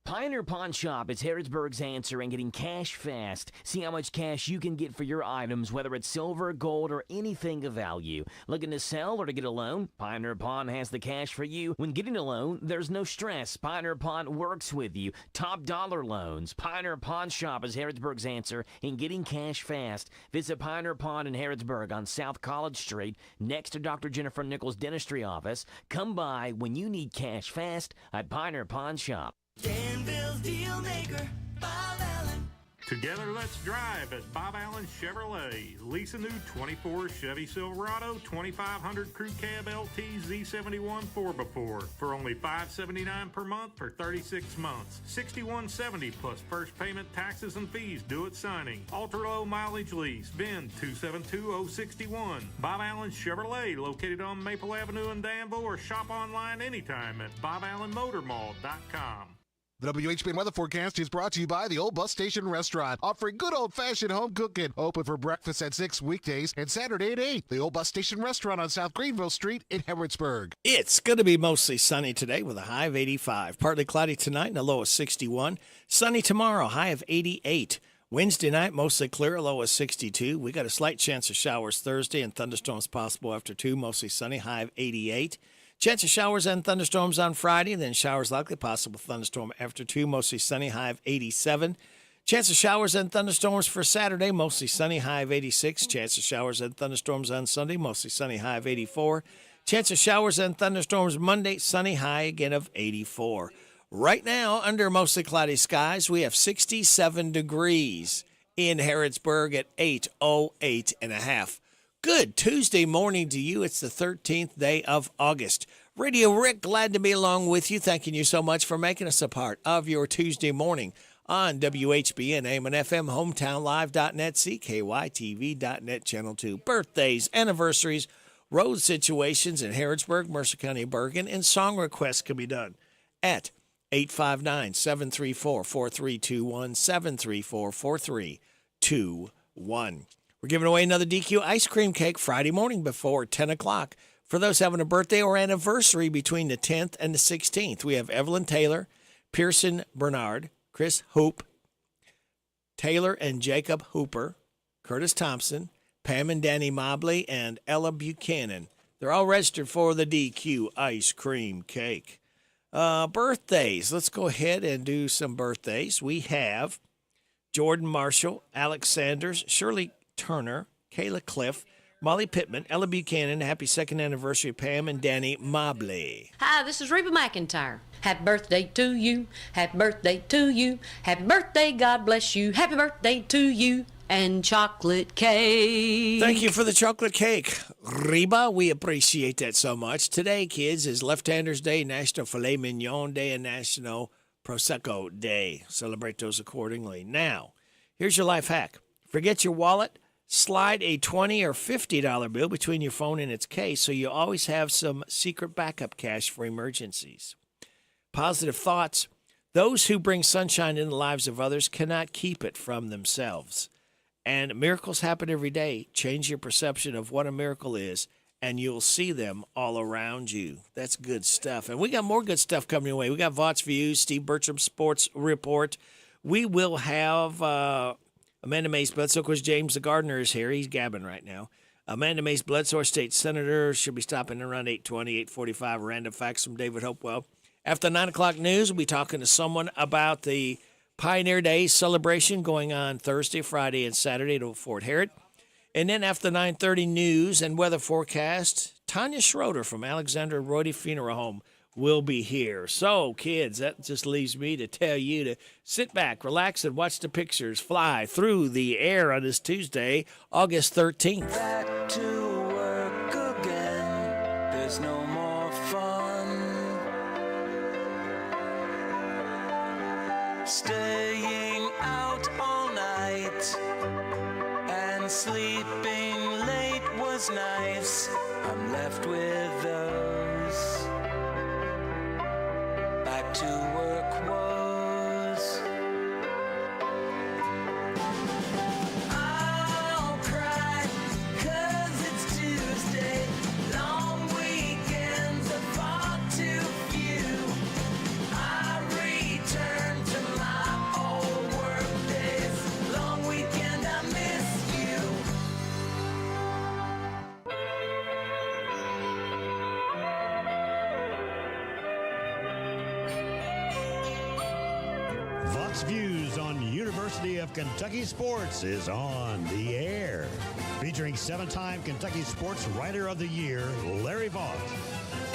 Pioneer Pawn Shop is Harrodsburg's answer in getting cash fast. See how much cash you can get for your items, whether it's silver, gold, or anything of value. Looking to sell or to get a loan? Pioneer Pawn has the cash for you. When getting a loan, there's no stress. Pioneer Pawn works with you. Top dollar loans. Pioneer Pawn Shop is Harrodsburg's answer in getting cash fast. Visit Pioneer Pawn in Harrodsburg on South College Street, next to Dr. Jennifer Nichols' dentistry office. Come by when you need cash fast at Pioneer Pawn Shop. Danville's deal maker, Bob Allen. Together, let's drive at Bob Allen Chevrolet. Lease a new 24 Chevy Silverado 2500 Crew Cab LT Z71 4x4 for only $579 per month for 36 months. $6170 plus first payment, taxes, and fees due at signing. Ultra-low mileage lease. VIN 272061. Bob Allen Chevrolet, located on Maple Avenue in Danville, or shop online anytime at BobAllenMotorMall.com. The WHBN weather forecast is brought to you by the Old Bus Station Restaurant, offering good old-fashioned home cooking. Open for breakfast at 6 weekdays and Saturday at 8. The Old Bus Station Restaurant on South Greenville Street in Harrodsburg. It's going to be mostly sunny today with a high of 85. Partly cloudy tonight and a low of 61. Sunny tomorrow, high of 88. Wednesday night, mostly clear, a low of 62. We got a slight chance of showers Thursday and thunderstorms possible after 2, mostly sunny, high of 88. Chance of showers and thunderstorms on Friday, then showers likely, possible thunderstorm after 2, mostly sunny, high of 87. Chance of showers and thunderstorms for Saturday, mostly sunny, high of 86. Chance of showers and thunderstorms on Sunday, mostly sunny, high of 84. Chance of showers and thunderstorms Monday, sunny, high again of 84. Right now, under mostly cloudy skies, we have 67 degrees in Harrodsburg at 8:08 and a half. Good Tuesday morning to you. It's the 13th day of August. Radio Rick, glad to be along with you. Thanking you so much for making us a part of your Tuesday morning on WHBN, AM and FM, HometownLive.net, CKYTV.net, Channel 2. Birthdays, anniversaries, road situations in Harrodsburg, Mercer County, Bergen, and song requests can be done at 859-734-4321, 734-4321. We're giving away another DQ ice cream cake Friday morning before 10 o'clock. For those having a birthday or anniversary between the 10th and the 16th, we have Evelyn Taylor, Pearson Bernard, Chris Hoop, Taylor and Jacob Hooper, Curtis Thompson, Pam and Danny Mobley, and Ella Buchanan. They're all registered for the DQ ice cream cake. Birthdays. Let's go ahead and do some birthdays. We have Jordan Marshall, Alex Sanders, Shirley Turner, Kayla Cliff, Molly Pittman, Ella Buchanan. Happy second anniversary, Pam and Danny Mobley. Hi, this is Reba McIntyre. Happy birthday to you. Happy birthday to you. Happy birthday, God bless you. Happy birthday to you and chocolate cake. Thank you for the chocolate cake, Reba. We appreciate that so much. Today, kids, is Left-Handers Day, National Filet Mignon Day, and National Prosecco Day. Celebrate those accordingly. Now, here's your life hack. Forget your wallet. Slide a $20 or $50 bill between your phone and its case so you always have some secret backup cash for emergencies. Positive thoughts. Those who bring sunshine in the lives of others cannot keep it from themselves. And miracles happen every day. Change your perception of what a miracle is, and you'll see them all around you. That's good stuff. And we got more good stuff coming your way. We got Vaught's Views, Steve Bertram's Sports Report. We will have Amanda Mays Bledsoe. Of course, James the Gardener is here. He's gabbing right now. Amanda Mays Bledsoe, State Senator, should be stopping around 8:20, 8:45. Random facts from David Hopewell. After 9 o'clock news, we'll be talking to someone about the Pioneer Day celebration going on Thursday, Friday, and Saturday to Fort Harrod. And then after 9:30 news and weather forecast, Tanya Schroeder from Alexander Royde Funeral Home will be here. So, kids, that just leaves me to tell you to sit back, relax, and watch the pictures fly through the air on this Tuesday, August 13th. Back to work again. There's no more fun. Staying out all night and sleeping late was nice. I'm left with those. Back to work was. I'll cry 'cause it's Tuesday. Long weekends are far too few. I return to my old work days. Long weekend, I miss you. Vaught's Views on University of Kentucky Sports is on the air. Featuring 7-time Kentucky Sports Writer of the Year, Larry Vaught.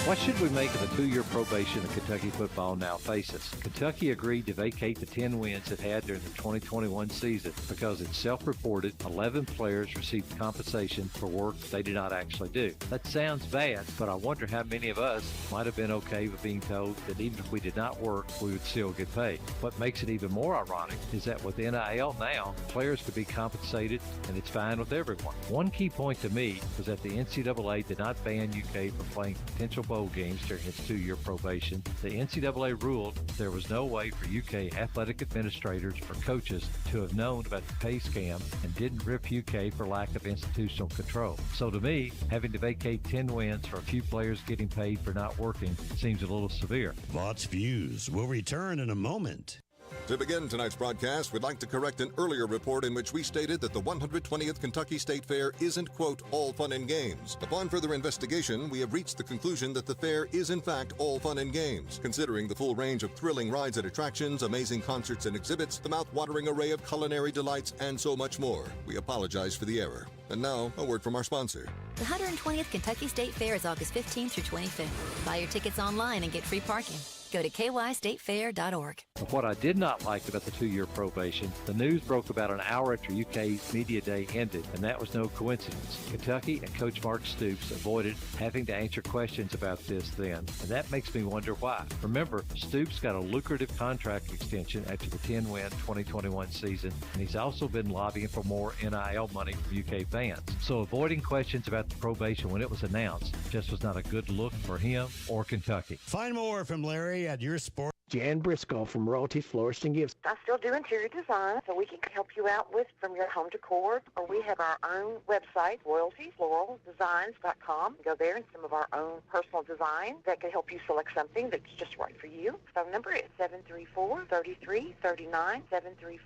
What should we make of the 2-year probation that Kentucky football now faces? Kentucky agreed to vacate the 10 wins it had during the 2021 season because it's self-reported 11 players received compensation for work they did not actually do. That sounds bad, but I wonder how many of us might have been okay with being told that even if we did not work, we would still get paid. What makes it even more ironic is that with NIL now, players could be compensated and it's fine with everyone. One key point to me was that the NCAA did not ban UK from playing potential bowl games during its 2-year probation. The NCAA ruled there was no way for UK athletic administrators or coaches to have known about the pay scam and didn't rip UK for lack of institutional control. So to me, having to vacate 10 wins for a few players getting paid for not working seems a little severe. Vaught's Views will return in a moment. To begin tonight's broadcast, we'd like to correct an earlier report in which we stated that the 120th Kentucky State Fair isn't, quote, all fun and games. Upon further investigation, we have reached the conclusion that the fair is, in fact, all fun and games, considering the full range of thrilling rides and attractions, amazing concerts and exhibits, the mouth-watering array of culinary delights, and so much more. We apologize for the error. And now, a word from our sponsor. The 120th Kentucky State Fair is August 15th through 25th. Buy your tickets online and get free parking. Go to kystatefair.org. What I did not like about the 2-year probation, the news broke about an hour after UK's media day ended, and that was no coincidence. Kentucky and Coach Mark Stoops avoided having to answer questions about this then, and that makes me wonder why. Remember, Stoops got a lucrative contract extension after the 10-win 2021 season, and he's also been lobbying for more NIL money from UK fans. So avoiding questions about the probation when it was announced just was not a good look for him or Kentucky. Find more from Larry at your sport. Jan Briscoe from Royalty Florist and Gifts. I still do interior design, so we can help you out with from your home decor. Or we have our own website, royaltyfloraldesigns.com. Go there and some of our own personal design that can help you select something that's just right for you. Phone number is 734-3339,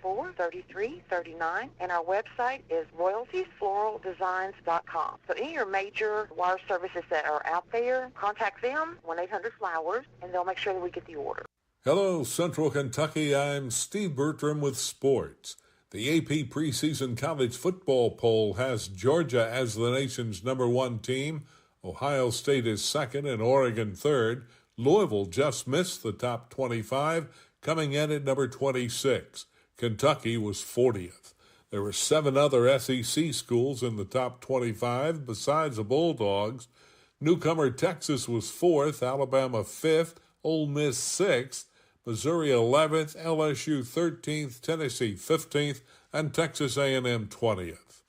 734-3339. And our website is royaltyfloraldesigns.com. So any of your major wire services that are out there, contact them, 1-800-FLOWERS, and they'll make sure that we get the order. Hello, Central Kentucky. I'm Steve Bertram with sports. The AP preseason college football poll has Georgia as the nation's #1 team. Ohio State is second and Oregon third. Louisville just missed the top 25, coming in at number 26. Kentucky was 40th. There were 7 other SEC schools in the top 25 besides the Bulldogs. Newcomer Texas was 4th, Alabama 5th, Ole Miss 6th, Missouri 11th, LSU 13th, Tennessee 15th, and Texas A&M 20th.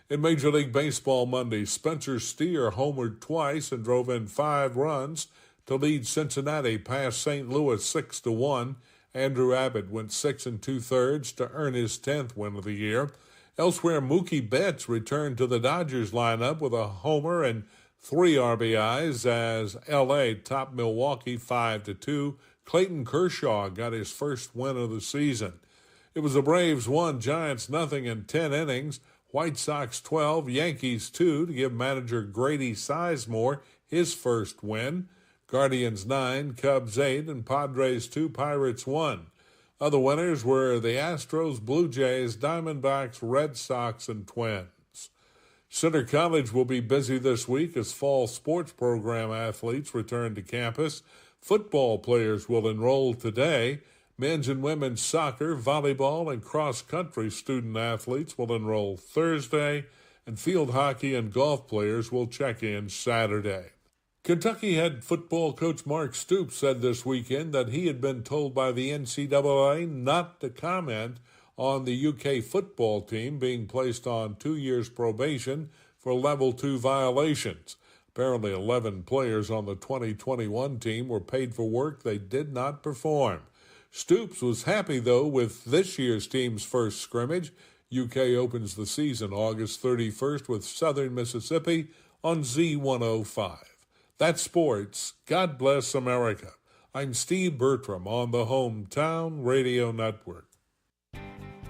In Major League Baseball Monday, Spencer Steer homered twice and drove in 5 runs to lead Cincinnati past St. Louis 6-1. Andrew Abbott went 6 2/3 to earn his 10th win of the year. Elsewhere, Mookie Betts returned to the Dodgers lineup with a homer and 3 RBIs as L.A. topped Milwaukee 5-2. Clayton Kershaw got his first win of the season. It was the Braves 1, Giants nothing in 10 innings. White Sox 12, Yankees 2 to give manager Grady Sizemore his first win. Guardians 9, Cubs 8, and Padres 2, Pirates 1. Other winners were the Astros, Blue Jays, Diamondbacks, Red Sox, and Twins. Center College will be busy this week as fall sports program athletes return to campus. Football players will enroll today. Men's and women's soccer, volleyball, and cross-country student athletes will enroll Thursday, and field hockey and golf players will check in Saturday. Kentucky head football coach Mark Stoops said this weekend that he had been told by the NCAA not to comment on the UK football team being placed on 2 years probation for Level 2 violations. Apparently 11 players on the 2021 team were paid for work they did not perform. Stoops was happy, though, with this year's team's first scrimmage. UK opens the season August 31st with Southern Mississippi on Z105. That's sports. God bless America. I'm Steve Bertram on the Hometown Radio Network.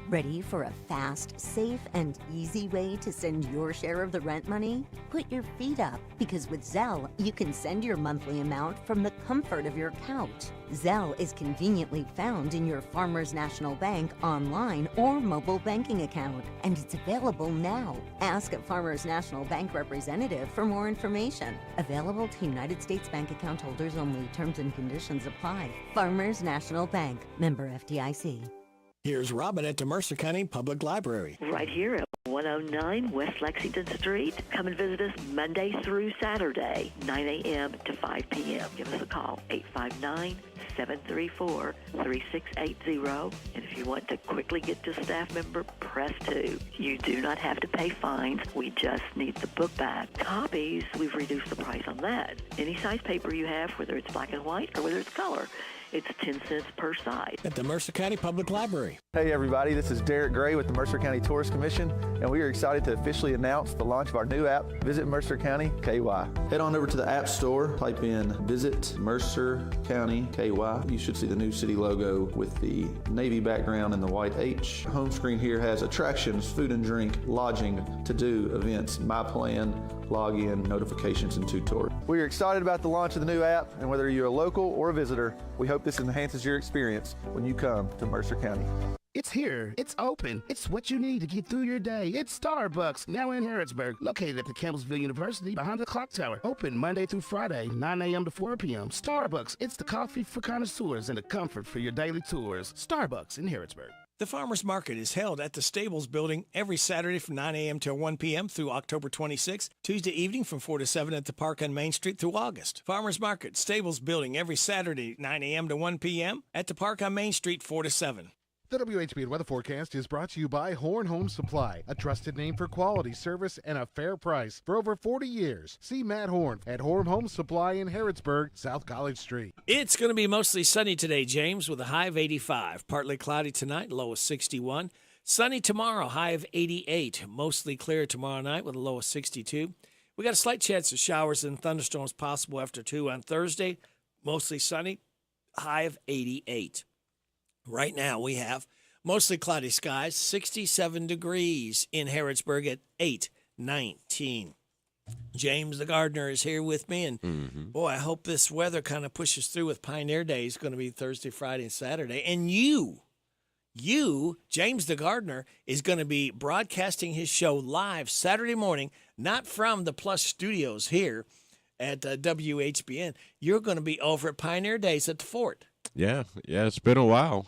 Ready for a fast, safe, and easy way to send your share of the rent money? Put your feet up, because with Zelle, you can send your monthly amount from the comfort of your couch. Zelle is conveniently found in your Farmers National Bank online or mobile banking account, and it's available now. Ask a Farmers National Bank representative for more information. Available to United States bank account holders only. Terms and conditions apply. Farmers National Bank, member FDIC. Here's Robin at the Mercer County Public Library. Right here at 109 West Lexington Street. Come and visit us Monday through Saturday, 9 a.m. to 5 p.m. Give us a call, 859-734-3680. And if you want to quickly get to a staff member, press 2. You do not have to pay fines. We just need the book back. Copies, we've reduced the price on that. Any size paper you have, whether it's black and white or whether it's color, it's 10 cents per side. At the Mercer County Public Library. Hey everybody, this is Derek Gray with the Mercer County Tourist Commission, and we are excited to officially announce the launch of our new app, Visit Mercer County KY. Head on over to the App Store, type in Visit Mercer County KY. You should see the new city logo with the navy background and the white H. Home screen here has attractions, food and drink, lodging, to-do, events, my plan, login, notifications, and tutorials. We are excited about the launch of the new app, and whether you're a local or a visitor, we hope this enhances your experience when you come to Mercer County. It's here. It's open. It's what you need to get through your day. It's Starbucks, now in Harrodsburg, located at the Campbellsville University behind the clock tower. Open Monday through Friday, 9 a.m. to 4 p.m. Starbucks, it's the coffee for connoisseurs and the comfort for your daily tours. Starbucks in Harrodsburg. The Farmers Market is held at the Stables Building every Saturday from 9 a.m. till 1 p.m. through October 26th, Tuesday evening from 4 to 7 at the park on Main Street through August. Farmers Market, Stables Building every Saturday, 9 a.m. to 1 p.m. at the park on Main Street, 4 to 7. The WHBN weather forecast is brought to you by Horn Home Supply, a trusted name for quality service and a fair price for over 40 years. See Matt Horn at Horn Home Supply in Harrodsburg, South College Street. It's going to be mostly sunny today, James, with a high of 85. Partly cloudy tonight, low of 61. Sunny tomorrow, high of 88. Mostly clear tomorrow night with a low of 62. We got a slight chance of showers and thunderstorms possible after 2 on Thursday. Mostly sunny, high of 88. Right now we have mostly cloudy skies, 67 degrees in Harrodsburg at 8:19. James the gardener is here with me, and boy, I hope this weather kind of pushes through with Pioneer Day. It's going to be Thursday, Friday, and Saturday. And you, James the gardener, is going to be broadcasting his show live Saturday morning, not from the Plus Studios here at WHBN. You're going to be over at Pioneer Days at the Fort. Yeah, it's been a while.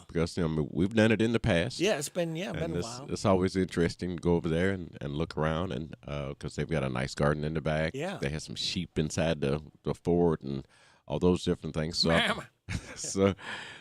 Because we've done it in the past. Yeah, it's been a and while. It's always interesting to go over there and look around, and because they've got a nice garden in the back. Yeah. They have some sheep inside the fort and all those different things. So,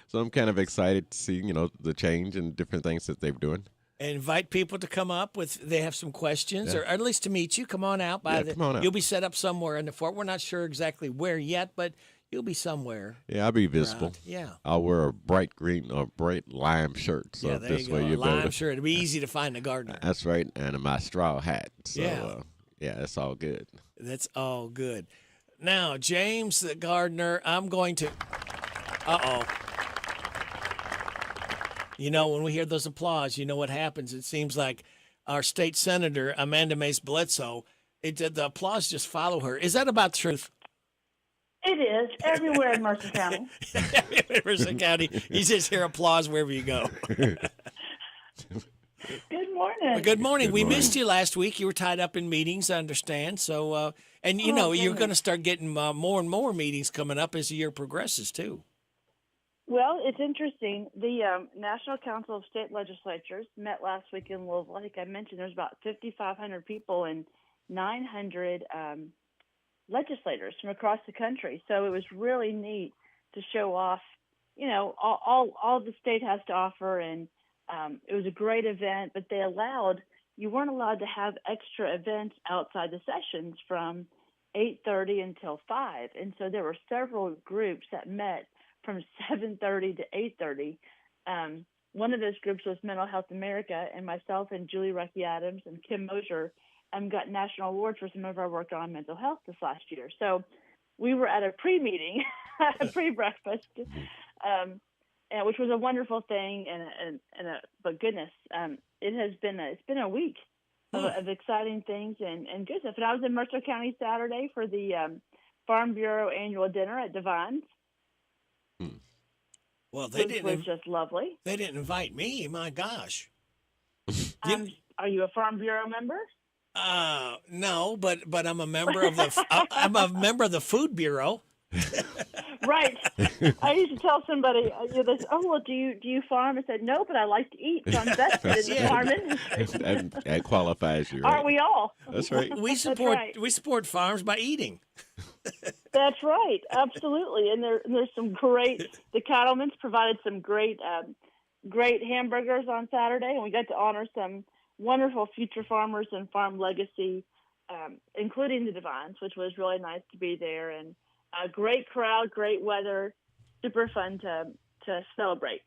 so I'm kind of excited to see the change and different things that they're doing. And invite people to come up they have some questions, or at least to meet you. Come on out. Come on out. You'll be set up somewhere in the fort. We're not sure exactly where yet, but you'll be somewhere. Yeah, I'll be visible. Around. Yeah. I'll wear a bright green or bright lime shirt. So there this you way go. you'll be able to, shirt. It'll be easy to find the gardener. That's right, and my straw hat. So, Yeah. That's all good. That's all good. Now, James the gardener, I'm going to. When we hear those applause, you know what happens. It seems like our state senator, Amanda Mace Bledsoe, the applause just follow her. Is that about truth? It is everywhere in Mercer County. Everywhere in Mercer County. You just hear applause wherever you go. Good morning. Well, good morning. We missed you last week. You were tied up in meetings, I understand. So, you're going to start getting more and more meetings coming up as the year progresses, too. Well, it's interesting. The National Council of State Legislatures met last week in Louisville. I think I mentioned there's about 5,500 people and 900 legislators from across the country. So it was really neat to show off, all the state has to offer. And it was a great event, but you weren't allowed to have extra events outside the sessions from 8:30 until 5. And so there were several groups that met from 7:30 to 8:30. One of those groups was Mental Health America, and myself and Julie Rucky Adams and Kim Mosier got national awards for some of our work on mental health this last year. So we were at a pre-meeting, a pre-breakfast, which was a wonderful thing. But goodness, it's been a week of exciting things and good stuff. And I was in Mercer County Saturday for the Farm Bureau annual dinner at Divine's. Well, which was just lovely. They didn't invite me. My gosh. Are you a Farm Bureau member? No, but I'm a member of I'm a member of the Food Bureau. Right. I used to tell somebody, they said, "Oh, well, do you farm?" I said, "No, but I like to eat, so I'm vested in the farm industry." That qualifies you, right? Aren't we all? That's right. We support farms by eating. That's right, absolutely. And there's some great. The cattlemen's provided some great hamburgers on Saturday, and we got to honor some wonderful future farmers and farm legacy, including the Divines, which was really nice to be there. And a great crowd, great weather, super fun to celebrate.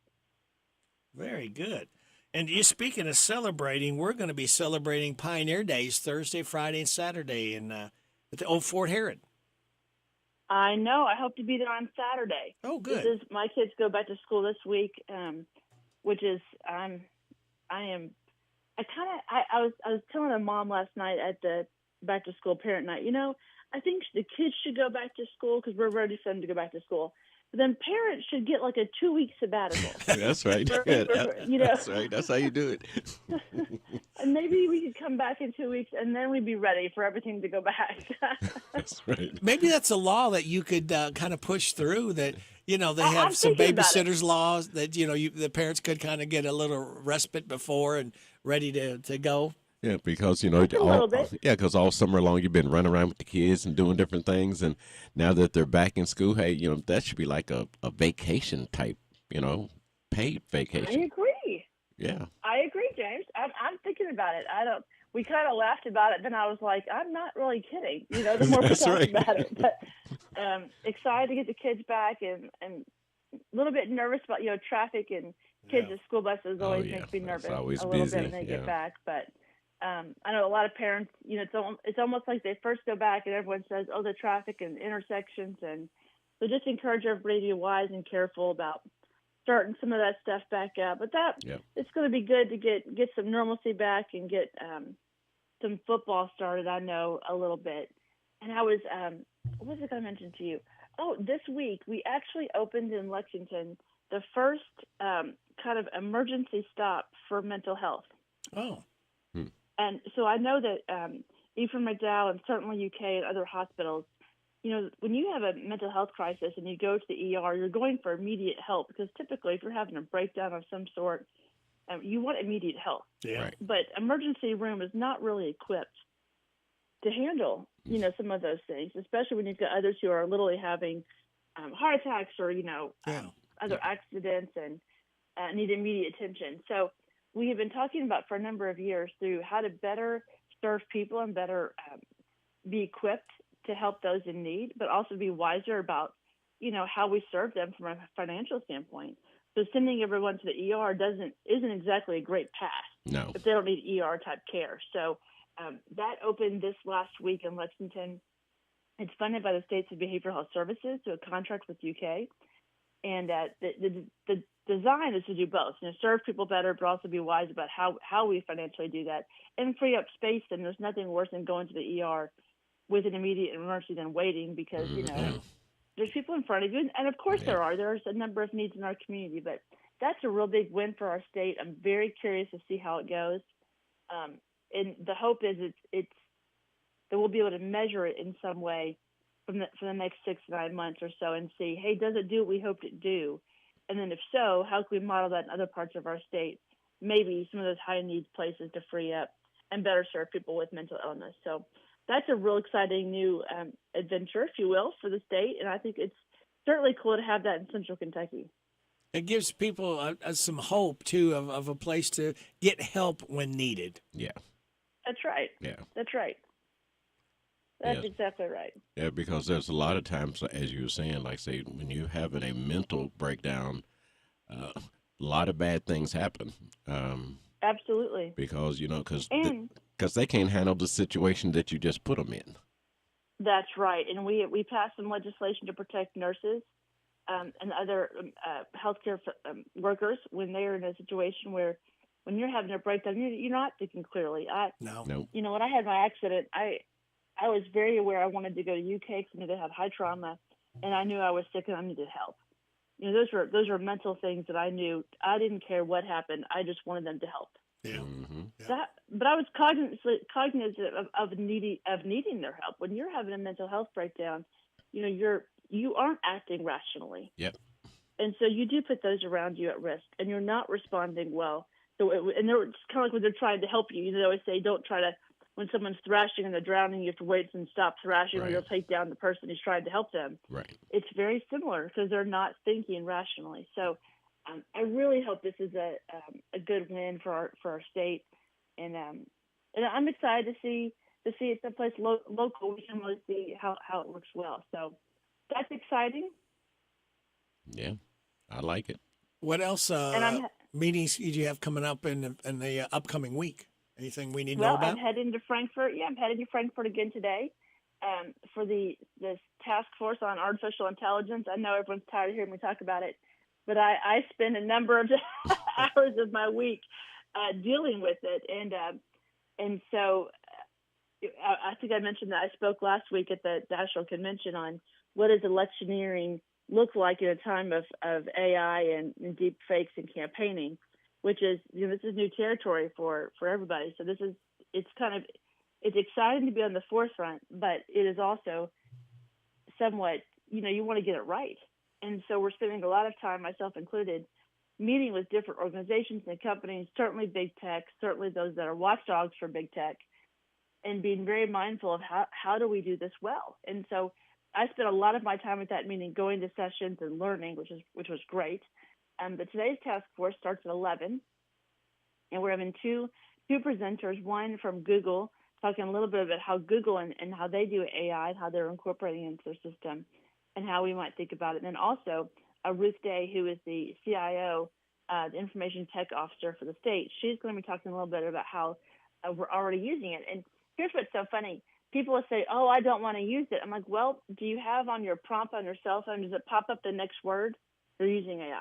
Very good. And speaking of celebrating, we're going to be celebrating Pioneer Days Thursday, Friday, and Saturday at the old Fort Herod. I know. I hope to be there on Saturday. Oh, good. My kids go back to school this week, which is I was telling a mom last night at the back to school parent night. I think the kids should go back to school because we're ready for them to go back to school. But then parents should get like a 2-week sabbatical. That's right. That's right. That's how you do it. And maybe we could come back in 2 weeks, and then we'd be ready for everything to go back. That's right. Maybe that's a law that you could kind of push through. That they have some babysitters laws that the parents could kind of get a little respite before and ready to go. Yeah, because because all summer long you've been running around with the kids and doing different things, and now that they're back in school, hey, that should be like a vacation type, paid vacation. I agree. Yeah, I agree, James. I'm thinking about it. We kind of laughed about it, then I was like, I'm not really kidding. The more we talk about it, but excited to get the kids back and a little bit nervous about traffic and kids at school buses always makes me nervous a little bit when they get back, but. I know a lot of parents, it's almost like they first go back and everyone says, oh, the traffic and intersections. And so just encourage everybody to be wise and careful about starting some of that stuff back up. But it's going to be good to get some normalcy back and get some football started, I know, a little bit. And I was, what was I going to mention to you? Oh, this week we actually opened in Lexington the first kind of emergency stop for mental health. Oh. And so I know that Ephraim McDowell and certainly UK and other hospitals, when you have a mental health crisis and you go to the ER, you're going for immediate help because typically if you're having a breakdown of some sort, you want immediate help. Yeah. Right. But emergency room is not really equipped to handle, some of those things, especially when you've got others who are literally having heart attacks or, other accidents and need immediate attention. So we have been talking about for a number of years through how to better serve people and better be equipped to help those in need, but also be wiser about, how we serve them from a financial standpoint. So sending everyone to the ER isn't exactly a great path No. if they don't need ER type care. So that opened this last week in Lexington. It's funded by the States of Behavioral Health Services through a contract with UK. And the design is to do both, serve people better, but also be wise about how we financially do that and free up space. And there's nothing worse than going to the ER with an immediate emergency than waiting because, there's people in front of you. And of course there's a number of needs in our community, but that's a real big win for our state. I'm very curious to see how it goes. And the hope is it's that we'll be able to measure it in some way for the next 6 to 9 months or so and see, hey, does it do what we hoped it do? And then if so, how can we model that in other parts of our state, maybe some of those high needs places to free up and better serve people with mental illness. So that's a real exciting new adventure, if you will, for the state. And I think it's certainly cool to have that in Central Kentucky. It gives people some hope, too, of a place to get help when needed. Yeah. That's right. Yeah. That's right. That's exactly right. Yeah, because there's a lot of times, as you were saying, like, say, when you're having a mental breakdown, a lot of bad things happen. Absolutely. Because, because they can't handle the situation that you just put them in. That's right. And we passed some legislation to protect nurses and other healthcare workers when they're in a situation where when you're having a breakdown, you're not thinking clearly. No. When I had my accident, I was very aware I wanted to go to UK because I knew they had high trauma, and I knew I was sick and I needed help. Those are mental things that I knew. I didn't care what happened. I just wanted them to help. Yeah. Mm-hmm. But I was cognizant of needing their help. When you're having a mental health breakdown, you aren't acting rationally. Yep. And so you do put those around you at risk, and you're not responding well. So and it's kind of like when they're trying to help you. They always say, don't try to. When someone's thrashing and they're drowning, you have to wait and stop thrashing, or you'll take down the person who's trying to help them. Right. It's very similar because they're not thinking rationally. So I really hope this is a good win for our state, and I'm excited to see it someplace local. We can really see how it works well. So that's exciting. Yeah, I like it. What else meetings do you have coming up in the upcoming week? Anything we need to know about? I'm heading to Frankfurt. Yeah, I'm heading to Frankfurt again today for this task force on artificial intelligence. I know everyone's tired of hearing me talk about it, but I spend a number of hours of my week dealing with it, and so I think I mentioned that I spoke last week at the national convention on what does electioneering look like in a time of AI and deep fakes and campaigning, which is, this is new territory for everybody. So it's exciting to be on the forefront, but it is also somewhat, you want to get it right. And so we're spending a lot of time, myself included, meeting with different organizations and companies, certainly big tech, certainly those that are watchdogs for big tech, and being very mindful of how do we do this well. And so I spent a lot of my time at that meeting going to sessions and learning, which was great. But today's task force starts at 11, and we're having two presenters, one from Google, talking a little bit about how Google and how they do AI and how they're incorporating it into their system and how we might think about it. And then also Ruth Day, who is the CIO, the Information Tech Officer for the state. She's going to be talking a little bit about how we're already using it. And here's what's so funny. People will say, oh, I don't want to use it. I'm like, well, do you have on your prompt on your cell phone, does it pop up the next word? You're using AI.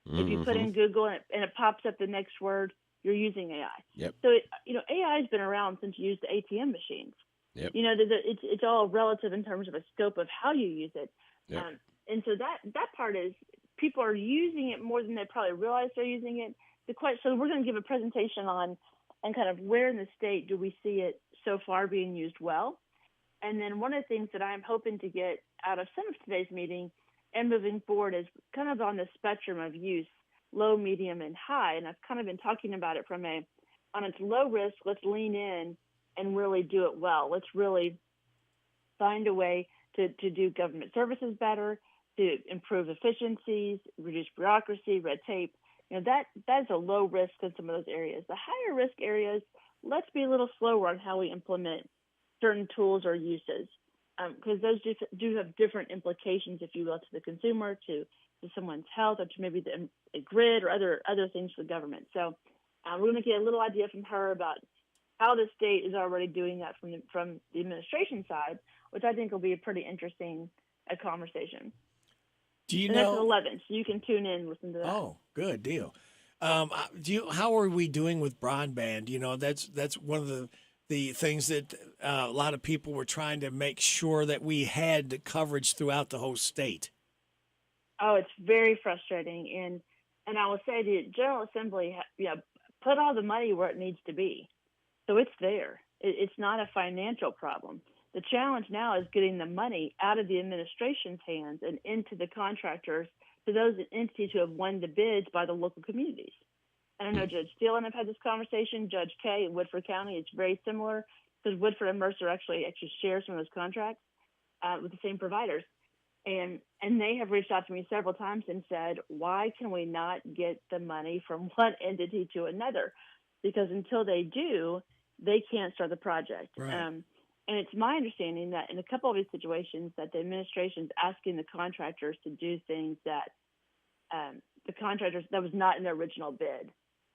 If you put in Google and it pops up the next word, you're using AI. Yep. So, AI has been around since you used the ATM machines. Yep. It's all relative in terms of a scope of how you use it. Yep. And so that part is people are using it more than they probably realize they're using it. So we're going to give a presentation on and kind of where in the state do we see it so far being used well. And then one of the things that I'm hoping to get out of some of today's meeting and moving forward is kind of on the spectrum of use, low, medium, and high. And I've kind of been talking about it from on its low risk, let's lean in and really do it well. Let's really find a way to do government services better, to improve efficiencies, reduce bureaucracy, red tape. That's a low risk in some of those areas. The higher risk areas, let's be a little slower on how we implement certain tools or uses, because those do have different implications, if you will, to the consumer, to someone's health, or to maybe the grid or other things for the government. So we're going to get a little idea from her about how the state is already doing that from the administration side, which I think will be a pretty interesting conversation. Do you and know? That's at 11, so you can tune in and listen to that. Oh, good deal. How are we doing with broadband? That's one of the things that a lot of people were trying to make sure that we had coverage throughout the whole state. Oh, it's very frustrating, and I will say the General Assembly, put all the money where it needs to be, so it's there. It's not a financial problem. The challenge now is getting the money out of the administration's hands and into the contractors, to those entities who have won the bids by the local communities. And I know Judge Steele and I've had this conversation. Judge Kay in Woodford County, it's very similar, because Woodford and Mercer actually share some of those contracts with the same providers. And they have reached out to me several times and said, why can we not get the money from one entity to another? Because until they do, they can't start the project. Right. And it's my understanding that in a couple of these situations that the administration is asking the contractors to do things that the contractors, that was not in their original bid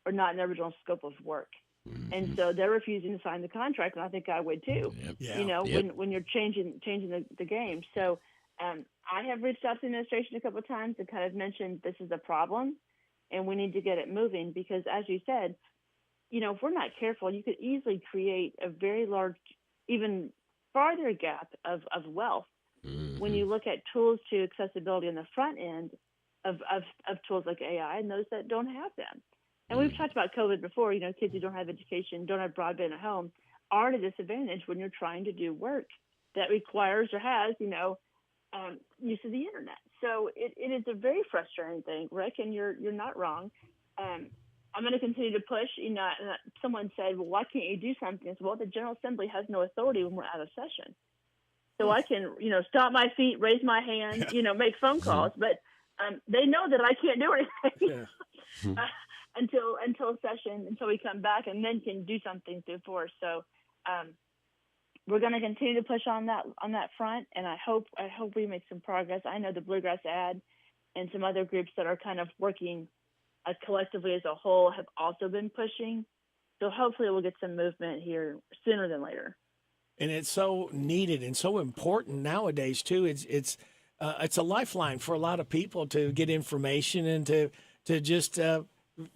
or not in their original scope of work. Mm-hmm. And so they're refusing to sign the contract, and I think I would too. Yep. Yeah. When you're changing the game. So I have reached out to the administration a couple of times and kind of mentioned this is a problem and we need to get it moving, because as you said, if we're not careful, you could easily create a very large, even farther gap of wealth. Mm-hmm. When you look at tools to accessibility on the front end of tools like AI and those that don't have them. And we've talked about COVID before, kids who don't have education, don't have broadband at home, are at a disadvantage when you're trying to do work that requires or has, use of the internet. So it is a very frustrating thing, Rick, and you're not wrong. I'm going to continue to push. Someone said, well, why can't you do something? I said, well, the General Assembly has no authority when we're out of session. So I can, stomp my feet, raise my hand, make phone calls, but they know that I can't do anything until session, until we come back, and then can do something through force. So we're going to continue to push on that front, and I hope we make some progress. I know the Bluegrass Ad and some other groups that are kind of working collectively as a whole have also been pushing. So hopefully we'll get some movement here sooner than later. And it's so needed and so important nowadays too. It's a lifeline for a lot of people to get information and to just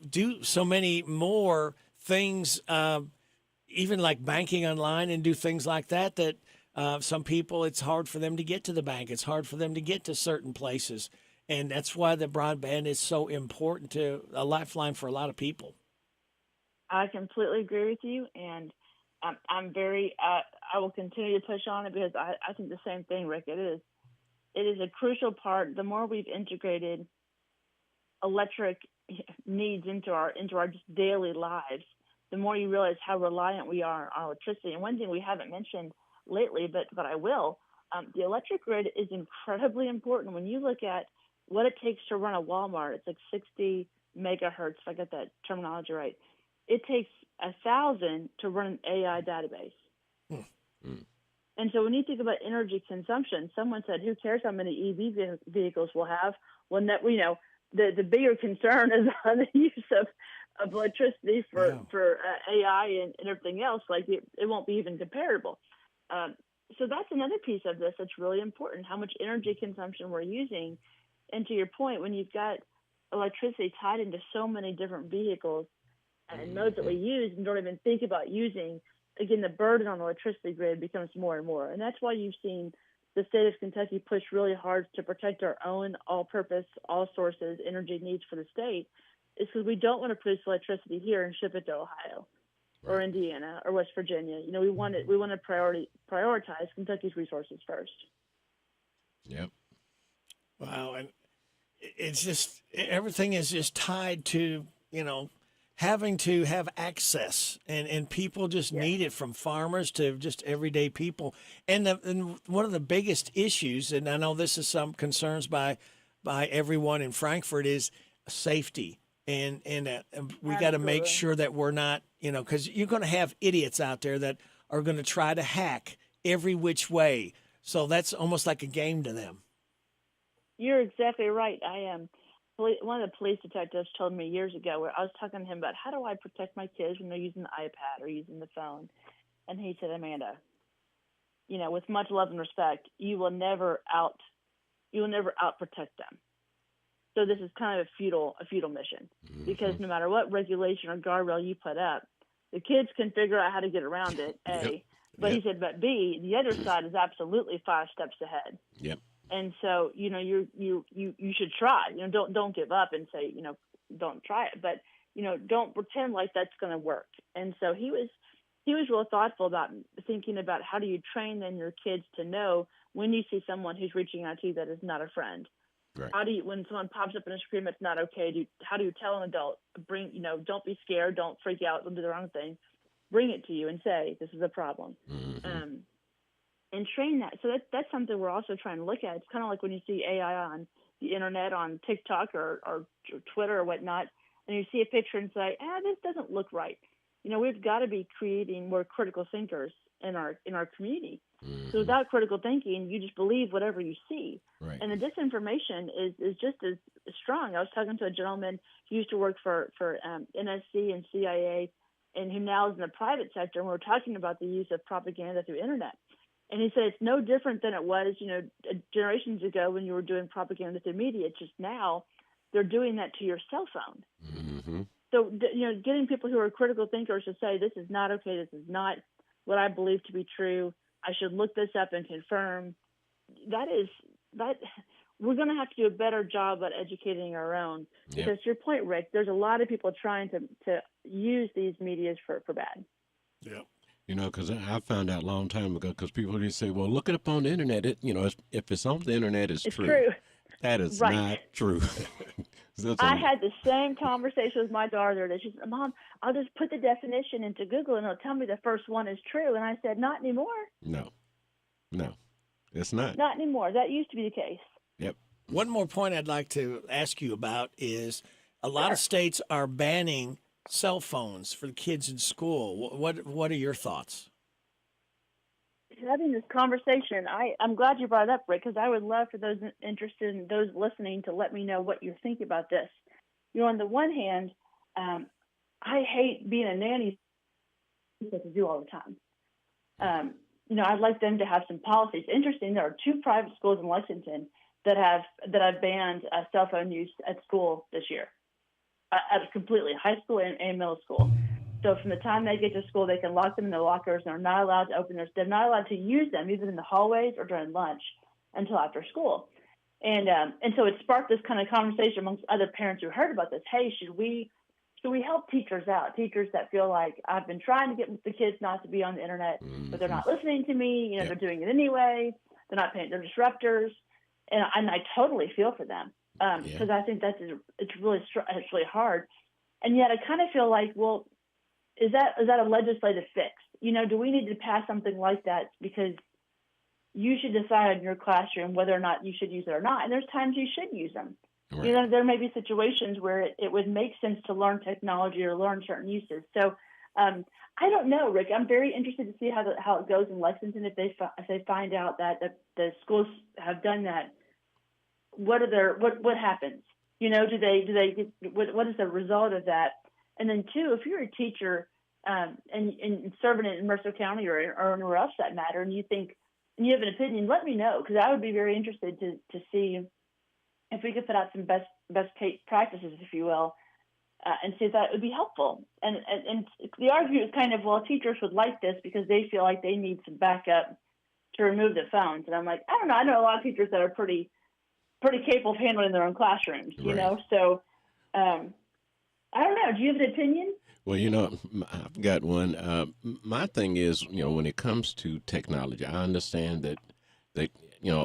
do so many more things, even like banking online and do things like that. That some people, it's hard for them to get to the bank. It's hard for them to get to certain places. And that's why the broadband is so important, to a lifeline for a lot of people. I completely agree with you, and I'm very. I will continue to push on it, because I think the same thing, Rick. It is a crucial part. The more we've integrated electric needs into our just daily lives, the more you realize how reliant we are on electricity. And one thing we haven't mentioned lately, but I will. The electric grid is incredibly important. When you look at what it takes to run a Walmart, it's like 60 megahertz, if I got that terminology right. It takes 1,000 to run an AI database. And so when you think about energy consumption, someone said, who cares how many EV vehicles we'll have? Well, the bigger concern is on the use of electricity for AI and everything else. Like it won't be even comparable. So that's another piece of this that's really important, how much energy consumption we're using. And to your point, when you've got electricity tied into so many different vehicles and modes that we use and don't even think about using, again, the burden on the electricity grid becomes more and more. And that's why you've seen the state of Kentucky push really hard to protect our own all-purpose, all-sources energy needs for the state, is because we don't want to produce electricity here and ship it to Ohio. or Indiana or West Virginia. You know, we want to prioritize Kentucky's resources first. Yep. Wow, and it's just everything is just tied to, you know, having to have access, and people just need it, from farmers to just everyday people. And one of the biggest issues, and I know this is some concerns by everyone in Frankfurt, is safety. And we got to make sure that we're not, you know, because you're going to have idiots out there that are going to try to hack every which way. So that's almost like a game to them. You're exactly right. I am. One of the police detectives told me years ago, where I was talking to him about how do I protect my kids when they're using the iPad or using the phone, and he said, Amanda, you know, with much love and respect, you will never out protect them. So this is kind of a futile mission, because no matter what regulation or guardrail you put up, the kids can figure out how to get around it. But he said, but B, the other side is absolutely 5 steps ahead. Yep. And so, you know, you should try. You know, don't give up and say, you know, don't try it. But, you know, don't pretend like that's going to work. And so he was real thoughtful about thinking about how do you train then your kids to know when you see someone who's reaching out to you that is not a friend. Right. How do you, when someone pops up in a screen that's not okay, how do you tell an adult, don't be scared, don't freak out, don't do the wrong thing, bring it to you and say, this is a problem. And train that. So that's something we're also trying to look at. It's kind of like when you see AI on the internet, on TikTok or Twitter or whatnot, and you see a picture and say, this doesn't look right. You know, we've got to be creating more critical thinkers in our community. So without critical thinking, you just believe whatever you see. Right. And the disinformation is just as strong. I was talking to a gentleman who used to work for NSC and CIA, and who now is in the private sector, and we were talking about the use of propaganda through internet. And he said it's no different than it was, you know, generations ago when you were doing propaganda through media. It's just now they're doing that to your cell phone. So, you know, getting people who are critical thinkers to say, this is not okay, this is not what I believe to be true, I should look this up and confirm, that we're going to have to do a better job at educating our own. Because to your point, Rick, there's a lot of people trying to use these medias for bad. Yeah. You know, because I found out a long time ago, because people just say, well, look it up on the internet. If it's on the internet, it's true. That is not true. I had the same conversation with my daughter. That she said, Mom, I'll just put the definition into Google and it'll tell me the first one is true. And I said, not anymore. No, it's not. Not anymore. That used to be the case. Yep. One more point I'd like to ask you about is a lot of states are banning cell phones for the kids in school. What are your thoughts? Having this conversation, I'm glad you brought it up, Rick, because I would love for those interested and those listening to let me know what you're thinking about this. You know, on the one hand, I hate being a nanny to do all the time. You know, I'd like them to have some policies. Interesting, there are 2 private schools in Lexington that have banned cell phone use at school this year. Completely, high school and middle school. So from the time they get to school, they can lock them in their lockers, and they're not allowed to open they're not allowed to use them even in the hallways or during lunch until after school. And so it sparked this kind of conversation amongst other parents who heard about this. Hey, should we help teachers out? Teachers that feel like I've been trying to get the kids not to be on the internet, but they're not listening to me. You know, they're doing it anyway. They're not paying. They're disruptors, and I totally feel for them. Because I think it's really hard, and yet I kind of feel like, well, is that a legislative fix? You know, do we need to pass something like that because you should decide in your classroom whether or not you should use it or not, and there's times you should use them. Right. You know, there may be situations where it would make sense to learn technology or learn certain uses. So I don't know, Rick. I'm very interested to see how it goes in Lexington if they find out that the schools have done that. What happens? You know, do they get, what is the result of that? And then 2, if you're a teacher and serving in Mercer County or anywhere else that matter, and you think and you have an opinion, let me know, because I would be very interested to see if we could put out some best case practices, if you will, and see if that would be helpful. And the argument is kind of, well, teachers would like this because they feel like they need some backup to remove the phones. And I'm like, I don't know. I know a lot of teachers that are pretty capable of handling their own classrooms, you know? So I don't know. Do you have an opinion? Well, I've got one. My thing is, when it comes to technology, I understand that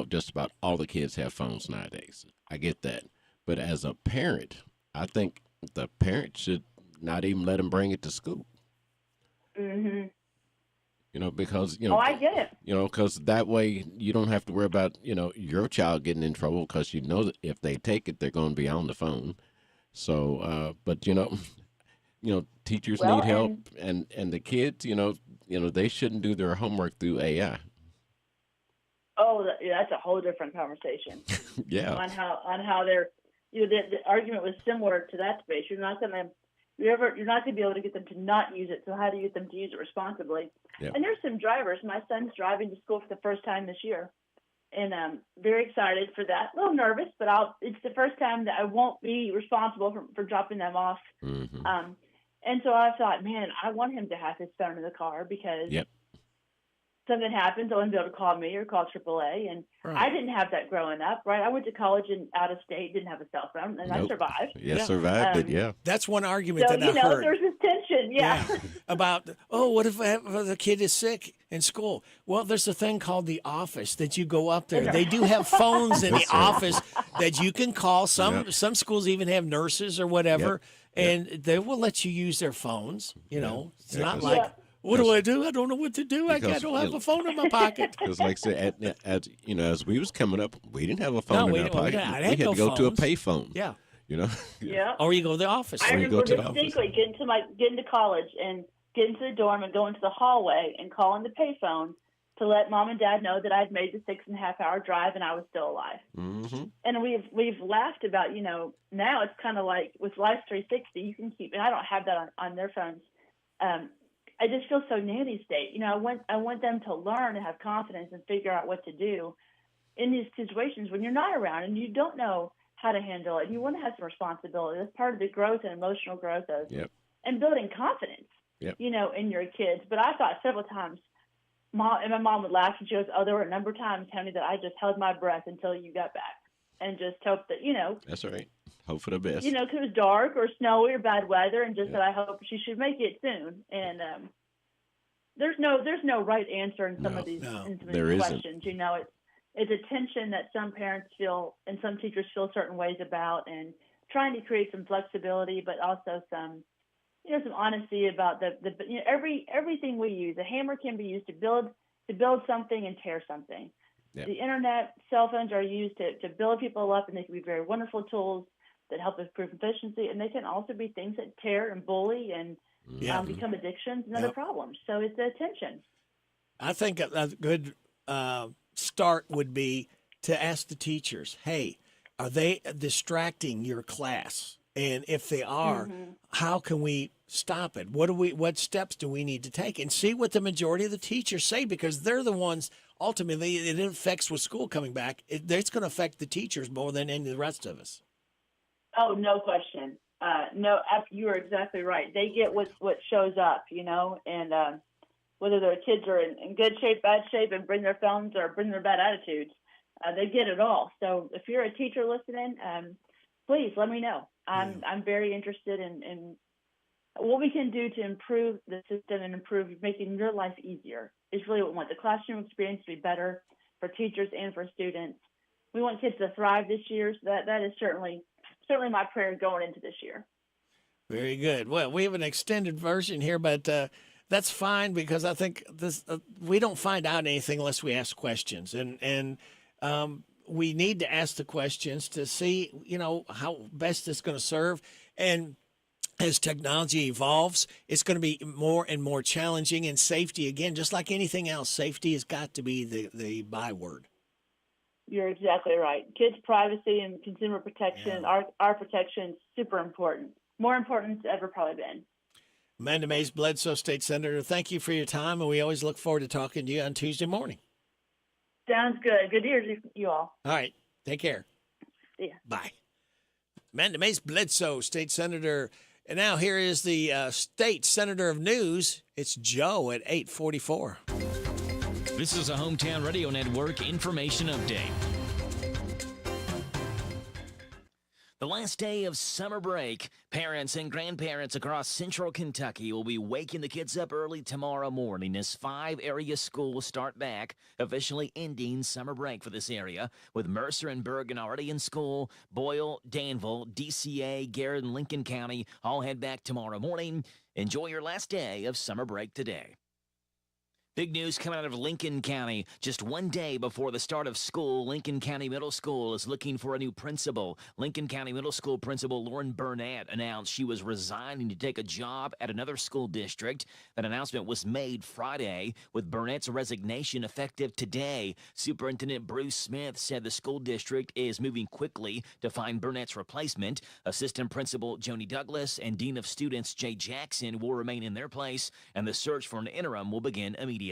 just about all the kids have phones nowadays. I get that. But as a parent, I think the parent should not even let them bring it to school. Mm-hmm. Because, I get it. Because that way you don't have to worry about, your child getting in trouble because that if they take it, they're going to be on the phone. So, but, teachers need help and the kids, they shouldn't do their homework through AI. Oh, that's a whole different conversation. Yeah. On how they're, the argument was similar to that space. You're not going to be able to get them to not use it. So how do you get them to use it responsibly? Yep. And there's some drivers. My son's driving to school for the first time this year, and I'm very excited for that. A little nervous, but it's the first time that I won't be responsible for dropping them off. Mm-hmm. And so I thought, man, I want him to have his phone in the car because something happens, I want him to be able to call me or call AAA. And I didn't have that growing up, right? I went to college and out of state, didn't have a cell phone, and I survived. Survived it, yeah. That's one argument So, that I heard. there's this tension, about, what if the kid is sick in school? Well, there's a thing called the office that you go up there. They do have phones in the office that you can call. Some schools even have nurses or whatever, and they will let you use their phones. It's not like... What do I do? I don't know what to do. I don't have a phone in my pocket. Because, like I said, as we was coming up, we didn't have a phone in our pocket. We had to go to a payphone. Yeah. Yeah. Or you go to the office. I remember distinctly getting to college and getting to the dorm and going to the hallway and calling the payphone to let mom and dad know that I'd made the 6.5-hour drive and I was still alive. Mm-hmm. And we've laughed about, now it's kind of like with Life 360, you can keep, and I don't have that on their phones. I just feel so nanny state. I want them to learn and have confidence and figure out what to do in these situations when you're not around and you don't know how to handle it. You want to have some responsibility. That's part of the growth and emotional growth of and building confidence, in your kids. But I thought several times, my mom would laugh and she goes, "Oh, there were a number of times, Tony, that I just held my breath until you got back and just hoped that, That's all right. Hope for the best. Because it was dark or snowy or bad weather, and just that I hope she should make it soon." And there's no right answer in some of these questions. It's a tension that some parents feel and some teachers feel certain ways about, and trying to create some flexibility, but also some honesty about everything we use. A hammer can be used to build something and tear something. The internet, cell phones are used to build people up, and they can be very wonderful tools that help improve efficiency, and they can also be things that tear and bully and become addictions and other problems. So it's a tension. I think a good start would be to ask the teachers, hey, are they distracting your class? And if they are, how can we stop it? What steps do we need to take? And see what the majority of the teachers say, because they're the ones, ultimately, it affects with school coming back. It's going to affect the teachers more than any of the rest of us. Oh, no question. You are exactly right. They get what shows up, and whether their kids are in good shape, bad shape, and bring their phones or bring their bad attitudes, they get it all. So if you're a teacher listening, please let me know. I'm very interested in what we can do to improve the system and improve making your life easier. Is really what we want. The classroom experience to be better for teachers and for students. We want kids to thrive this year, so that is certainly my prayer going into this year. Very good. Well, we have an extended version here, but that's fine, because I think this we don't find out anything unless we ask questions, and we need to ask the questions to see, how best it's going to serve. And as technology evolves, it's going to be more and more challenging. And safety, again, just like anything else, safety has got to be the byword. You're exactly right. Kids' privacy and consumer protection, our protection, super important. More important than it's ever probably been. Amanda Mays Bledsoe, State Senator, thank you for your time, and we always look forward to talking to you on Tuesday morning. Sounds good. Good to hear you all. All right. Take care. See ya. Bye. Amanda Mays Bledsoe, State Senator. And now here is the State Senator of News. It's Joe at 8:44. This is a Hometown Radio Network information update. The last day of summer break, parents and grandparents across central Kentucky will be waking the kids up early tomorrow morning as 5 area schools start back, officially ending summer break for this area, with Mercer and Bergen already in school. Boyle, Danville, DCA, Garrett, and Lincoln County all head back tomorrow morning. Enjoy your last day of summer break today. Big news coming out of Lincoln County. Just one day before the start of school, Lincoln County Middle School is looking for a new principal. Lincoln County Middle School Principal Lauren Burnett announced she was resigning to take a job at another school district. That announcement was made Friday, with Burnett's resignation effective today. Superintendent Bruce Smith said the school district is moving quickly to find Burnett's replacement. Assistant Principal Joni Douglas and Dean of Students Jay Jackson will remain in their place, and the search for an interim will begin immediately.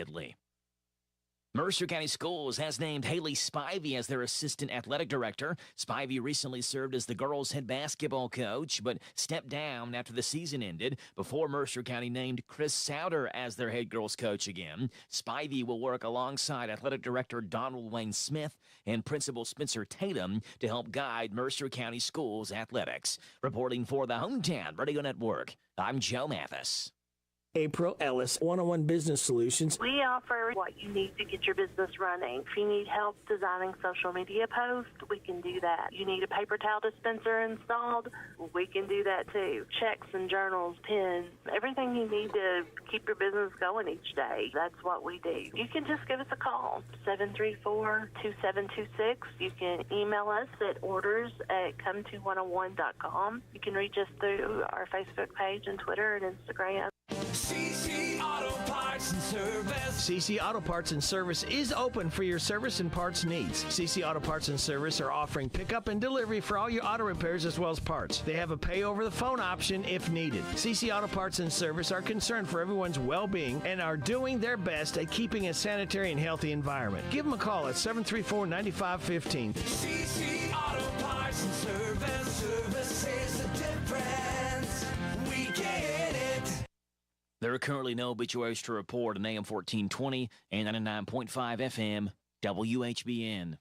Mercer County Schools has named Haley Spivey as their assistant athletic director. Spivey recently served as the girls' head basketball coach, but stepped down after the season ended before Mercer County named Chris Souter as their head girls' coach again. Spivey will work alongside athletic director Donald Wayne Smith and principal Spencer Tatum to help guide Mercer County Schools athletics. Reporting for the Hometown Radio Network, I'm Joe Mathis. April Ellis, 101 Business Solutions. We offer what you need to get your business running. If you need help designing social media posts, we can do that. You need a paper towel dispenser installed, we can do that too. Checks and journals, pens, everything you need to keep your business going each day. That's what we do. You can just give us a call, 734-2726. You can email us at orders@come2101.com. You can reach us through our Facebook page and Twitter and Instagram. CC Auto Parts and Service. CC Auto Parts and Service is open for your service and parts needs. CC Auto Parts and Service are offering pickup and delivery for all your auto repairs as well as parts. They have a pay over the phone option if needed. CC Auto Parts and Service are concerned for everyone's well-being and are doing their best at keeping a sanitary and healthy environment. Give them a call at 734-9515. CC Auto Parts and Service. Service is the difference. We get it. There are currently no obituaries to report on AM 1420 and 99.5 FM WHBN.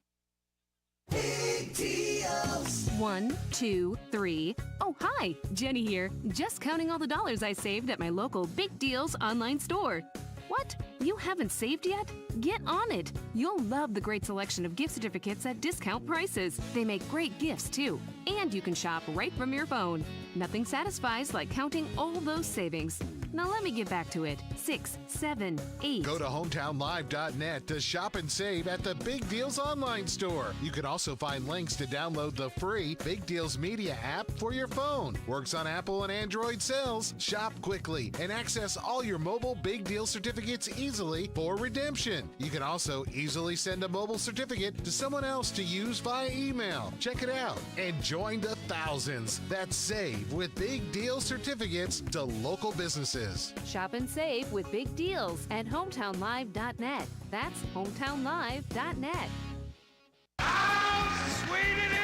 Big deals. 1, 2, 3. Oh, hi, Jenny here. Just counting all the dollars I saved at my local Big Deals online store. What? You haven't saved yet? Get on it. You'll love the great selection of gift certificates at discount prices. They make great gifts, too. And you can shop right from your phone. Nothing satisfies like counting all those savings. Now let me get back to it. 6, 7, 8. Go to hometownlive.net to shop and save at the Big Deals online store. You can also find links to download the free Big Deals Media app for your phone. Works on Apple and Android cells. Shop quickly and access all your mobile Big Deal certificates easily for redemption. You can also easily send a mobile certificate to someone else to use via email. Check it out and join the thousands that save with Big Deal certificates to local businesses. Shop and save with Big Deals at hometownlive.net. That's hometownlive.net. Sweet it is.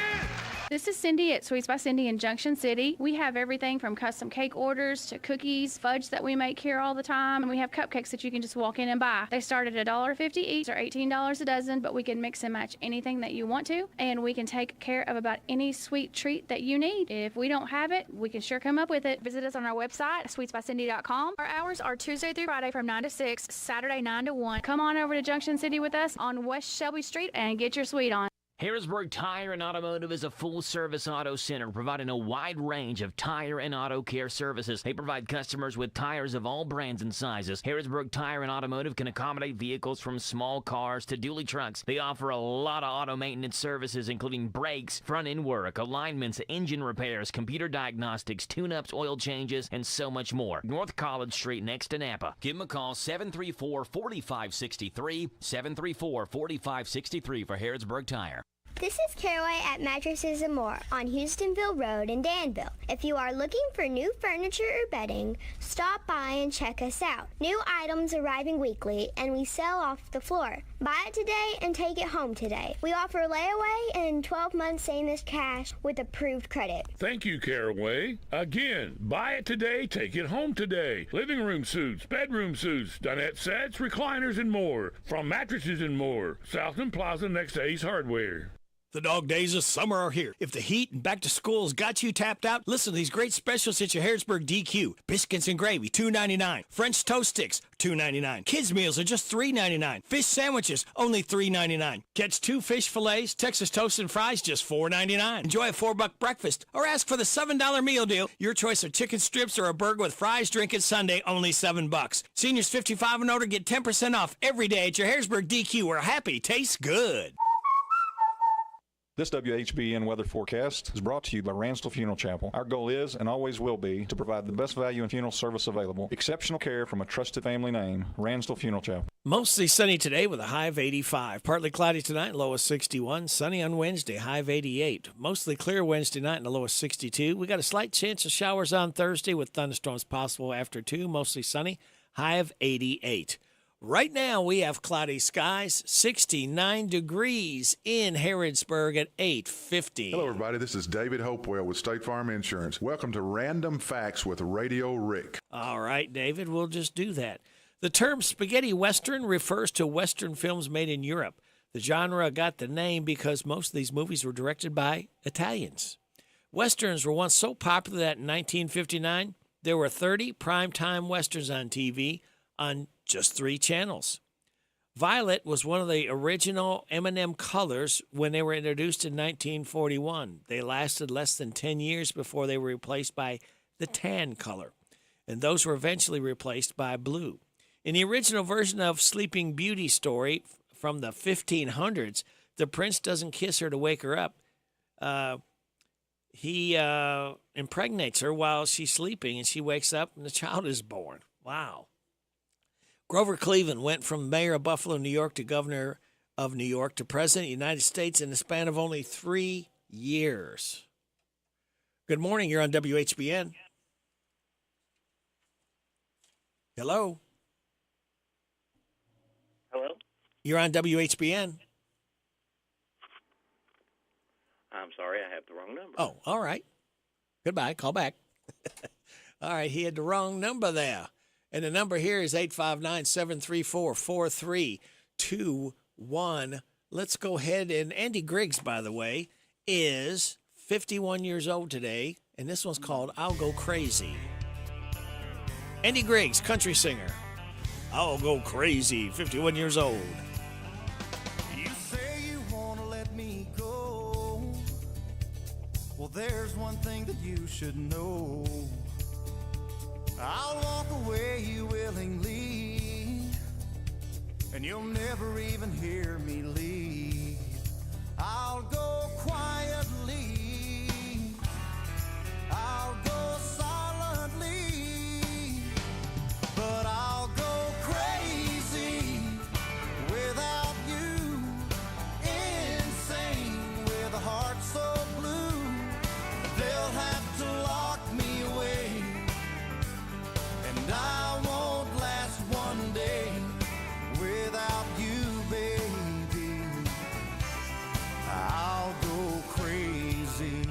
This is Cindy at Sweets by Cindy in Junction City. We have everything from custom cake orders to cookies, fudge that we make here all the time, and we have cupcakes that you can just walk in and buy. They start at $1.50 each or $18 a dozen, but we can mix and match anything that you want to, and we can take care of about any sweet treat that you need. If we don't have it, we can sure come up with it. Visit us on our website, sweetsbycindy.com. Our hours are Tuesday through Friday from 9 to 6, Saturday 9 to 1. Come on over to Junction City with us on West Shelby Street and get your sweet on. Harrisburg Tire and Automotive is a full-service auto center providing a wide range of tire and auto care services. They provide customers with tires of all brands and sizes. Harrisburg Tire and Automotive can accommodate vehicles from small cars to dually trucks. They offer a lot of auto maintenance services, including brakes, front-end work, alignments, engine repairs, computer diagnostics, tune-ups, oil changes, and so much more. North College Street next to Napa. Give them a call, 734-4563, 734-4563 for Harrisburg Tire. This is Caraway at Mattresses and More on Houstonville Road in Danville. If you are looking for new furniture or bedding, stop by and check us out. New items arriving weekly, and we sell off the floor. Buy it today and take it home today. We offer layaway and 12 months same-as cash with approved credit. Thank you, Caraway. Again, buy it today, take it home today. Living room suits, bedroom suits, dinette sets, recliners, and more. From Mattresses and More, Southland Plaza next to Ace Hardware. The dog days of summer are here. If the heat and back to school has got you tapped out, listen to these great specials at your Harrisburg DQ. Biscuits and gravy, $2.99. French toast sticks, $2.99. Kids meals are just $3.99. Fish sandwiches, only $3.99. Catch 2 fish fillets, Texas toast and fries, just $4.99. Enjoy a $4 breakfast or ask for the $7 meal deal. Your choice of chicken strips or a burger with fries, drink, and sundae, only $7. Seniors 55 and older get 10% off every day at your Harrisburg DQ, where happy tastes good. This WHBN weather forecast is brought to you by Ransdell Funeral Chapel. Our goal is and always will be to provide the best value in funeral service available. Exceptional care from a trusted family name, Ransdell Funeral Chapel. Mostly sunny today with a high of 85. Partly cloudy tonight, low of 61. Sunny on Wednesday, high of 88. Mostly clear Wednesday night and a low of 62. We got a slight chance of showers on Thursday with thunderstorms possible after 2. Mostly sunny, high of 88. Right now, we have cloudy skies, 69 degrees in Harrodsburg at 8:50. Hello, everybody. This is David Hopewell with State Farm Insurance. Welcome to Random Facts with Radio Rick. All right, David, we'll just do that. The term spaghetti western refers to Western films made in Europe. The genre got the name because most of these movies were directed by Italians. Westerns were once so popular that in 1959, there were 30 primetime westerns on TV on just 3 channels. Violet was one of the original M&M colors when they were introduced in 1941. They lasted less than 10 years before they were replaced by the tan color, and those were eventually replaced by blue. In the original version of Sleeping Beauty story from the 1500s, the prince doesn't kiss her to wake her up. He impregnates her while she's sleeping, and she wakes up and the child is born. Wow. Grover Cleveland went from mayor of Buffalo, New York to governor of New York to president of the United States in the span of only 3 years. Good morning. You're on WHBN. Hello? Hello? You're on WHBN. I'm sorry, I have the wrong number. Oh, all right. Goodbye. Call back. All right, he had the wrong number there. And the number here is 859-734-4321. Let's go ahead. And Andy Griggs, by the way, is 51 years old today. And this one's called I'll Go Crazy. Andy Griggs, country singer. I'll Go Crazy, 51 years old. You say you want to let me go. Well, there's one thing that you should know. I'll walk away willingly, and you'll never even hear me leave. I'll go quietly, I'll go silently, but I'll go crazy without you, insane with a heart so blue, they'll have to lock me away. And I won't last one day without you, baby. I'll go crazy.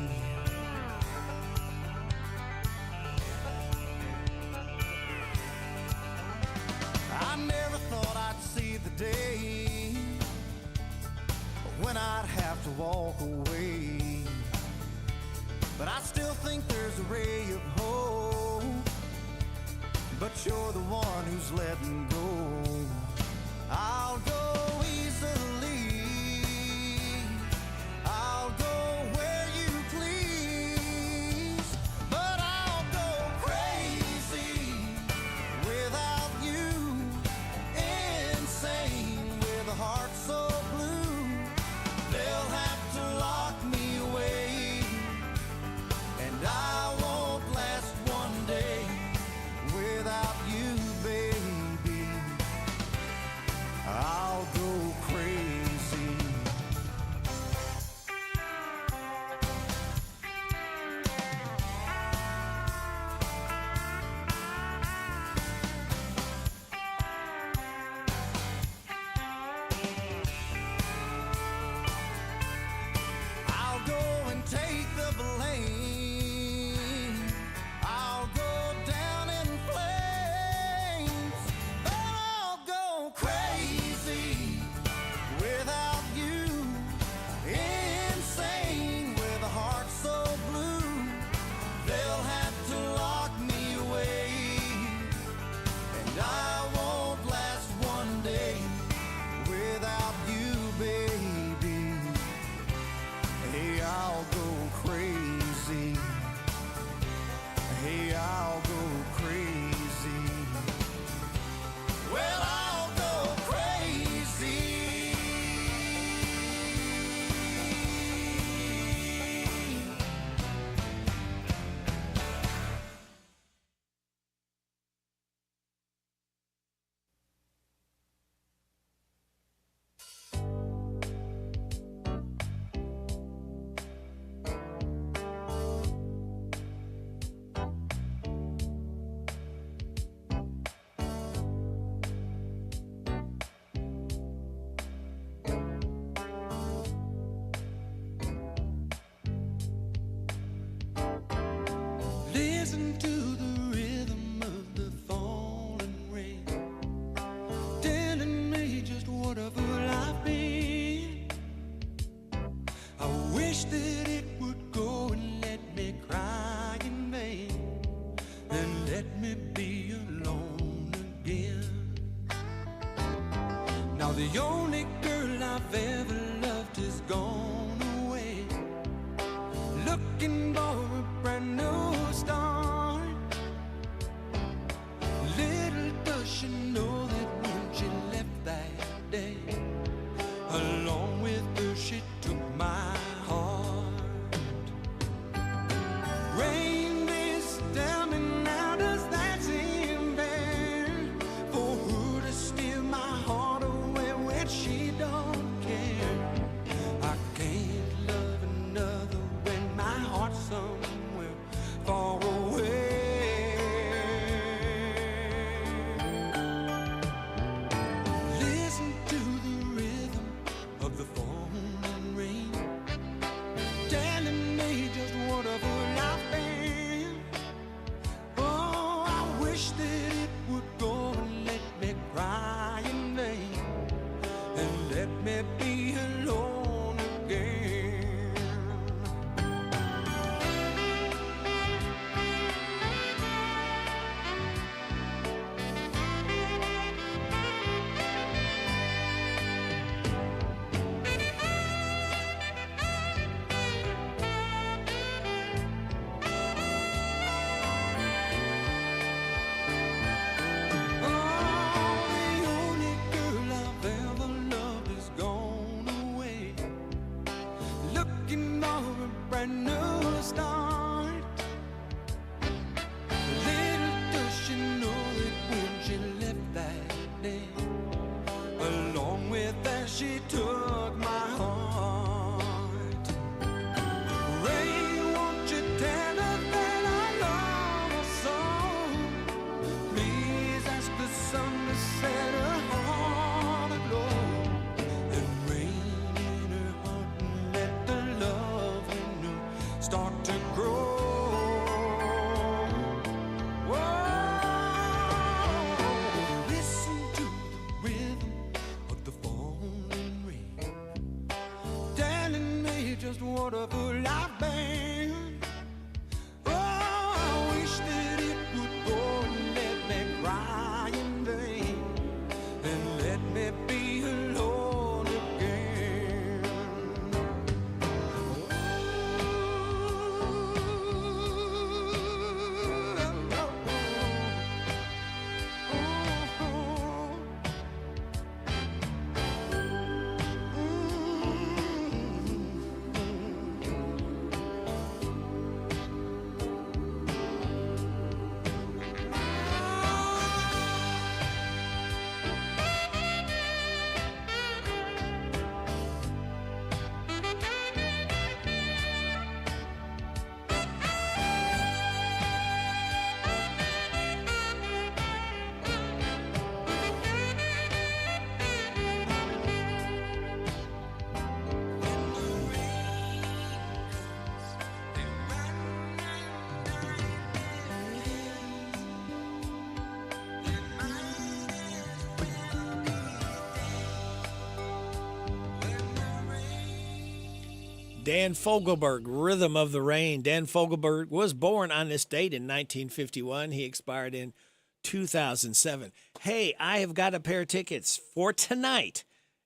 I never thought I'd see the day when I'd have to walk away. But I still think there's a ray of hope. But you're the one who's letting go. I'll go easily, I'll go where you please, but I'll go crazy without you, insane with a heart so blue, they'll have to lock me away, and I won't last one day without you, baby. I'll go Listen to the rhythm of the falling rain, telling me just what a fool I've been. I wish that it would go and let me cry in vain, and let me be alone again. Now the only girl I've ever loved is gone away, looking for a brand new start. Little does she know that when she left that day, along with her she took my heart. Rain, please tell me now, does that seem fair for her to steal my heart away when she don't care? I can't love another when my heart's somewhere far away. Listen to the rhythm of the falling rain, telling me just what a fool I've been. Oh, I wish that it would go and let me cry in vain, and let me be alone again. The only girl I've ever loved is gone away, looking for a brand new start. Little does she know that when she left that day, along with her she took my heart. Rain, won't you tell her that I love her so? Please ask the sun to set her heart aglow, and rain in her heart and let the love in her start to grow. Whoa, listen to the rhythm of the falling rain, telling me just what a fool I've been. Oh, I wish that it would go and let me cry in vain, and let me be alone again. Dan Fogelberg, Rhythm of the Rain. Dan Fogelberg was born on this date in 1951. He expired in 2007. Hey, I have got a pair of tickets for tonight.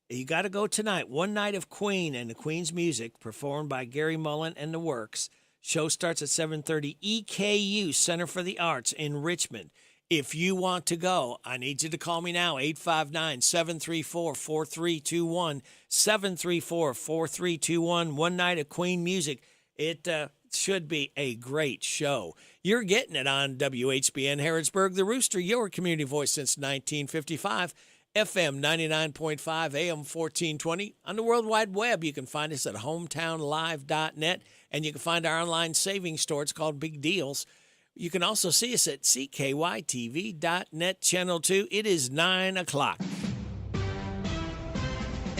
You got to go tonight. One night of Queen and the Queen's music performed by Gary Mullen and the Works. Show starts at 7:30. EKU, Center for the Arts in Richmond. If you want to go, I need you to call me now, 859-734-4321, 734-4321, one night of Queen music. It should be a great show. You're getting it on WHBN Harrodsburg, The Rooster, your community voice since 1955, FM 99.5, AM 1420. On the World Wide Web, you can find us at hometownlive.net, and you can find our online savings store. It's called Big Deals. You can also see us at ckytv.net, Channel 2. It is 9 o'clock.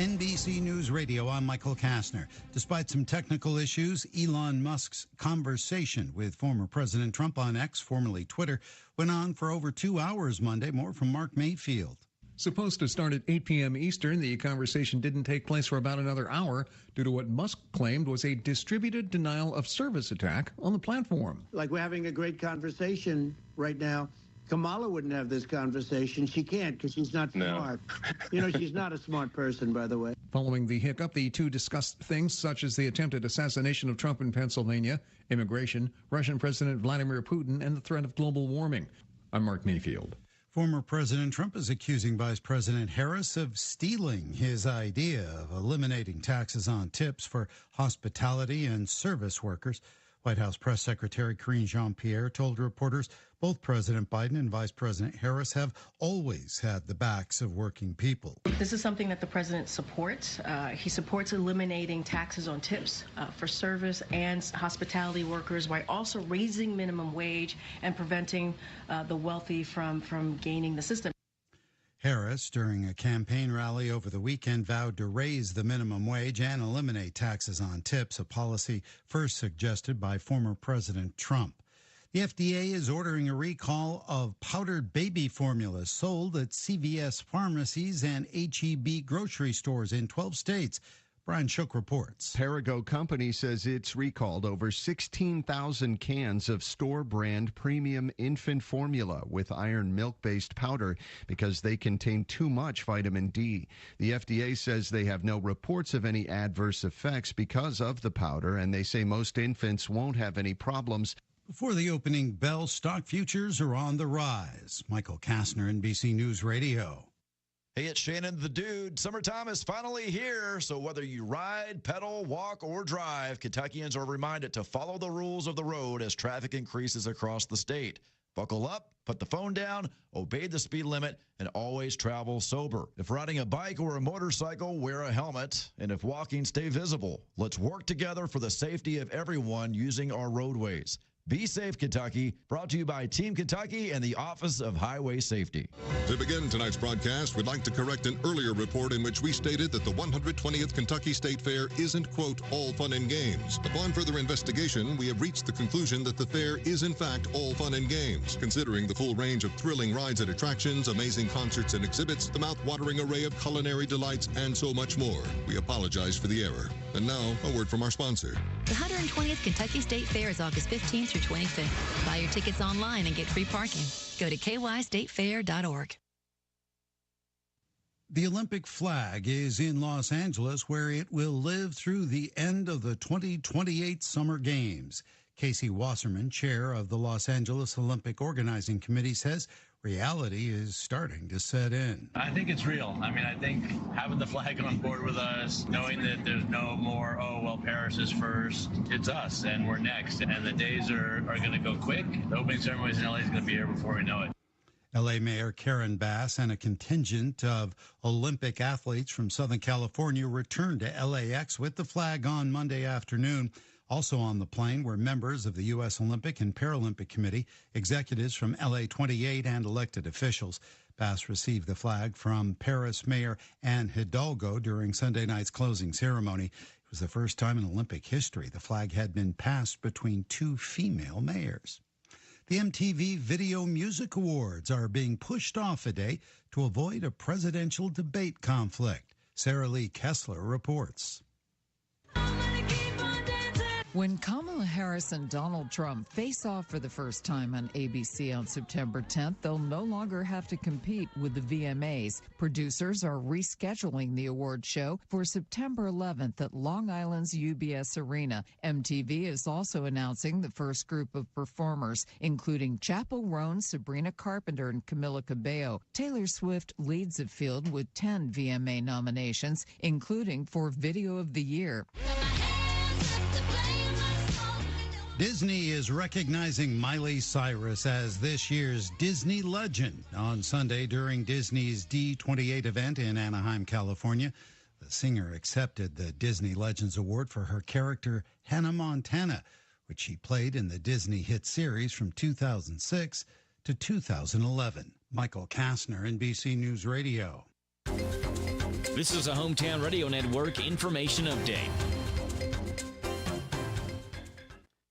NBC News Radio, I'm Michael Kastner. Despite some technical issues, Elon Musk's conversation with former President Trump on X, formerly Twitter, went on for over 2 hours Monday. More from Mark Mayfield. Supposed to start at 8 p.m. Eastern, the conversation didn't take place for about another hour due to what Musk claimed was a distributed denial of service attack on the platform. Like, we're having a great conversation right now. Kamala wouldn't have this conversation. She can't because she's not smart. You know, she's not a smart person, by the way. Following the hiccup, the two discussed things such as the attempted assassination of Trump in Pennsylvania, immigration, Russian President Vladimir Putin, and the threat of global warming. I'm Mark Mayfield. Former President Trump is accusing Vice President Harris of stealing his idea of eliminating taxes on tips for hospitality and service workers. White House Press Secretary Karine Jean-Pierre told reporters both President Biden and Vice President Harris have always had the backs of working people. This is something that the president supports. He supports eliminating taxes on tips for service and hospitality workers while also raising minimum wage and preventing the wealthy from gaining the system. Harris, during a campaign rally over the weekend, vowed to raise the minimum wage and eliminate taxes on tips, a policy first suggested by former President Trump. The FDA is ordering a recall of powdered baby formula sold at CVS pharmacies and H-E-B grocery stores in 12 states. Brian Shook reports. Perrigo Company says it's recalled over 16,000 cans of store-brand premium infant formula with iron milk-based powder because they contain too much vitamin D. The FDA says they have no reports of any adverse effects because of the powder, and they say most infants won't have any problems. Before the opening bell, stock futures are on the rise. Michael Kastner, NBC News Radio. Hey, it's Shannon the Dude. Summertime is finally here, so whether you ride, pedal, walk, or drive, Kentuckians are reminded to follow the rules of the road as traffic increases across the state. Buckle up, put the phone down, obey the speed limit, and always travel sober. If riding a bike or a motorcycle, wear a helmet, and if walking, stay visible. Let's work together for the safety of everyone using our roadways. Be safe, Kentucky. Brought to you by Team Kentucky and the Office of Highway Safety. To begin tonight's broadcast, we'd like to correct an earlier report in which we stated that the 120th Kentucky State Fair isn't, quote, all fun and games. Upon further investigation, we have reached the conclusion that the fair is, in fact, all fun and games, considering the full range of thrilling rides and attractions, amazing concerts and exhibits, the mouth-watering array of culinary delights, and so much more. We apologize for the error. And now, a word from our sponsor. The 120th Kentucky State Fair is August 15th through 25th. Buy your tickets online and get free parking. Go to kystatefair.org. The Olympic flag is in Los Angeles, where it will live through the end of the 2028 Summer Games. Casey Wasserman, chair of the Los Angeles Olympic Organizing Committee, says reality is starting to set in. I think it's real. I mean, I think having the flag on board with us, knowing that there's no more, oh, well, Paris is first, it's us, and we're next. And the days are going to go quick. The opening ceremonies in LA is going to be here before we know it. LA Mayor Karen Bass and a contingent of Olympic athletes from Southern California returned to LAX with the flag on Monday afternoon. Also on the plane were members of the U.S. Olympic and Paralympic Committee, executives from LA 28, and elected officials. Bass received the flag from Paris Mayor Anne Hidalgo during Sunday night's closing ceremony. It was the first time in Olympic history the flag had been passed between two female mayors. The MTV Video Music Awards are being pushed off a day to avoid a presidential debate conflict. Sarah Lee Kessler reports. When Kamala Harris and Donald Trump face off for the first time on ABC on September 10th, they'll no longer have to compete with the VMAs. Producers are rescheduling the award show for September 11th at Long Island's UBS Arena. MTV is also announcing the first group of performers, including Chappell Roan, Sabrina Carpenter, and Camila Cabello. Taylor Swift leads the field with 10 VMA nominations, including for Video of the Year. Disney is recognizing Miley Cyrus as this year's Disney legend. On Sunday during Disney's D28 event in Anaheim, California, the singer accepted the Disney Legends Award for her character Hannah Montana, which she played in the Disney hit series from 2006 to 2011. Michael Kastner, NBC News Radio. This is a Hometown Radio Network information update.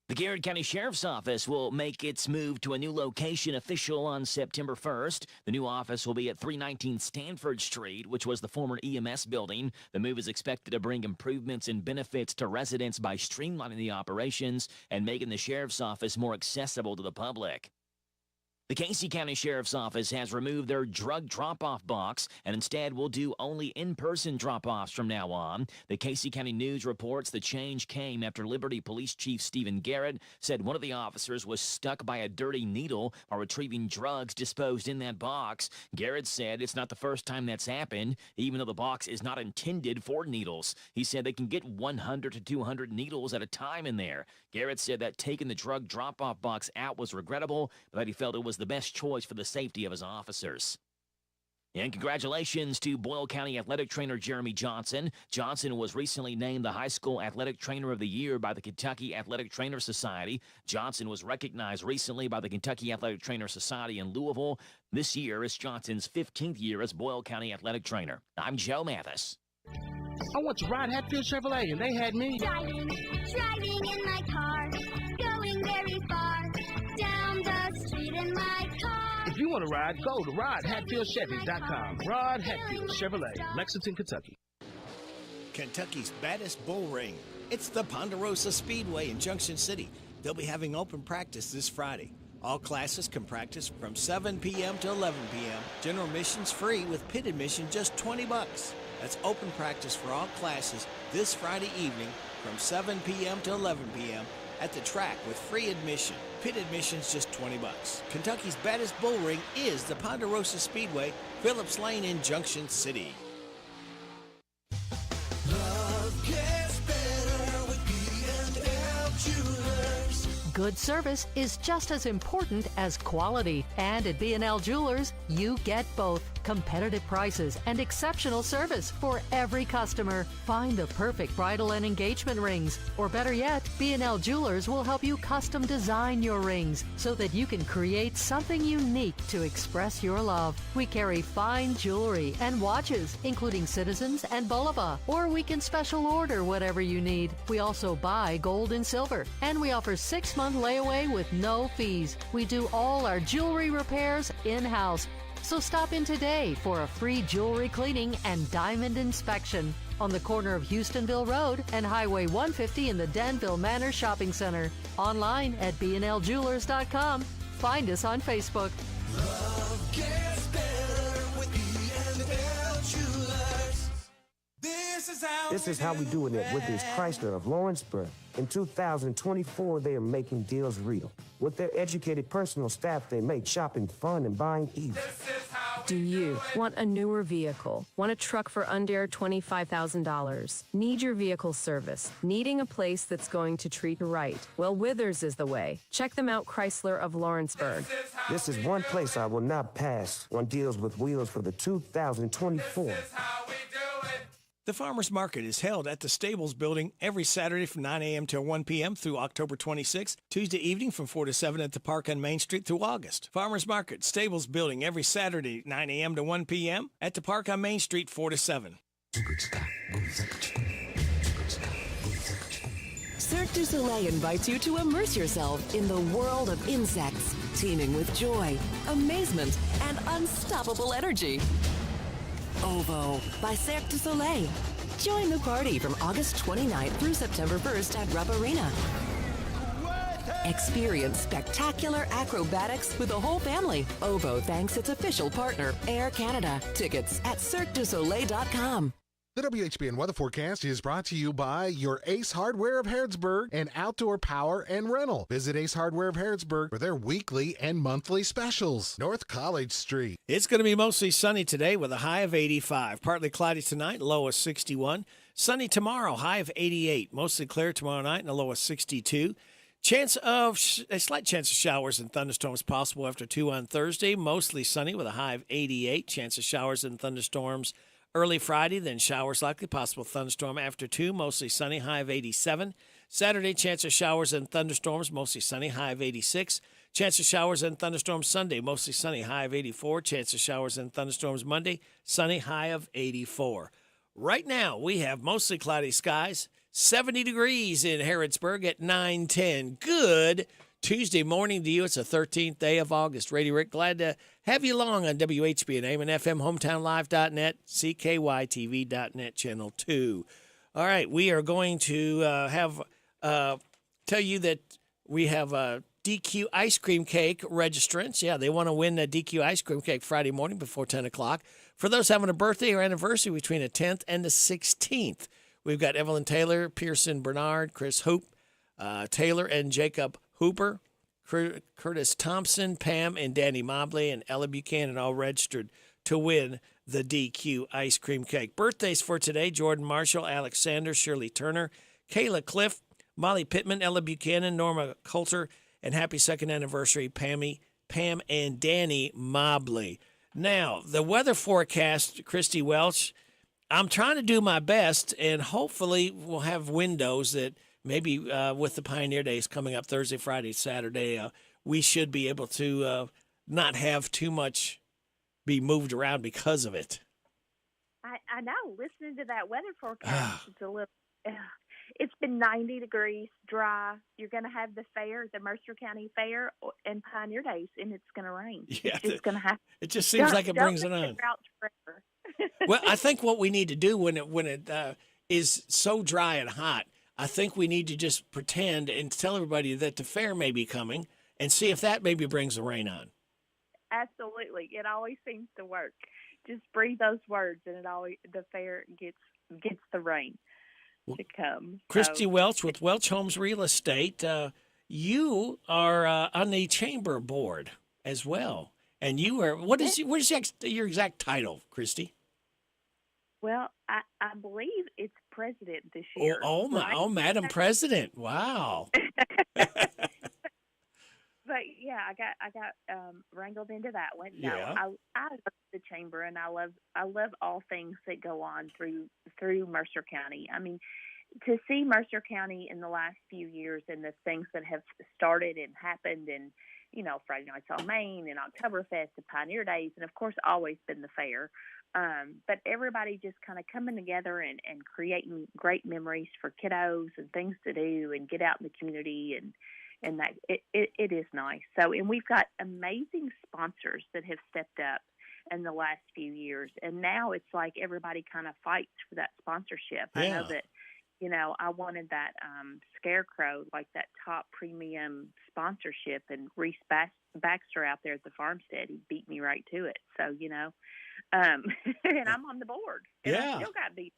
The Garrett County Sheriff's Office will make its move to a new location official on September 1st. The new office will be at 319 Stanford Street, which was the former EMS building. The move is expected to bring improvements and benefits to residents by streamlining the operations and making the Sheriff's Office more accessible to the public. The Casey County Sheriff's Office has removed their drug drop-off box and instead will do only in-person drop-offs from now on. The Casey County News reports the change came after Liberty Police Chief Stephen Garrett said one of the officers was stuck by a dirty needle while retrieving drugs disposed in that box. Garrett said it's not the first time that's happened, even though the box is not intended for needles. He said they can get 100 to 200 needles at a time in there. Garrett said that taking the drug drop-off box out was regrettable, but that he felt it was the best choice for the safety of his officers. And congratulations to Boyle County athletic trainer Jeremy Johnson. Johnson was recently named the High School Athletic Trainer of the Year by the Kentucky Athletic Trainer Society. Johnson was recognized recently by the Kentucky Athletic Trainer Society in Louisville. This year is Johnson's 15th year as Boyle County athletic trainer. I'm Joe Mathis. I want to ride Hatfield Chevrolet, and they had me driving in my car, going very far, down the street in my car. If you want to ride, go to RodHatfieldChevy.com. Rod Hatfield Chevrolet, Lexington, Kentucky. Kentucky's baddest bull ring. It's the Ponderosa Speedway in Junction City. They'll be having open practice this Friday. All classes can practice from 7 p.m. to 11 p.m. General admission's free with pit admission just $20. That's open practice for all classes this Friday evening from 7 p.m. to 11 p.m. at the track with free admission. Pit admission's just $20. Kentucky's baddest bull ring is the Ponderosa Speedway, Phillips Lane in Junction City. Love gets better with B&L Jewelers. Good service is just as important as quality. And at B&L Jewelers, you get both. Competitive prices and exceptional service for every customer. Find the perfect bridal and engagement rings. Or better yet, B&L Jewelers will help you custom design your rings so that you can create something unique to express your love. We carry fine jewelry and watches, including Citizens and Bulova. Or we can special order whatever you need. We also buy gold and silver. And we offer 6-month layaway with no fees. We do all our jewelry repairs in-house. So stop in today for a free jewelry cleaning and diamond inspection on the corner of Houstonville Road and Highway 150 in the Danville Manor Shopping Center. Online at bnljewelers.com. Find us on Facebook. Love gets better with B&L Jewelers. This is how we doing it with this Chrysler of Lawrenceburg. In 2024, they are making deals real. With their educated personal staff, they make shopping fun and buying easy. Do you want a newer vehicle? Want a truck for under $25,000? Need your vehicle service? Needing a place that's going to treat you right? Well, Withers is the way. Check them out, Chrysler of Lawrenceburg. This is one place I will not pass on deals with wheels for the 2024. The Farmers Market is held at the Stables Building every Saturday from 9 a.m. till 1 p.m. through October 26th, Tuesday evening from 4 to 7 at the park on Main Street through August. Farmers Market, Stables Building every Saturday 9 a.m. to 1 p.m. at the park on Main Street 4 to 7. Cirque du Soleil invites you to immerse yourself in the world of insects, teeming with joy, amazement, and unstoppable energy. OVO by Cirque du Soleil. Join the party from August 29th through September 1st at Rupp Arena. Experience spectacular acrobatics with the whole family. OVO thanks its official partner, Air Canada. Tickets at CirqueDuSoleil.com. The WHBN weather forecast is brought to you by your Ace Hardware of Harrodsburg and Outdoor Power and Rental. Visit Ace Hardware of Harrodsburg for their weekly and monthly specials. North College Street. It's going to be mostly sunny today with a high of 85. Partly cloudy tonight, low of 61. Sunny tomorrow, high of 88. Mostly clear tomorrow night and a low of 62. A slight chance of showers and thunderstorms possible after 2 on Thursday. Mostly sunny with a high of 88. Chance of showers and thunderstorms early Friday, then showers likely, possible thunderstorm after 2, mostly sunny, high of 87. Saturday, chance of showers and thunderstorms, mostly sunny, high of 86. Chance of showers and thunderstorms Sunday, mostly sunny, high of 84. Chance of showers and thunderstorms Monday, sunny, high of 84. Right now, we have mostly cloudy skies, 70 degrees in Harrodsburg at 9:10. Good Tuesday morning to you. It's the 13th day of August. Radio Rick, glad to have you along on WHBN AM and FM, hometownlive.net, CKYTV.net, Channel 2. All right, we are going to tell you that we have DQ ice cream cake registrants. Yeah, they want to win the DQ ice cream cake Friday morning before 10 o'clock. For those having a birthday or anniversary between the 10th and the 16th, we've got Evelyn Taylor, Pearson Bernard, Chris Hoop, Taylor and Jacob Hooper, Curtis Thompson, Pam and Danny Mobley, and Ella Buchanan all registered to win the DQ ice cream cake. Birthdays for today: Jordan Marshall, Alex Sanders, Shirley Turner, Kayla Cliff, Molly Pittman, Ella Buchanan, Norma Coulter, and happy second anniversary, Pam and Danny Mobley. Now, the weather forecast, Christy Welch, I'm trying to do my best, and hopefully we'll have windows that maybe with the Pioneer Days coming up Thursday, Friday, Saturday, we should be able to not have too much be moved around because of it. I know. Listening to that weather forecast, it's a little. It's been 90 degrees, dry. You're going to have the fair, the Mercer County Fair, and Pioneer Days, and it's going to rain. Yeah, it's just going to happen. It just seems like it brings it on. Well, I think what we need to do when it is so dry and hot, I think we need to just pretend and tell everybody that the fair may be coming and see if that maybe brings the rain on. Absolutely. It always seems to work. Just breathe those words, and the fair gets the rain to come. Christy Welch with Welch Homes Real Estate. You are on the chamber board as well, and you are. What is your exact title, Christy? Well, I believe it's president this year. Oh, Madam President! Wow. But yeah, I got wrangled into that one. No, Yeah. I love the chamber, and I love all things that go on through Mercer County. I mean, to see Mercer County in the last few years and the things that have started and happened, and Friday Nights on Main and Oktoberfest and Pioneer Days, and of course always been the fair. But everybody just kind of coming together and creating great memories for kiddos and things to do and get out in the community and that it is nice. So, and we've got amazing sponsors that have stepped up in the last few years. And now it's like everybody kind of fights for that sponsorship. Yeah. I know that, I wanted that Scarecrow, like that top premium sponsorship, and Reese Baxter out there at the farmstead, he beat me right to it. So, and I'm on the board. And I still got beat,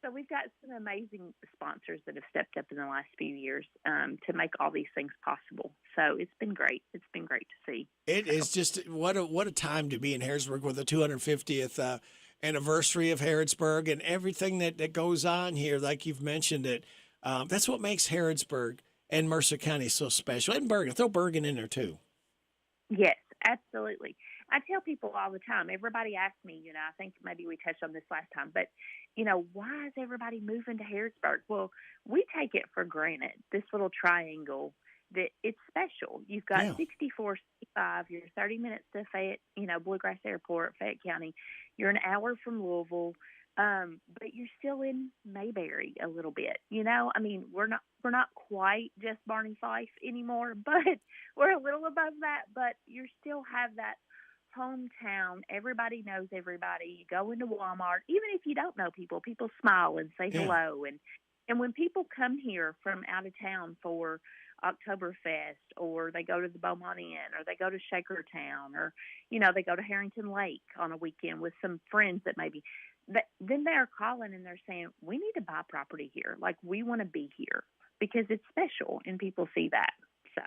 So we've got some amazing sponsors that have stepped up in the last few years to make all these things possible. So it's been great. It's been great to see. It is just what a time to be in Harrodsburg with the 250th anniversary of Harrodsburg and everything that goes on here. Like you've mentioned it, that's what makes Harrodsburg and Mercer County so special. And Bergen, throw Bergen in there too. Yes, absolutely. I tell people all the time, everybody asks me, I think maybe we touched on this last time, but, why is everybody moving to Harrodsburg? Well, we take it for granted, this little triangle, that it's special. You've got 6465, you're 30 minutes to Fayette, Bluegrass Airport, Fayette County. You're an hour from Louisville, but you're still in Mayberry a little bit. I mean, we're not quite just Barney Fife anymore, but we're a little above that, but you still have that hometown. Everybody knows everybody. You go into Walmart, even if you don't know people smile and say hello. And when people come here from out of town for Oktoberfest, or they go to the Beaumont Inn, or they go to Shakertown, or they go to Harrington Lake on a weekend with some friends that maybe then they're calling and they're saying, we need to buy property here. Like, we want to be here because it's special, and people see that. So.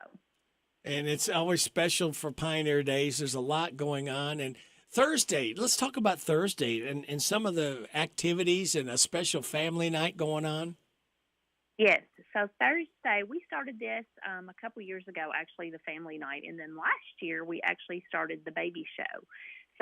And it's always special for Pioneer Days. There's a lot going on. And Thursday, let's talk about Thursday and some of the activities and a special family night going on. Yes. So Thursday, we started this a couple years ago, actually, the family night. And then last year, we actually started the baby show.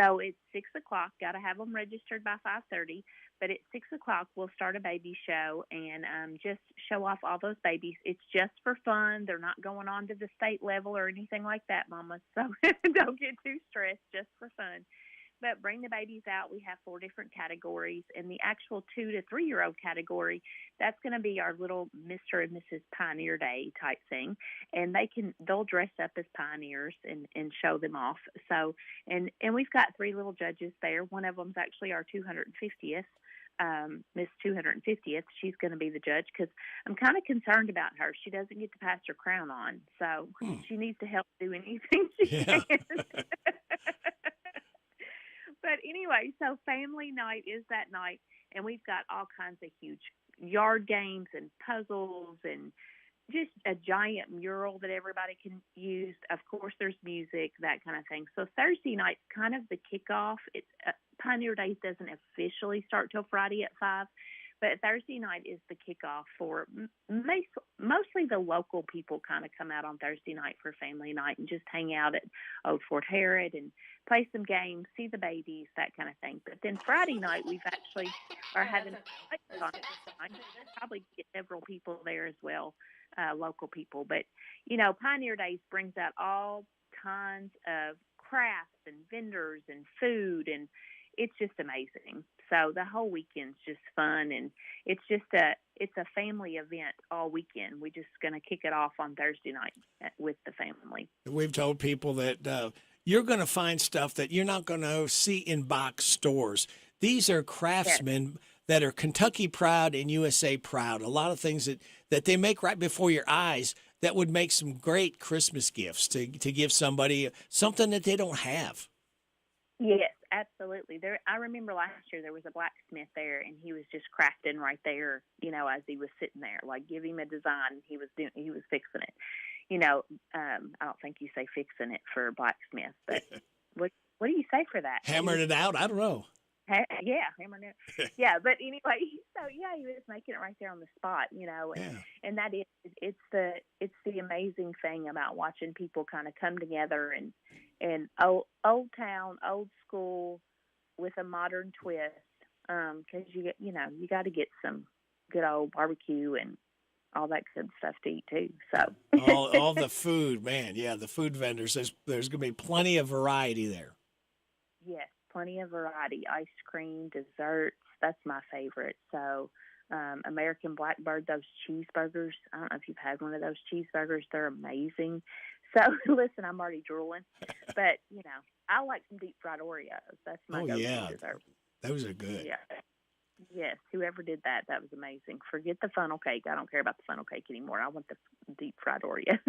So it's 6 o'clock. Got to have them registered by 5:30. But at 6 o'clock, we'll start a baby show and just show off all those babies. It's just for fun. They're not going on to the state level or anything like that, Mama. So don't get too stressed, just for fun. But bring the babies out. We have 4 different categories. And the actual 2 to 3-year-old category, that's going to be our little Mr. and Mrs. Pioneer Day type thing. And they'll dress up as pioneers and show them off. So, and we've got 3 little judges there. One of them's actually our 250th. Miss 250th, she's going to be the judge because I'm kind of concerned about her. She doesn't get to pass her crown on, so she needs to help do anything she can. But anyway, so family night is that night, and we've got all kinds of huge yard games and puzzles and just a giant mural that everybody can use. Of course, there's music, that kind of thing. So Thursday night's kind of the kickoff. It's Pioneer Days doesn't officially start till Friday at 5, but Thursday night is the kickoff for mostly the local people. Kind of come out on Thursday night for family night and just hang out at Old Fort Herod and play some games, see the babies, that kind of thing. But then Friday night we've actually are having probably get several people there as well. Local people, but Pioneer Days brings out all kinds of crafts and vendors and food, and it's just amazing. So the whole weekend's just fun, and it's a family event all weekend. We're just going to kick it off on Thursday night with the family. We've told people that you're going to find stuff that you're not going to see in box stores. These are craftsmen that are Kentucky proud and USA proud. A lot of things that they make right before your eyes that would make some great Christmas gifts to give somebody something that they don't have. Yes, absolutely. I remember last year there was a blacksmith there, and he was just crafting right there, as he was sitting there. Like, give him a design, he was fixing it. I don't think you say fixing it for blacksmith, but what do you say for that? Hammering it out? I don't know. Yeah, hammering it. Yeah, but anyway, so yeah, he was making it right there on the spot, and that is it's the amazing thing about watching people kind of come together and old town, old school with a modern twist, because you got to get some good old barbecue and all that good stuff to eat too. So all the food, man, yeah, the food vendors. There's going to be plenty of variety there. Yes. Plenty of variety, ice cream, desserts. That's my favorite. So American Blackbird, those cheeseburgers. I don't know if you've had one of those cheeseburgers. They're amazing. So listen, I'm already drooling. But, I like some deep fried Oreos. That's my go-to dessert. Those are good. Yeah. Yes, whoever did that was amazing. Forget the funnel cake. I don't care about the funnel cake anymore. I want the deep fried Oreos.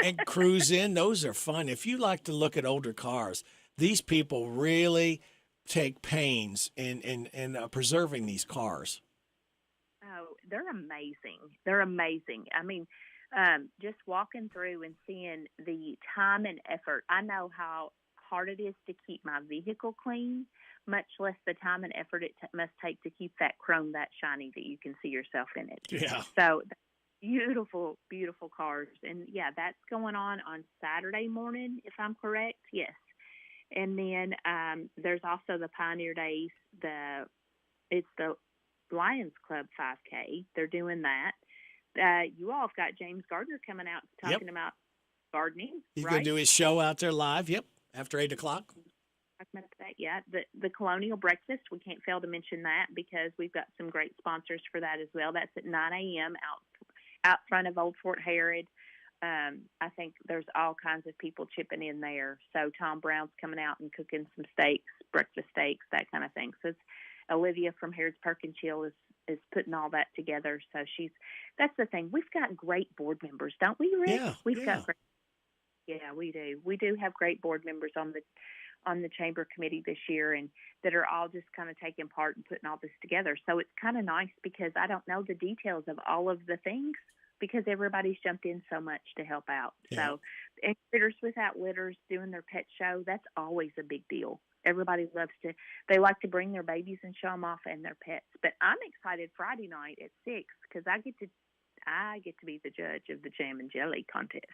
And cruise in, those are fun. If you like to look at older cars, these people really take pains in preserving these cars. Oh, they're amazing. They're amazing. I mean, just walking through and seeing the time and effort. I know how hard it is to keep my vehicle clean, much less the time and effort it must take to keep that chrome that shiny that you can see yourself in it. Yeah. So beautiful, beautiful cars. And, yeah, that's going on Saturday morning, if I'm correct. Yes. And then there's also the Pioneer Days. It's the Lions Club 5K. They're doing that. You all have got James Gardner coming out talking about gardening. He's right? going to do his show out there live. Yep, after 8 o'clock. Yeah, the Colonial Breakfast. We can't fail to mention that because we've got some great sponsors for that as well. That's at 9 a.m. out front of Old Fort Herod. I think there's all kinds of people chipping in there. So Tom Brown's coming out and cooking some steaks, breakfast steaks, that kind of thing. So it's Olivia from Harrods Perkins Hill is putting all that together. So that's the thing. We've got great board members, don't we, Rick? Yeah. Yeah, we do. We do have great board members on the chamber committee this year, and that are all just kind of taking part and putting all this together. So it's kind of nice because I don't know the details of all of the things, because everybody's jumped in so much to help out. Yeah. So, and Critters Without Litters doing their pet show, that's always a big deal. Everybody they like to bring their babies and show them off and their pets. But I'm excited Friday night at 6 because I get to be the judge of the Jam and Jelly contest.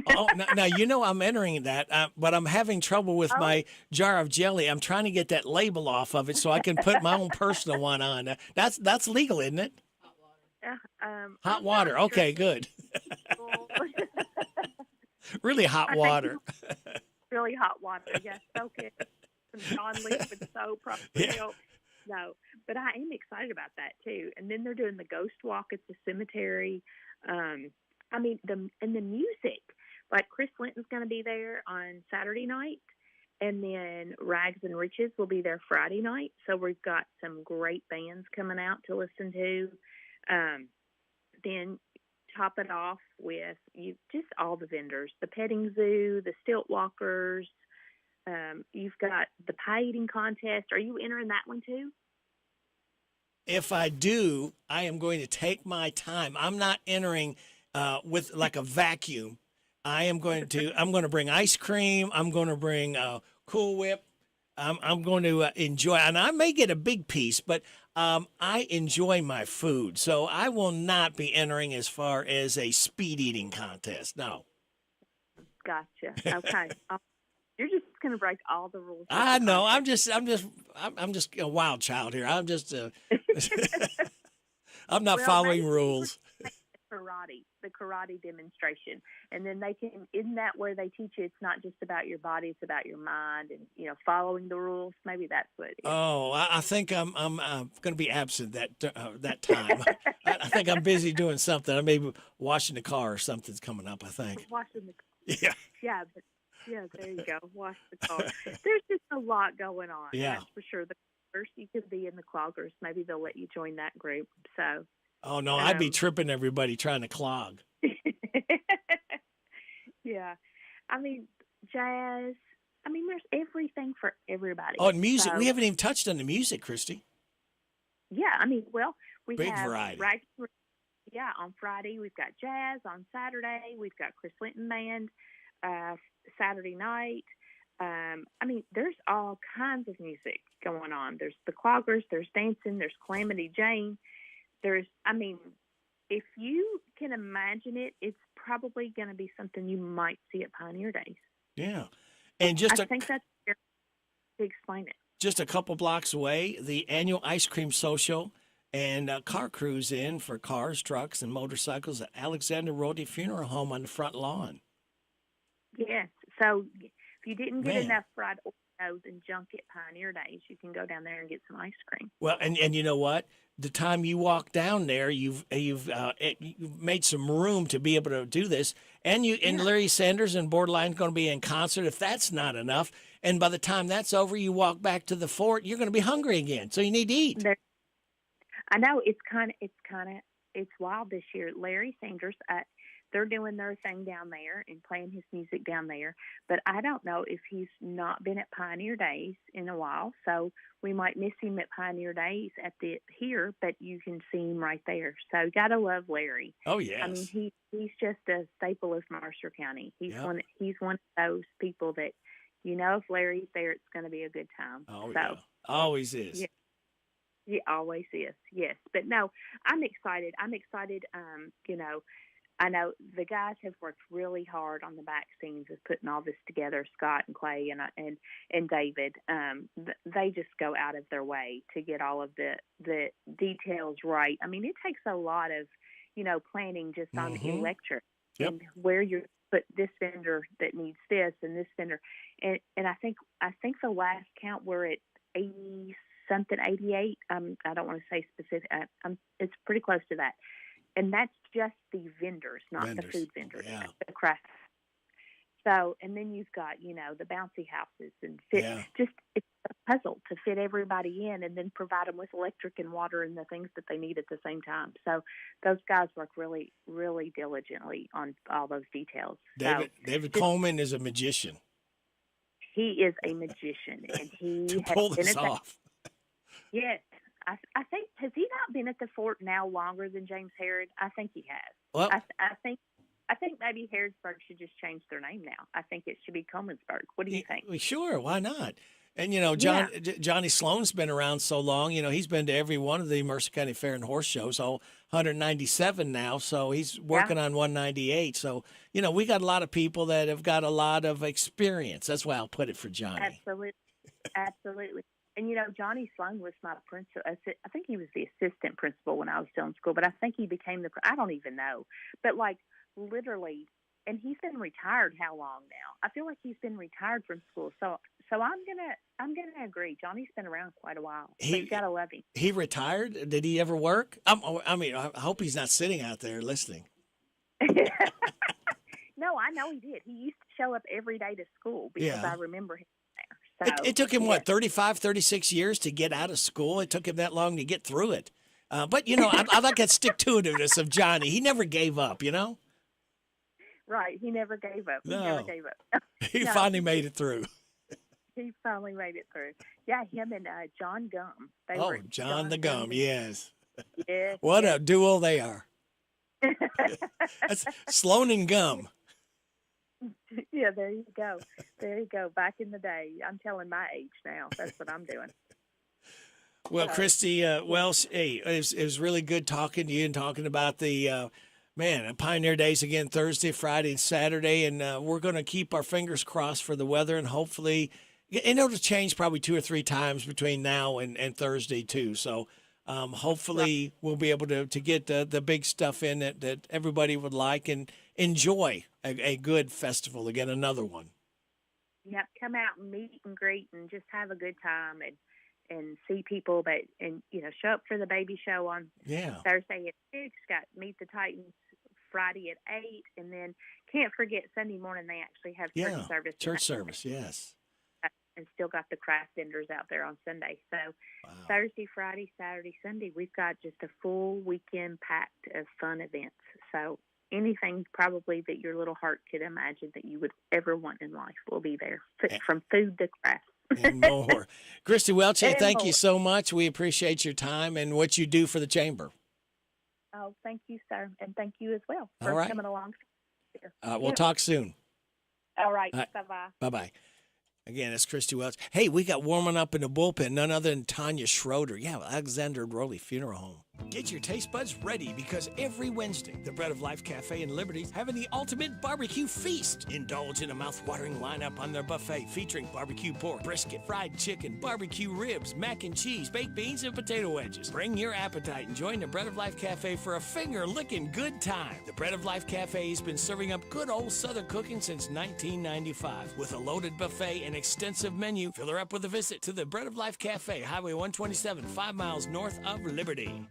Now, I'm entering that, but I'm having trouble with my jar of jelly. I'm trying to get that label off of it so I can put my own personal one on. That's legal, isn't it? Hot water. Okay, good. Really hot water. Really hot water. Yes, soak it. John liquid soap, probably help. No, but I am excited about that too. And then they're doing the ghost walk at the cemetery. I mean, the music. Like Chris Linton's going to be there on Saturday night, and then Rags and Riches will be there Friday night. So we've got some great bands coming out to listen to. Then top it off with just all the vendors, the petting zoo, the stilt walkers. You've got the pie eating contest. Are you entering that one too? If I do, I am going to take my time. I'm not entering with like a vacuum. I'm going to bring ice cream. I'm going to bring Cool Whip. I'm going to enjoy, and I may get a big piece, but I enjoy my food. So I will not be entering as far as a speed eating contest. No. Gotcha. Okay. You're just going to break all the rules. I know. I'm just a wild child here. I'm just, I'm not following rules. The karate demonstration, and then isn't that where they teach you it's not just about your body, it's about your mind, and following the rules? Maybe that's what it is. Oh, I think I'm going to be absent that time. I think I'm busy doing something. I may be washing the car or something's coming up, I think. Washing the car. Yeah, there you go. Wash the car. There's just a lot going on. Yeah, that's for sure. First, you could be in the cloggers. Maybe they'll let you join that group. So. Oh, no, I'd be tripping everybody trying to clog. Yeah. I mean, jazz. I mean, there's everything for everybody. Oh, and music. So, we haven't even touched on the music, Christy. Yeah, I mean, well, we Big have variety. Yeah, on Friday we've got jazz. On Saturday we've got Chris Linton Band. Saturday night. I mean, there's all kinds of music going on. There's the cloggers. There's dancing. There's Calamity Jane. If you can imagine it, it's probably going to be something you might see at Pioneer Days. Yeah. And I think that's fair to explain it. Just a couple blocks away, the annual ice cream social and car cruise in for cars, trucks, and motorcycles at Alexander Rhodey Funeral Home on the front lawn. Yes. So if you didn't get enough fried Oreos and junk at Pioneer Days, you can go down there and get some ice cream. Well, and you know what? The time you walk down there, you've made some room to be able to do this, and Larry Sanders and Borderline going to be in concert. If that's not enough, and by the time that's over, you walk back to the fort, you're going to be hungry again. So you need to eat. I know it's wild this year. Larry Sanders, they're doing their thing down there and playing his music down there. But I don't know if he's not been at Pioneer Days in a while. So we might miss him at Pioneer Days here, but you can see him right there. So you gotta love Larry. Oh yes. I mean he's just a staple of Mercer County. He's one of those people that if Larry's there, it's going to be a good time. Oh yeah, always is. Yeah. It always is. Yes, but no, I'm excited. I know the guys have worked really hard on the back scenes of putting all this together. Scott and Clay and David, they just go out of their way to get all of the details right. I mean, it takes a lot of, planning just on the electric and where you put this vendor that needs this and this vendor. And I think the last count we're at 80-something, 88. I don't want to say specific. It's pretty close to that. And that's just the vendors, not the food vendors. Yeah. The craft. So, and then you've got, the bouncy houses and it's a puzzle to fit everybody in and then provide them with electric and water and the things that they need at the same time. So those guys work really, really diligently on all those details. David Coleman is a magician. He is a magician, and he to pull this off. Yes. I think, has he not been at the fort now longer than James Herod? I think he has. Well, I think maybe Harrodsburg should just change their name now. I think it should be Coleman'sburg. What do you think? Sure, why not? And, Johnny Sloan's been around so long. He's been to every one of the Mercer County Fair and Horse Shows, 197 now. So he's working on 198. So, we got a lot of people that have got a lot of experience. That's why I'll put it for Johnny. Absolutely. And, Johnny Sloan was my principal. I think he was the assistant principal when I was still in school, but I think he became I don't even know. But, literally, and he's been retired how long now? I feel like he's been retired from school. So So I'm gonna agree. Johnny's been around quite a while. So you gotta love him. He retired. Did he ever work? I hope he's not sitting out there listening. No, I know he did. He used to show up every day to school because I remember him there. So It took him, what, 35, 36 years to get out of school? It took him that long to get through it. But, I like that stick-to-itiveness of Johnny. He never gave up, Right. He never gave up. He No. never gave up. He No. finally made it through. He finally made it through. Yeah, him and John Gum. They Oh, were John the Gum, yes. Yes. What a duo they are. That's Sloan and Gum. Yeah, there you go. There you go. Back in the day. I'm telling my age now. That's what I'm doing. Well, Christy, hey, it was really good talking to you and talking about the, Pioneer Days again, Thursday, Friday, and Saturday. And we're going to keep our fingers crossed for the weather, and hopefully, it'll change probably 2 or 3 times between now and Thursday, too. So hopefully we'll be able to get the big stuff in that everybody would like and enjoy a good festival again, another one. Yep, come out and meet and greet and just have a good time and see people, and show up for the baby show on Thursday at 6. Got Meet the Titans Friday at 8, and then can't forget Sunday morning they actually have church service. Church service, yes. And still got the craft vendors out there on Sunday. So Thursday, Friday, Saturday, Sunday, we've got just a full weekend packed of fun events. So anything probably that your little heart could imagine that you would ever want in life will be there, from food to craft. And more. Christy Welch, thank more. you so much. We appreciate your time and what you do for the Chamber. Oh, thank you, sir. And thank you as well All for right. coming along. We'll talk soon. All right. All right. Bye-bye. Bye-bye. Again, it's Christy Welch. Hey, we got warming up in the bullpen, none other than Tanya Schroeder. Yeah, Alexander Rowley Funeral Home. Get your taste buds ready because every Wednesday, the Bread of Life Cafe in Liberty is having the ultimate barbecue feast. Indulge in a mouth-watering lineup on their buffet featuring barbecue pork, brisket, fried chicken, barbecue ribs, mac and cheese, baked beans, and potato wedges. Bring your appetite and join the Bread of Life Cafe for a finger-licking good time. The Bread of Life Cafe has been serving up good old Southern cooking since 1995 with a loaded buffet and extensive menu. Fill her up with a visit to the Bread of Life Cafe, Highway 127, 5 miles north of Liberty.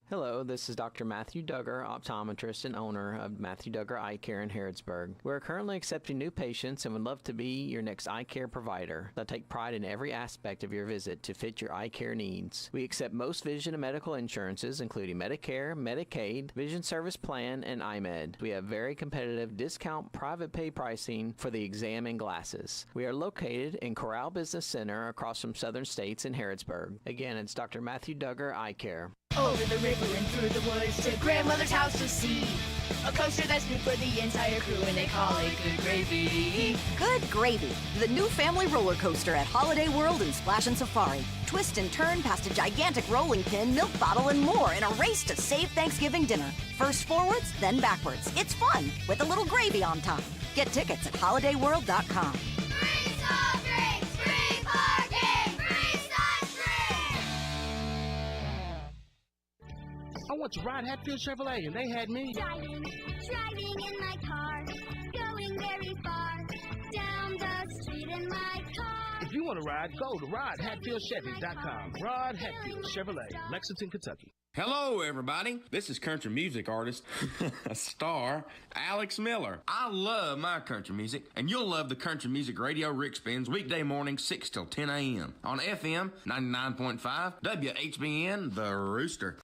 Hello, this is Dr. Matthew Duggar, optometrist and owner of Matthew Duggar Eye Care in Harrodsburg. We're currently accepting new patients and would love to be your next eye care provider. I take pride in every aspect of your visit to fit your eye care needs. We accept most vision and medical insurances, including Medicare, Medicaid, Vision Service Plan, and iMed. We have very competitive discount private pay pricing for the exam and glasses. We are located in Corral Business Center across from Southern States in Harrodsburg. Again, it's Dr. Matthew Duggar Eye Care. Over the river and through the woods to grandmother's house to see a coaster that's new for the entire crew, and they call it Good Gravy. Good Gravy, the new family roller coaster at Holiday World and Splash and Safari. Twist and turn past a gigantic rolling pin, milk bottle, and more in a race to save Thanksgiving dinner. First forwards, then backwards. It's fun with a little gravy on top. Get tickets at holidayworld.com. Free soft drinks, free parking, free sunscreen. I want to ride Hatfield Chevrolet, and they had me. Driving in my car, going very far, down the street in my car. If you want to ride, go to RodHatfieldChevys.com. Rod Hatfield Chevrolet, Lexington, Kentucky. Hello, everybody. This is country music artist, star, Alex Miller. I love my country music, and you'll love the country music radio Rick spins weekday mornings 6 till 10 a.m. on FM 99.5 WHBN, The Rooster.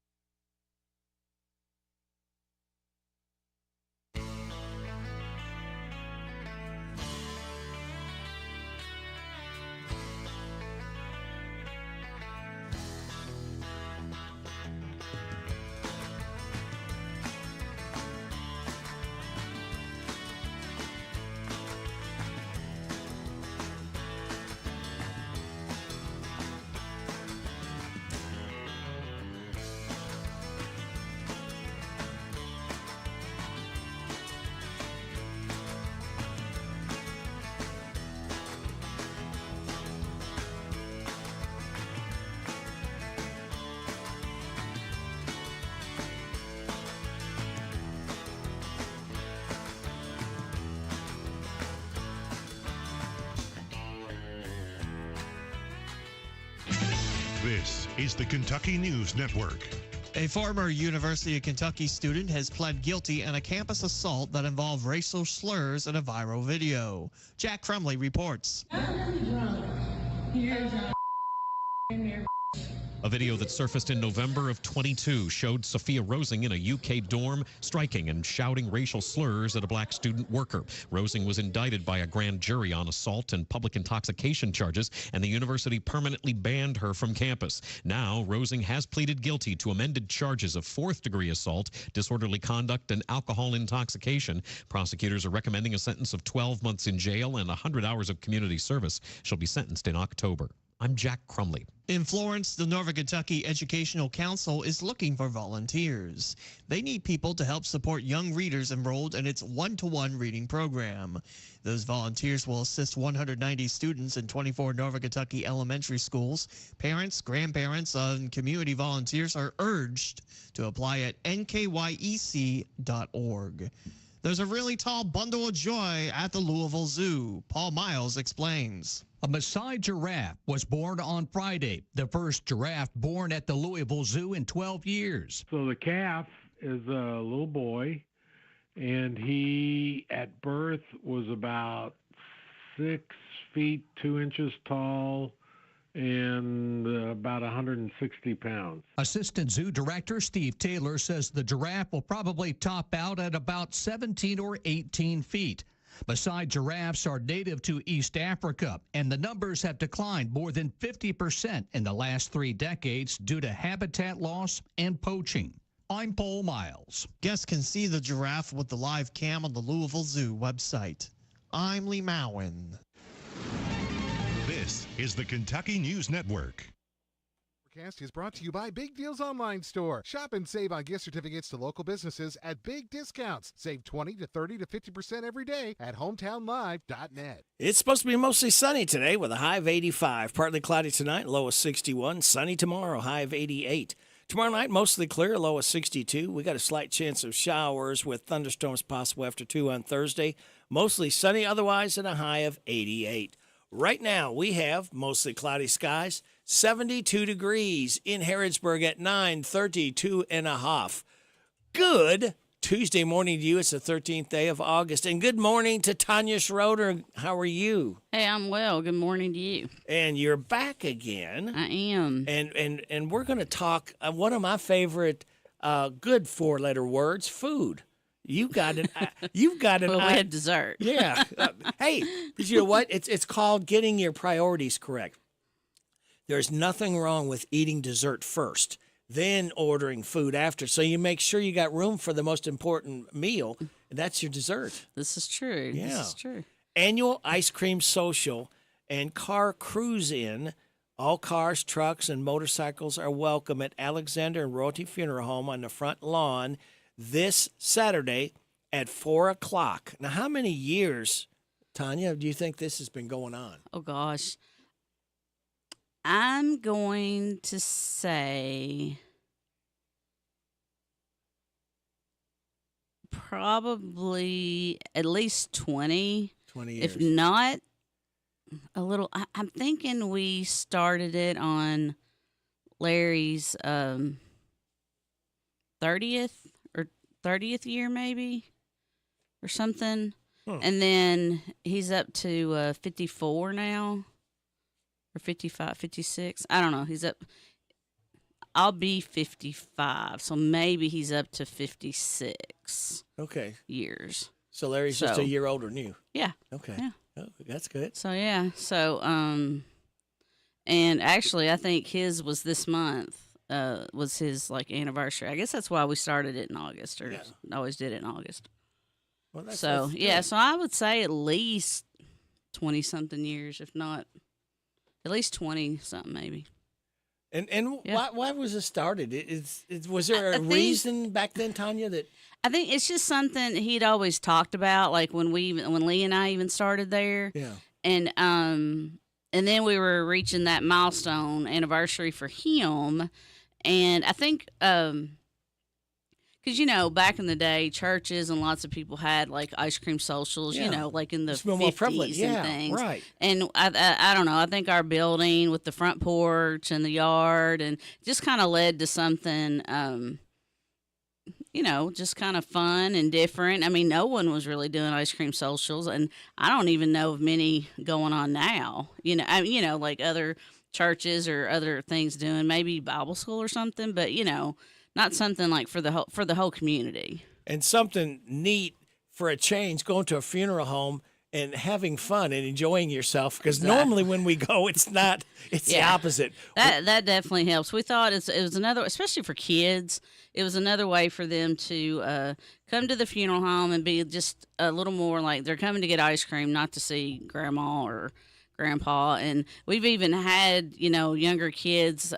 This is the Kentucky News Network. A former University of Kentucky student has pled guilty in a campus assault that involved racial slurs in a viral video. Jack Crumley reports. A video that surfaced in November of 22 showed Sophia Rosing in a UK dorm striking and shouting racial slurs at a black student worker. Rosing was indicted by a grand jury on assault and public intoxication charges, and the university permanently banned her from campus. Now, Rosing has pleaded guilty to amended charges of fourth-degree assault, disorderly conduct, and alcohol intoxication. Prosecutors are recommending a sentence of 12 months in jail and 100 hours of community service. She'll be sentenced in October. I'm Jack Crumley. In Florence, the Northern Kentucky Educational Council is looking for volunteers. They need people to help support young readers enrolled in its one-to-one reading program. Those volunteers will assist 190 students in 24 Northern Kentucky elementary schools. Parents, grandparents, and community volunteers are urged to apply at nkyec.org. There's a really tall bundle of joy at the Louisville Zoo. Paul Miles explains. A Maasai giraffe was born on Friday, the first giraffe born at the Louisville Zoo in 12 years. So the calf is a little boy, and he at birth was about 6 feet 2 inches tall and about 160 pounds. Assistant Zoo Director Steve Taylor says the giraffe will probably top out at about 17 or 18 feet. Maasai giraffes are native to East Africa, and the numbers have declined more than 50% in the last 3 decades due to habitat loss and poaching. I'm Paul Miles. Guests can see the giraffe with the live cam on the Louisville Zoo website. I'm Lee Mowen. This is the Kentucky News Network. Forecast is brought to you by Big Deals Online Store. Shop and save on gift certificates to local businesses at big discounts. Save 20 to 30 to 50% every day at hometownlive.net. It's supposed to be mostly sunny today with a high of 85. Partly cloudy tonight, low of 61. Sunny tomorrow, high of 88. Tomorrow night, mostly clear, low of 62. We got a slight chance of showers with thunderstorms possible after 2 on Thursday. Mostly sunny otherwise and a high of 88. Right now, we have mostly cloudy skies, 72 degrees in Harrodsburg at 9:32 and a half. Good Tuesday morning to you. It's the 13th day of August. And good morning to Tanya Schroeder. How are you? Hey, I'm well. Good morning to you. And you're back again. I am. And we're going to talk one of my favorite good 4-letter words, food. You've got an. Well, we had dessert. Yeah. Hey, but you know what? It's called getting your priorities correct. There's nothing wrong with eating dessert first, then ordering food after. So you make sure you got room for the most important meal, and that's your dessert. This is true. Yeah. This is true. Annual ice cream social and car cruise in. All cars, trucks, and motorcycles are welcome at Alexander and Royalty Funeral Home on the front lawn this Saturday at 4 o'clock. Now, how many years, Tanya, do you think this has been going on? Oh, gosh. I'm going to say probably at least 20. 20 years. If not a little. I'm thinking we started it on Larry's 30th year maybe or something. And then he's up to 54 now or 55, 56. I don't know. He's up. I'll be 55, so maybe he's up to 56. Okay. Years. So Larry's just a year older than you. Yeah. Okay. Yeah. Oh, that's good. So yeah. So and actually I think his was this month. Was his anniversary. I guess that's why we started it in August, or always did it in August. Well, so I would say at least 20-something years, if not at least 20-something maybe. And why was it started? Was there a reason back then, Tanya, that? I think it's just something he'd always talked about, like when Lee and I even started there. Yeah. And then we were reaching that milestone anniversary for him. And I think, Because, you know, back in the day, churches and lots of people had, like, ice cream socials, you know, like in the It's been more prevalent. 50s Yeah, and things. right. And I don't know. I think our building with the front porch and the yard and just kind of led to something, you know, just kind of fun and different. I mean, no one was really doing ice cream socials, and I don't even know of many going on now. You know, like other churches or other things doing, maybe Bible school or something, but, you know, not something like for the whole community. And something neat for a change, going to a funeral home and having fun and enjoying yourself. Because normally when we go, it's not. It's the opposite. That definitely helps. We thought it was another, especially for kids, it was another way for them to come to the funeral home and be just a little more like they're coming to get ice cream, not to see grandma or grandpa. And we've even had, you know, younger kids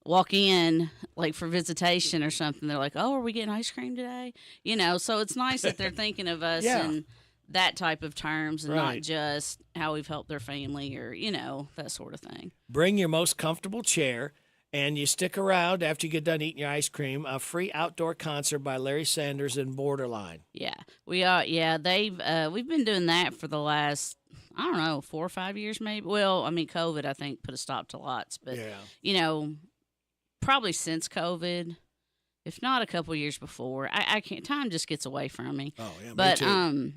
walk in like for visitation or something. They're like, "Oh, are we getting ice cream today?" You know, so it's nice that they're thinking of us in that type of terms and not just how we've helped their family or, you know, that sort of thing. Bring your most comfortable chair, and you stick around after you get done eating your ice cream. A free outdoor concert by Larry Sanders and Borderline. Yeah, we are. Yeah, we've been doing that for the last, I don't know, 4 or 5 years maybe. Well, I mean, COVID, I think, put a stop to lots, but you know, probably since COVID, if not a couple years before. I can't. Time just gets away from me. Oh yeah, but me too.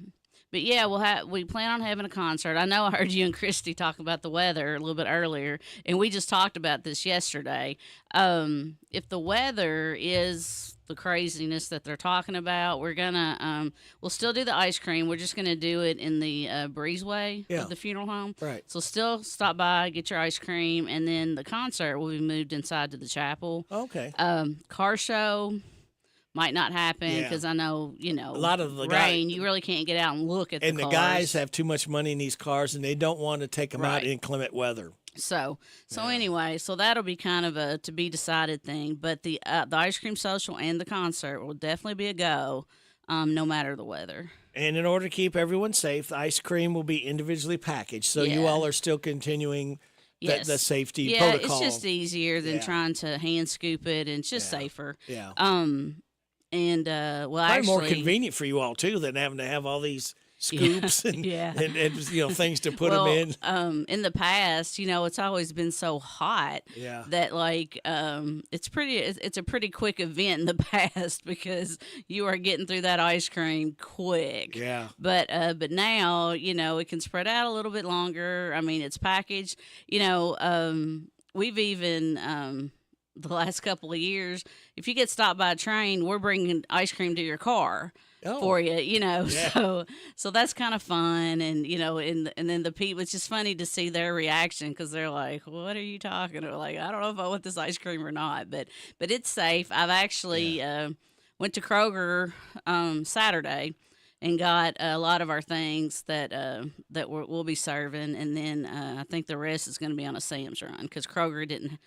But yeah, we plan on having a concert. I know I heard you and Christy talk about the weather a little bit earlier, and we just talked about this yesterday. If the weather is the craziness that they're talking about, we're gonna we'll still do the ice cream. We're just gonna do it in the breezeway of the funeral home. Right. So still stop by, get your ice cream, and then the concert will be moved inside to the chapel. Okay. Car show might not happen because I know, you know, a lot of the rain. You really can't get out and look at and the cars. the guys have too much money in these cars, and they don't want to take them out in inclement weather. So anyway, so that'll be kind of a to be decided thing. But the ice cream social and the concert will definitely be a go, no matter the weather. And in order to keep everyone safe, the ice cream will be individually packaged. So you all are still continuing the safety protocol. It's just easier than trying to hand scoop it, and it's just safer. Yeah. And well, probably actually, more convenient for you all too than having to have all these scoops and you know, things to put them in. In the past, you know, it's always been so hot that like it's a pretty quick event in the past because you are getting through that ice cream quick. Yeah. But now, you know, it can spread out a little bit longer. I mean, it's packaged. You know, we've even the last couple of years, if you get stopped by a train, we're bringing ice cream to your car for you, you know. So that's kind of fun, and you know, and then the people, it's just funny to see their reaction because they're like, "What are you talking about?" Like, I don't know if I want this ice cream or not, but it's safe. I've actually went to Kroger Saturday and got a lot of our things that we'll be serving, and then I think the rest is going to be on a Sam's run because Kroger didn't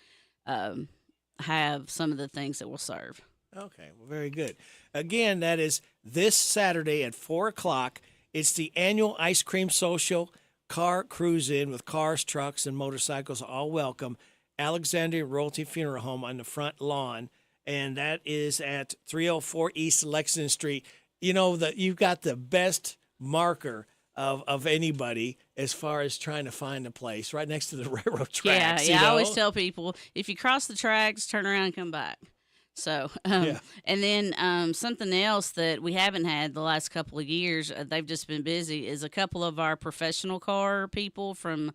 have some of the things that we'll serve. Okay, well, very good. Again, that is this Saturday at 4 o'clock. It's the annual Ice Cream Social Car Cruise In with cars, trucks, and motorcycles all welcome. Alexandria Royalty Funeral Home on the front lawn, and that is at 304 East Lexington Street. You know, you've got the best marker of anybody as far as trying to find a place right next to the railroad tracks. Yeah. I always tell people, if you cross the tracks, turn around and come back. So, and then something else that we haven't had the last couple of years, they've just been busy, is a couple of our professional car people from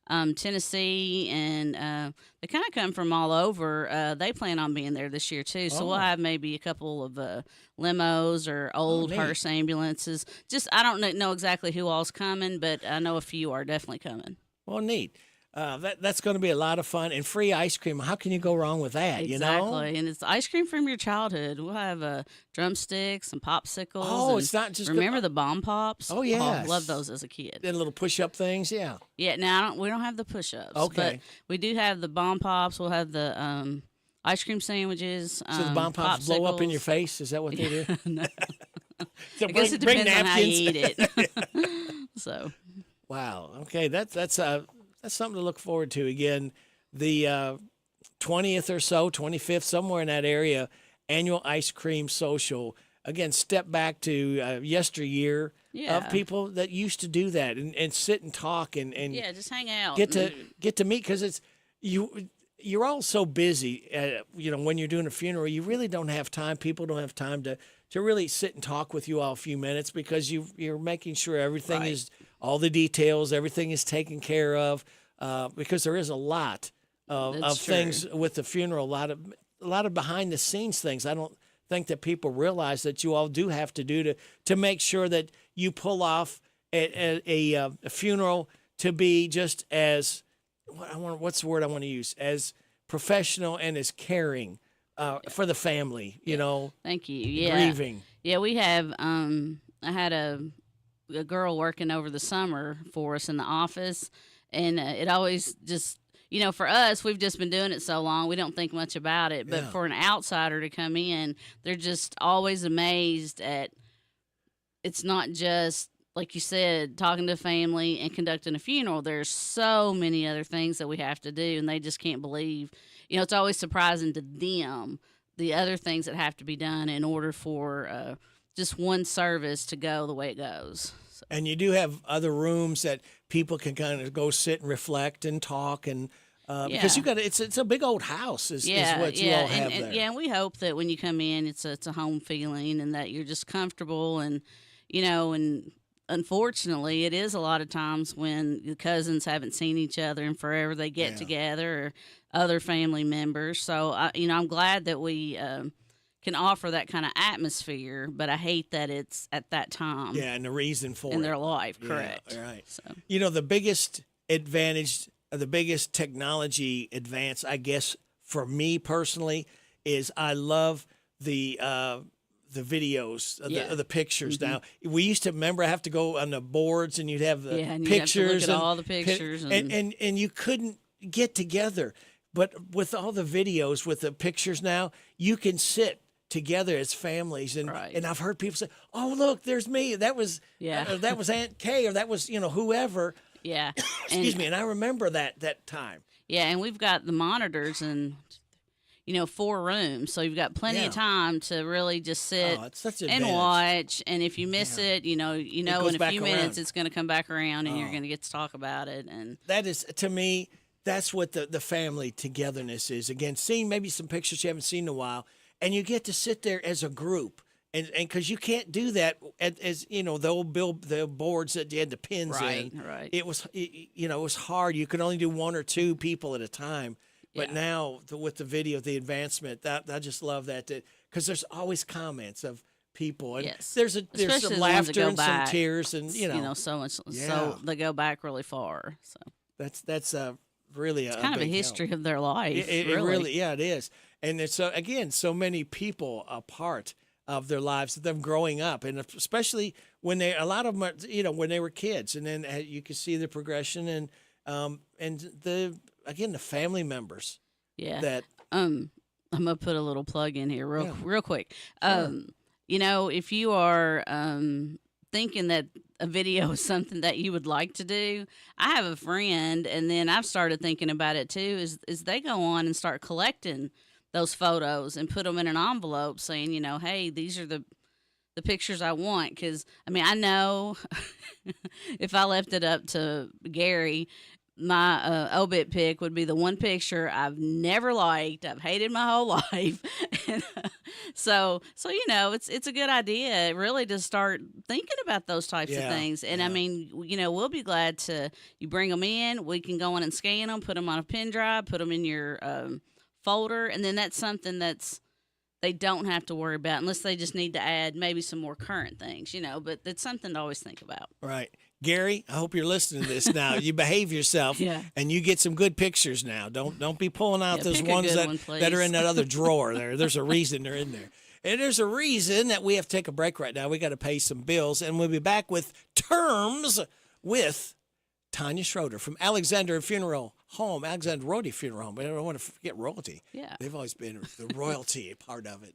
Tennessee, and they kind of come from all over. They plan on being there this year too, so we'll have maybe a couple of limos or old hearse ambulances. Just I don't know exactly who all's coming, but I know a few are definitely coming. Well, neat. That's going to be a lot of fun, and free ice cream. How can you go wrong with that? Exactly, you know? And it's ice cream from your childhood. We'll have drumsticks and popsicles. Oh, it's not just remember the bomb pops? Oh yeah, I loved those as a kid. The little push-up things, yeah. Yeah, now we don't have the push-ups. Okay, but we do have the bomb pops. We'll have the ice cream sandwiches. So the bomb pops blow up in your face? Is that what they do? No. So I guess it depends on how you eat it. So. Wow. Okay, that's something to look forward to. Again, the 20th or so, 25th, somewhere in that area. annual ice cream social. Again, step back to yesteryear of people that used to do that and sit and talk and just hang out. Get to meet, because it's you're all so busy. When you're doing a funeral, you really don't have time. People don't have time to really sit and talk with you all a few minutes, because you're making sure everything is, all the details, everything is taken care of, because there is a lot of things with the funeral, a lot of behind the scenes things. I don't think that people realize that you all do have to do to make sure that you pull off a funeral to be just as what's the word I want to use, as professional and as caring for the family. Thank you. Yeah, grieving. Yeah, we have. I had a girl working over the summer for us in the office, and it always just. For us, we've just been doing it so long, we don't think much about it. But for an outsider to come in, they're just always amazed at, it's not just, like you said, talking to family and conducting a funeral. There's so many other things that we have to do, and they just can't believe. It's always surprising to them, the other things that have to be done in order for just one service to go the way it goes. So. And you do have other rooms that people can kind of go sit and reflect and talk, and because you got it's a big old house is what you all have there. And we hope that when you come in, it's a home feeling, and that you're just comfortable, and and unfortunately, it is a lot of times when the cousins haven't seen each other in forever, they get together, or other family members. So I'm glad that we can offer that kind of atmosphere, but I hate that it's at that time. Yeah, and the reason for in their life, correct. Yeah, right. So. The biggest advantage, the biggest technology advance, I guess, for me personally, is I love the videos, the pictures. Now, we used to have to go on the boards, and you'd have the and pictures. You have to look at all the pictures. And you couldn't get together. But with all the videos, with the pictures now, you can sit together as families, and I've heard people say, "Oh, look, there's me. That was that was Aunt Kay, or that was whoever." Yeah, excuse me. And I remember that time. Yeah, and we've got the monitors and 4 rooms, so you've got plenty of time to really just sit and watch. And if you miss it, in a few minutes it's going to come back around, and you're going to get to talk about it. And that is, to me, that's what the family togetherness is. Again, seeing maybe some pictures you haven't seen in a while. And you get to sit there as a group, and because you can't do that as the old the boards that you had the pins in. Right. It was it was hard. You could only do 1 or 2 people at a time. But now with the video, the advancement, that I just love that because there's always comments of people, and there's some laughter and some tears, and so much. So they go back really far. So that's really it's kind of a history of their life. It really, it is. And it's so many people a part of their lives, them growing up, and especially when a lot of them, when they were kids, and then you can see the progression and the family members. Yeah. That I'm gonna put a little plug in here real quick. Sure. If you are thinking that a video is something that you would like to do, I have a friend, and then I've started thinking about it too. Is they go on and start collecting those photos and put them in an envelope, saying, hey, these are the pictures I want. Because I know if I left it up to Gary, my obit pic would be the one picture I've never liked. I've hated my whole life. And, so it's a good idea really to start thinking about those types of things. And we'll be glad to you bring them in. We can go in and scan them, put them on a pen drive, put them in your folder, and then that's something they don't have to worry about unless they just need to add maybe some more current things, but it's something to always think about. Right. Gary, I hope you're listening to this now. You behave yourself, and you get some good pictures now. Don't be pulling out those ones that are in that other drawer there. There's a reason they're in there. And there's a reason that we have to take a break right now. We got to pay some bills, and we'll be back with terms with Tanya Schroeder from Alexander Funeral Home, Alexander Royalty Funeral Home. But I don't want to forget royalty. Yeah. They've always been the royalty part of it.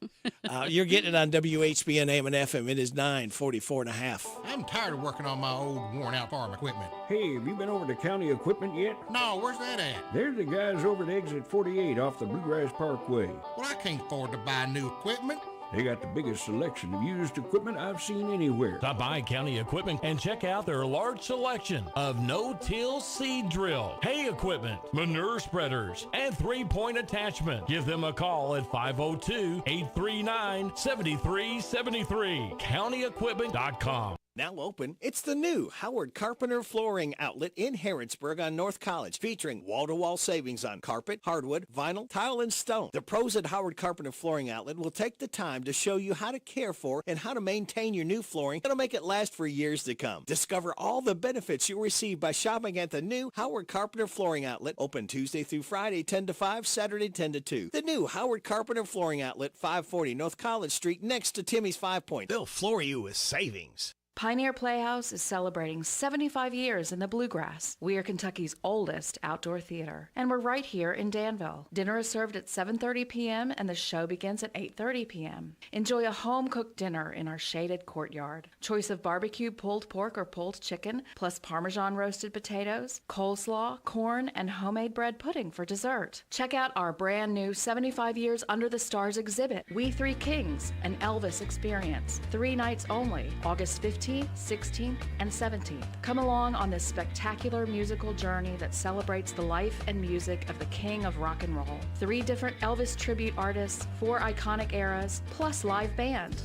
You're getting it on WHBN AM and FM. It is 9:44 and a half. I'm tired of working on my old worn-out farm equipment. Hey, have you been over to County Equipment yet? No, where's that at? They're the guys over at exit 48 off the Bluegrass Parkway. Well, I can't afford to buy new equipment. They got the biggest selection of used equipment I've seen anywhere. Stop by County Equipment and check out their large selection of no-till seed drill, hay equipment, manure spreaders, and 3-point attachment. Give them a call at 502-839-7373. CountyEquipment.com. Now open, it's the new Howard Carpenter Flooring Outlet in Harrodsburg on North College, featuring wall-to-wall savings on carpet, hardwood, vinyl, tile, and stone. The pros at Howard Carpenter Flooring Outlet will take the time to show you how to care for and how to maintain your new flooring that'll make it last for years to come. Discover all the benefits you'll receive by shopping at the new Howard Carpenter Flooring Outlet, open Tuesday through Friday, 10 to 5, Saturday, 10 to 2. The new Howard Carpenter Flooring Outlet, 540 North College Street, next to Timmy's 5 Point. They'll floor you with savings. Pioneer Playhouse is celebrating 75 years in the Bluegrass. We are Kentucky's oldest outdoor theater, and we're right here in Danville. Dinner is served at 7:30 p.m. and the show begins at 8:30 p.m. Enjoy a home-cooked dinner in our shaded courtyard. Choice of barbecue pulled pork or pulled chicken, plus Parmesan roasted potatoes, coleslaw, corn, and homemade bread pudding for dessert. Check out our brand new 75 Years Under the Stars exhibit, We Three Kings, an Elvis experience. 3 nights only, August 15th, 16th, and 17th. Come along on this spectacular musical journey that celebrates the life and music of the king of rock and roll. 3 different Elvis tribute artists, 4 iconic eras, plus live band.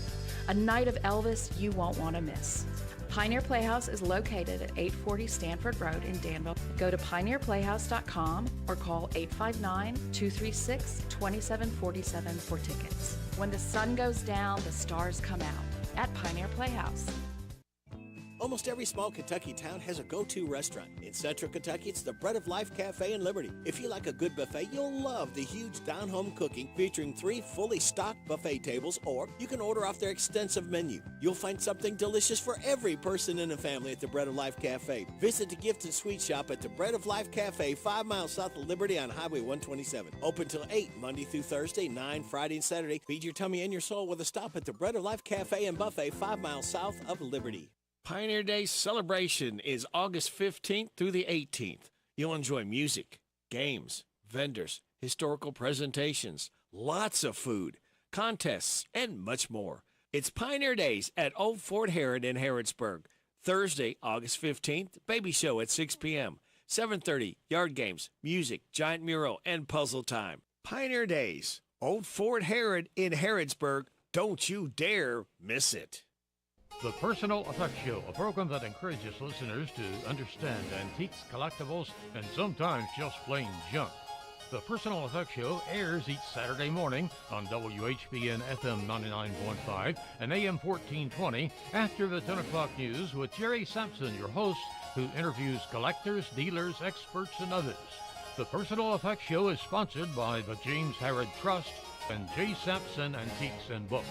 A night of Elvis you won't want to miss. Pioneer Playhouse is located at 840 Stanford Road in Danville. Go to pioneerplayhouse.com or call 859-236-2747 for tickets. When the sun goes down, the stars come out at Pioneer Playhouse. Almost every small Kentucky town has a go-to restaurant. In Central Kentucky, it's the Bread of Life Cafe in Liberty. If you like a good buffet, you'll love the huge down-home cooking featuring 3 fully stocked buffet tables, or you can order off their extensive menu. You'll find something delicious for every person in the family at the Bread of Life Cafe. Visit the gift and sweet shop at the Bread of Life Cafe, 5 miles south of Liberty on Highway 127. Open till 8, Monday through Thursday, 9 Friday and Saturday. Feed your tummy and your soul with a stop at the Bread of Life Cafe and Buffet, 5 miles south of Liberty. Pioneer Day celebration is August 15th through the 18th. You'll enjoy music, games, vendors, historical presentations, lots of food, contests, and much more. It's Pioneer Days at Old Fort Herod in Harrodsburg. Thursday, August 15th, baby show at 6 p.m. 7:30, yard games, music, giant mural, and puzzle time. Pioneer Days, Old Fort Herod in Harrodsburg. Don't you dare miss it. The Personal Effects Show, a program that encourages listeners to understand antiques, collectibles, and sometimes just plain junk. The Personal Effects Show airs each Saturday morning on WHBN FM 99.5 and AM 1420 after the 10 o'clock news with Jerry Sampson, your host, who interviews collectors, dealers, experts, and others. The Personal Effects Show is sponsored by the James Harrod Trust and J. Sampson Antiques and Books.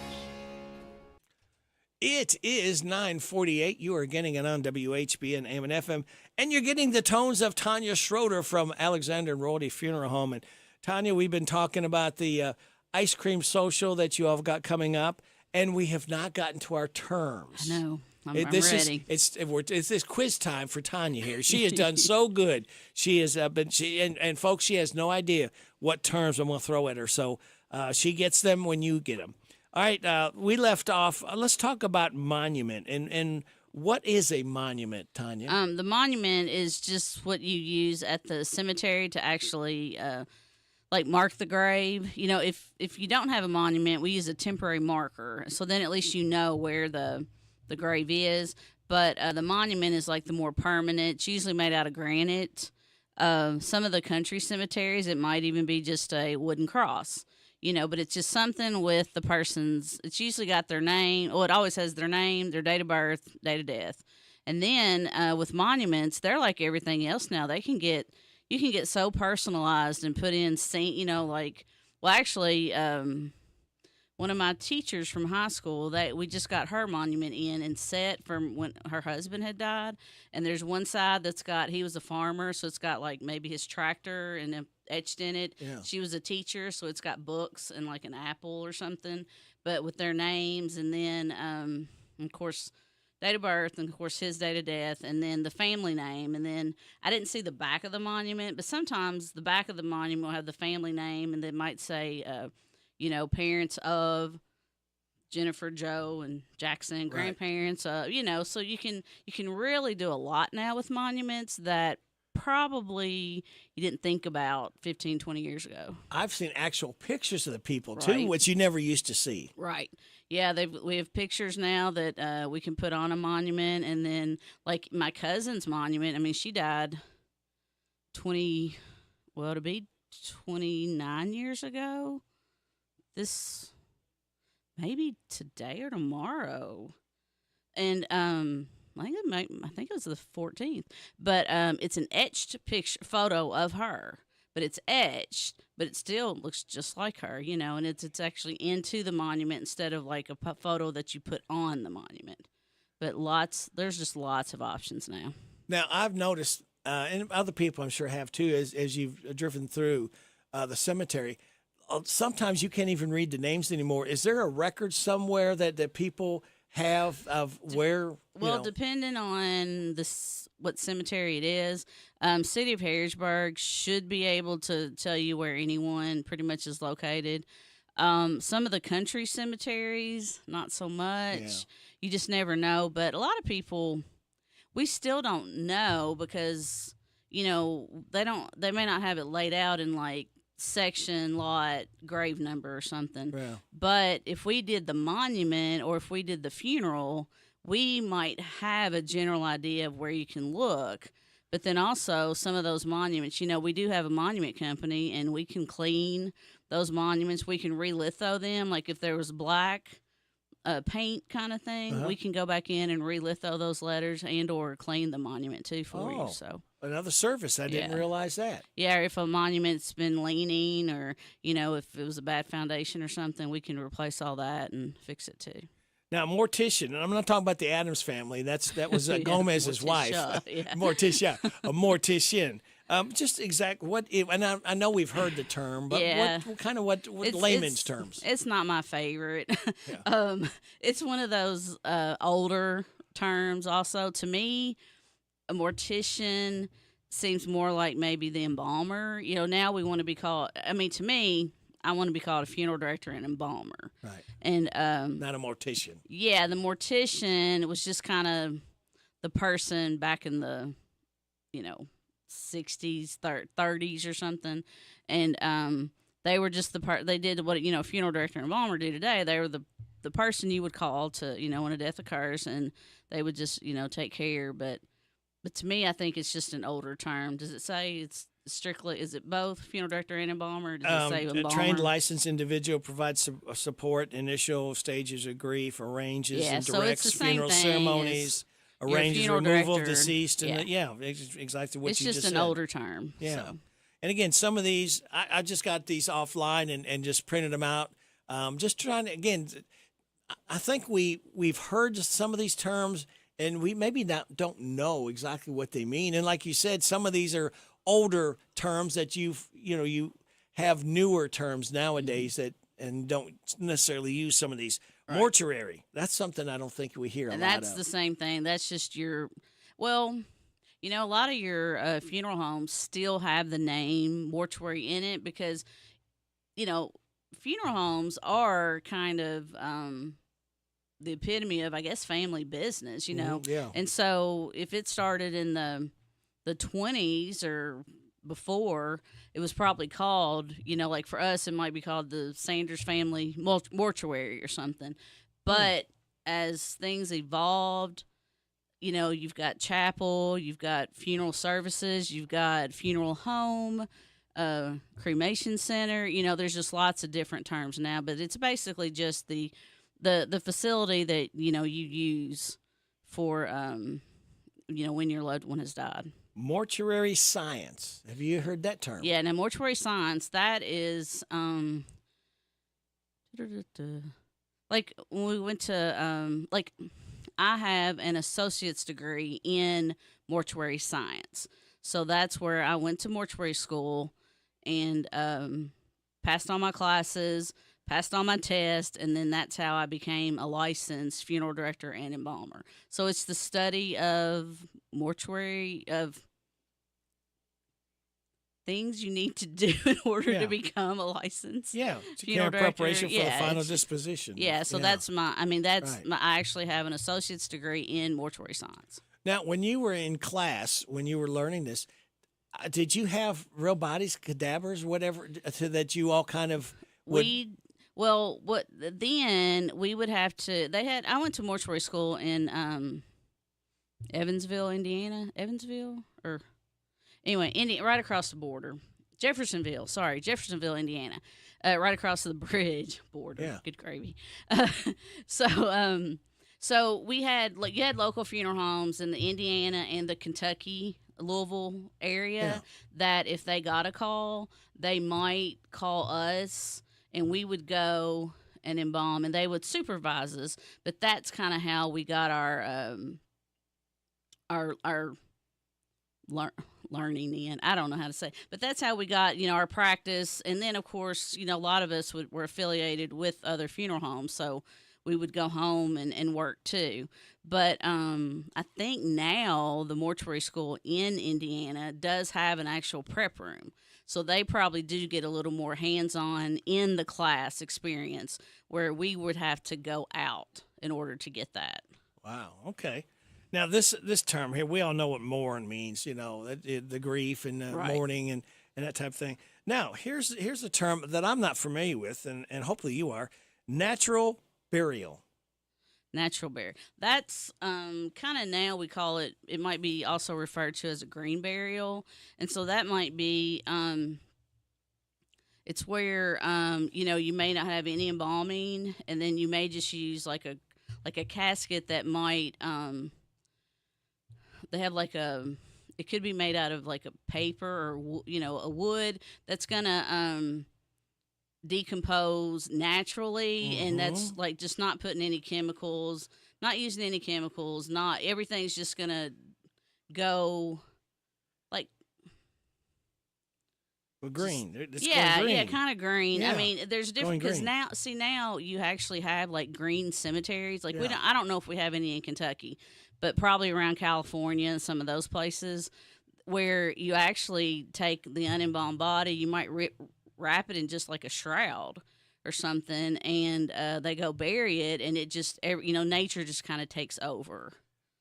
It is 9:48. You are getting it on WHBN AM and FM, and you're getting the tones of Tanya Schroeder from Alexander Royalty Funeral Home. And Tanya, we've been talking about the ice cream social that you all got coming up, and we have not gotten to our terms. I know. I'm ready. ready. It's this quiz time for Tanya here. She has done so good. She has and folks, she has no idea what terms I'm going to throw at her. So she gets them when you get them. All right, we left off. Let's talk about monument. And what is a monument, Tanya? The monument is just what you use at the cemetery to actually, mark the grave. You know, if you don't have a monument, we use a temporary marker. So then at least you know where the grave is. But the monument is like the more permanent. It's usually made out of granite. Some of the country cemeteries, it might even be just a wooden cross. You know, but it's just something with the person's, it's usually got their name. Oh, it always has their name, their date of birth, date of death. And then with monuments, they're like everything else now. You can get so personalized and put in, one one of my teachers from high school, we just got her monument in and set from when her husband had died. And there's one side that's he was a farmer, so it's got like maybe his tractor and then etched in it. Yeah. She was a teacher, so it's got books and like an apple or something, but with their names. And then, of course, date of birth, and of course his date of death, and then the family name. And then I didn't see the back of the monument, but sometimes the back of the monument will have the family name, and they might say, parents of Jennifer, Joe, and Jackson, grandparents, so you can really do a lot now with monuments that probably you didn't think about 15, 20 years ago. I've seen actual pictures of the people, too, Right. which you never used to see. Right. Yeah, we have pictures now that we can put on a monument. And then, like, my cousin's monument, I mean, she died 29 years ago. This maybe today or tomorrow. And I think it was the 14th. But it's an etched photo of her. But it's etched, but it still looks just like her, and it's actually into the monument instead of like a photo that you put on the monument. But there's just lots of options now. Now, I've noticed, and other people I'm sure have too, as you've driven through the cemetery, sometimes you can't even read the names anymore. Is there a record somewhere that people have of where? Well, depending on what cemetery it is, City of Harrisburg should be able to tell you where anyone pretty much is located. Some of the country cemeteries, not so much. Yeah. You just never know. But a lot of people, we still don't know because they may not have it laid out in like section, lot, grave number or something. Yeah. But if we did the monument or if we did the funeral, we might have a general idea of where you can look. But then also some of those monuments, we do have a monument company and we can clean those monuments. We can relitho them. Like if there was black paint kind of thing, we can go back in and relitho those letters and or clean the monument too for you. So another service. I didn't realize that. Yeah, if a monument's been leaning or, if it was a bad foundation or something, we can replace all that and fix it too. Now, mortician, and I'm not talking about the Addams family. That was Gomez's wife. Yeah. A mortician. Just exact what? And I know we've heard the term, but what layman's terms? It's not my favorite. It's one of those older terms. Also, to me, a mortician seems more like maybe the embalmer. Now we want to be called. I mean, to me, I want to be called a funeral director and embalmer. Right. And not a mortician. Yeah, the mortician was just kind of the person back in the, 60s, 30s or something. And they were just they did what, a funeral director and embalmer do today. They were the person you would call to, when a death occurs, and they would just, take care. But to me, I think it's just an older term. Does it say it's strictly, is it both funeral director and embalmer? Does it say embalmer? A trained licensed individual provides support initial stages of grief, arranges and directs funeral ceremonies, arranges removal of deceased, and exactly what you just said. It's just an older term. Yeah. So. And again, some of these, I just got these offline and just printed them out. Just trying to, again, I think we've heard some of these terms and we maybe don't know exactly what they mean. And like you said, some of these are older terms that you have newer terms nowadays and don't necessarily use some of these. Right. Mortuary, that's something I don't think we hear a lot of. That's the same thing. That's just a lot of your funeral homes still have the name mortuary in it because, funeral homes are kind of the epitome of, I guess, family business, Yeah. And so if it started in the 20s or before, it was probably called, like for us, it might be called the Sanders Family Mortuary or something. But as things evolved, you've got chapel, you've got funeral services, you've got funeral home, cremation center. There's just lots of different terms now, but it's basically just the facility that, you use for, when your loved one has died. Mortuary science. Have you heard that term? Yeah, now mortuary science, that is, Like when we went to like I have an associate's degree in mortuary science. So that's where I went to mortuary school and passed all my classes, passed all my tests, and then that's how I became a licensed funeral director and embalmer. So it's the study of mortuary, of things you need to do in order to become a licensed funeral director. Preparation for the final disposition. Yeah, so that's my, I actually have an associate's degree in mortuary science. Now, when you were in class, when you were learning this, did you have real bodies, cadavers, whatever, so that you all kind of would... Then we would have to, I went to mortuary school in Evansville, Indiana. Right across the border. Jeffersonville, Indiana. Right across the bridge border. Yeah. Good gravy. So we had, you had local funeral homes in the Indiana and the Kentucky, Louisville area that if they got a call, they might call us and we would go and embalm and they would supervise us. But that's kind of how we got our learning in. I don't know how to say, but that's how we got, our practice. And then of course, a lot of us were affiliated with other funeral homes. So we would go home and work too. But I think now the mortuary school in Indiana does have an actual prep room. So they probably do get a little more hands-on in the class experience where we would have to go out in order to get that. Wow. Okay. Now, this term here, we all know what mourn means, the grief and the mourning and that type of thing. Now, here's a term that I'm not familiar with, and hopefully you are, natural burial. Natural burial. That's kind of now we call it might be also referred to as a green burial. And so that might be, it's where, you may not have any embalming, and then you may just use like a casket that might, they have it could be made out of like a paper or, a wood that's going to decompose naturally. And that's like just not putting any chemicals, not using any chemicals, not everything's just going to go like. Well, green. Green. Yeah, kind of green. Yeah. I mean, there's different because now you actually have like green cemeteries. Like I don't know if we have any in Kentucky, but probably around California and some of those places where you actually take the unembalmed body, you might wrap it in just like a shroud or something, and they go bury it, and it just, nature just kind of takes over.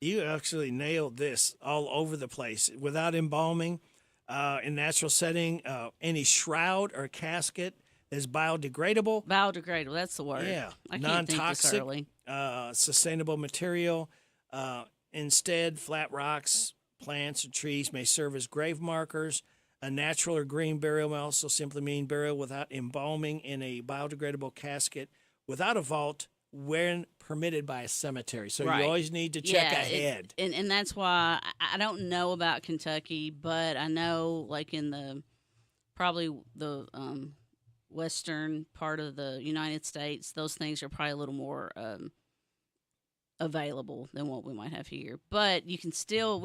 You actually nailed this all over the place. Without embalming, in natural setting, any shroud or casket is biodegradable. Biodegradable, that's the word. Yeah. I can't think this early. Sustainable material. Instead, flat rocks, plants, or trees may serve as grave markers. A natural or green burial may also simply mean burial without embalming in a biodegradable casket without a vault when permitted by a cemetery. So you always need to check ahead. And that's why I don't know about Kentucky, but I know like in the western part of the United States, those things are probably a little more available than what we might have here. But we can still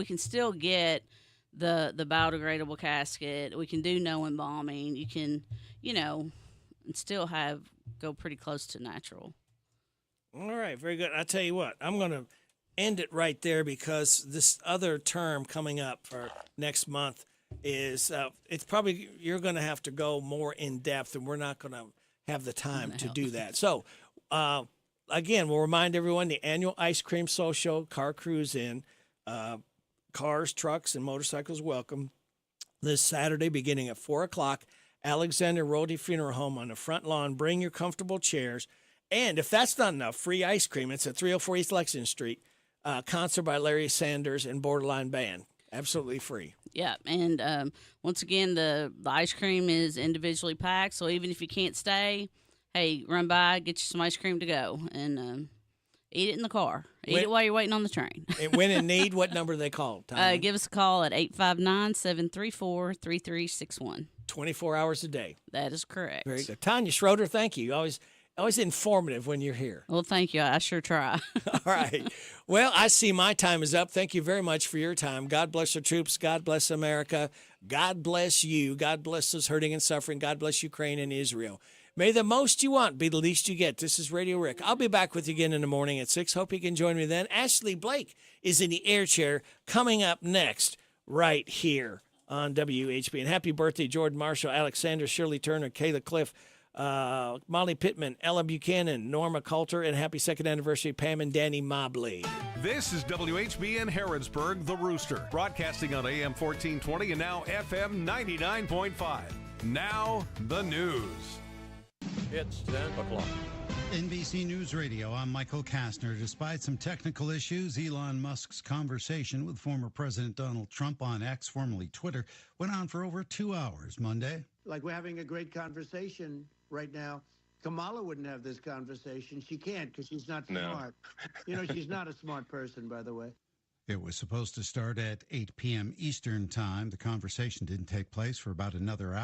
get the biodegradable casket. We can do no embalming. You can, and still go pretty close to natural. All right, very good. I tell you what, I'm going to end it right there because this other term coming up for next month is it's probably you're going to have to go more in depth, and we're not going to have the time to do that. So, again, we'll remind everyone the annual Ice Cream Social Car Cruise In. Cars, trucks, and motorcycles welcome this Saturday beginning at 4 o'clock. Alexander Rohde Funeral Home on the front lawn. Bring your comfortable chairs. And if that's not enough, free ice cream. It's at 304 East Lexington Street. Concert by Larry Sanders and Borderline Band. Absolutely free. Yeah, and once again, the ice cream is individually packed. So even if you can't stay, hey, run by, get you some ice cream to go, and eat it in the car. Eat it while you're waiting on the train. And when in need, what number do they call? Give us a call at 859-734-3361. 24 hours a day. That is correct. Very good. Tanya Schroeder, thank you. Always always informative when you're here. Well, thank you. I sure try. All right. Well, I see my time is up. Thank you very much for your time. God bless the troops. God bless America. God bless you. God bless those hurting and suffering. God bless Ukraine and Israel. May the most you want be the least you get. This is Radio Rick. I'll be back with you again in the morning at 6. Hope you can join me then. Ashley Blake is in the air chair coming up next right here on WHBN. Happy birthday, Jordan Marshall, Alexander, Shirley Turner, Kayla Cliff, Molly Pittman, Ella Buchanan, Norma Coulter, and happy second anniversary, Pam and Danny Mobley. This is WHBN Harrodsburg, The Rooster, broadcasting on AM 1420 and now FM 99.5. Now, the news. It's 10 o'clock. NBC News Radio, I'm Michael Kastner. Despite some technical issues, Elon Musk's conversation with former President Donald Trump on X, formerly Twitter, went on for over 2 hours Monday. Like we're having a great conversation right now. Kamala wouldn't have this conversation. She can't because she's not smart. You know, she's not a smart person, by the way. It was supposed to start at 8 p.m. Eastern Time. The conversation didn't take place for about another hour.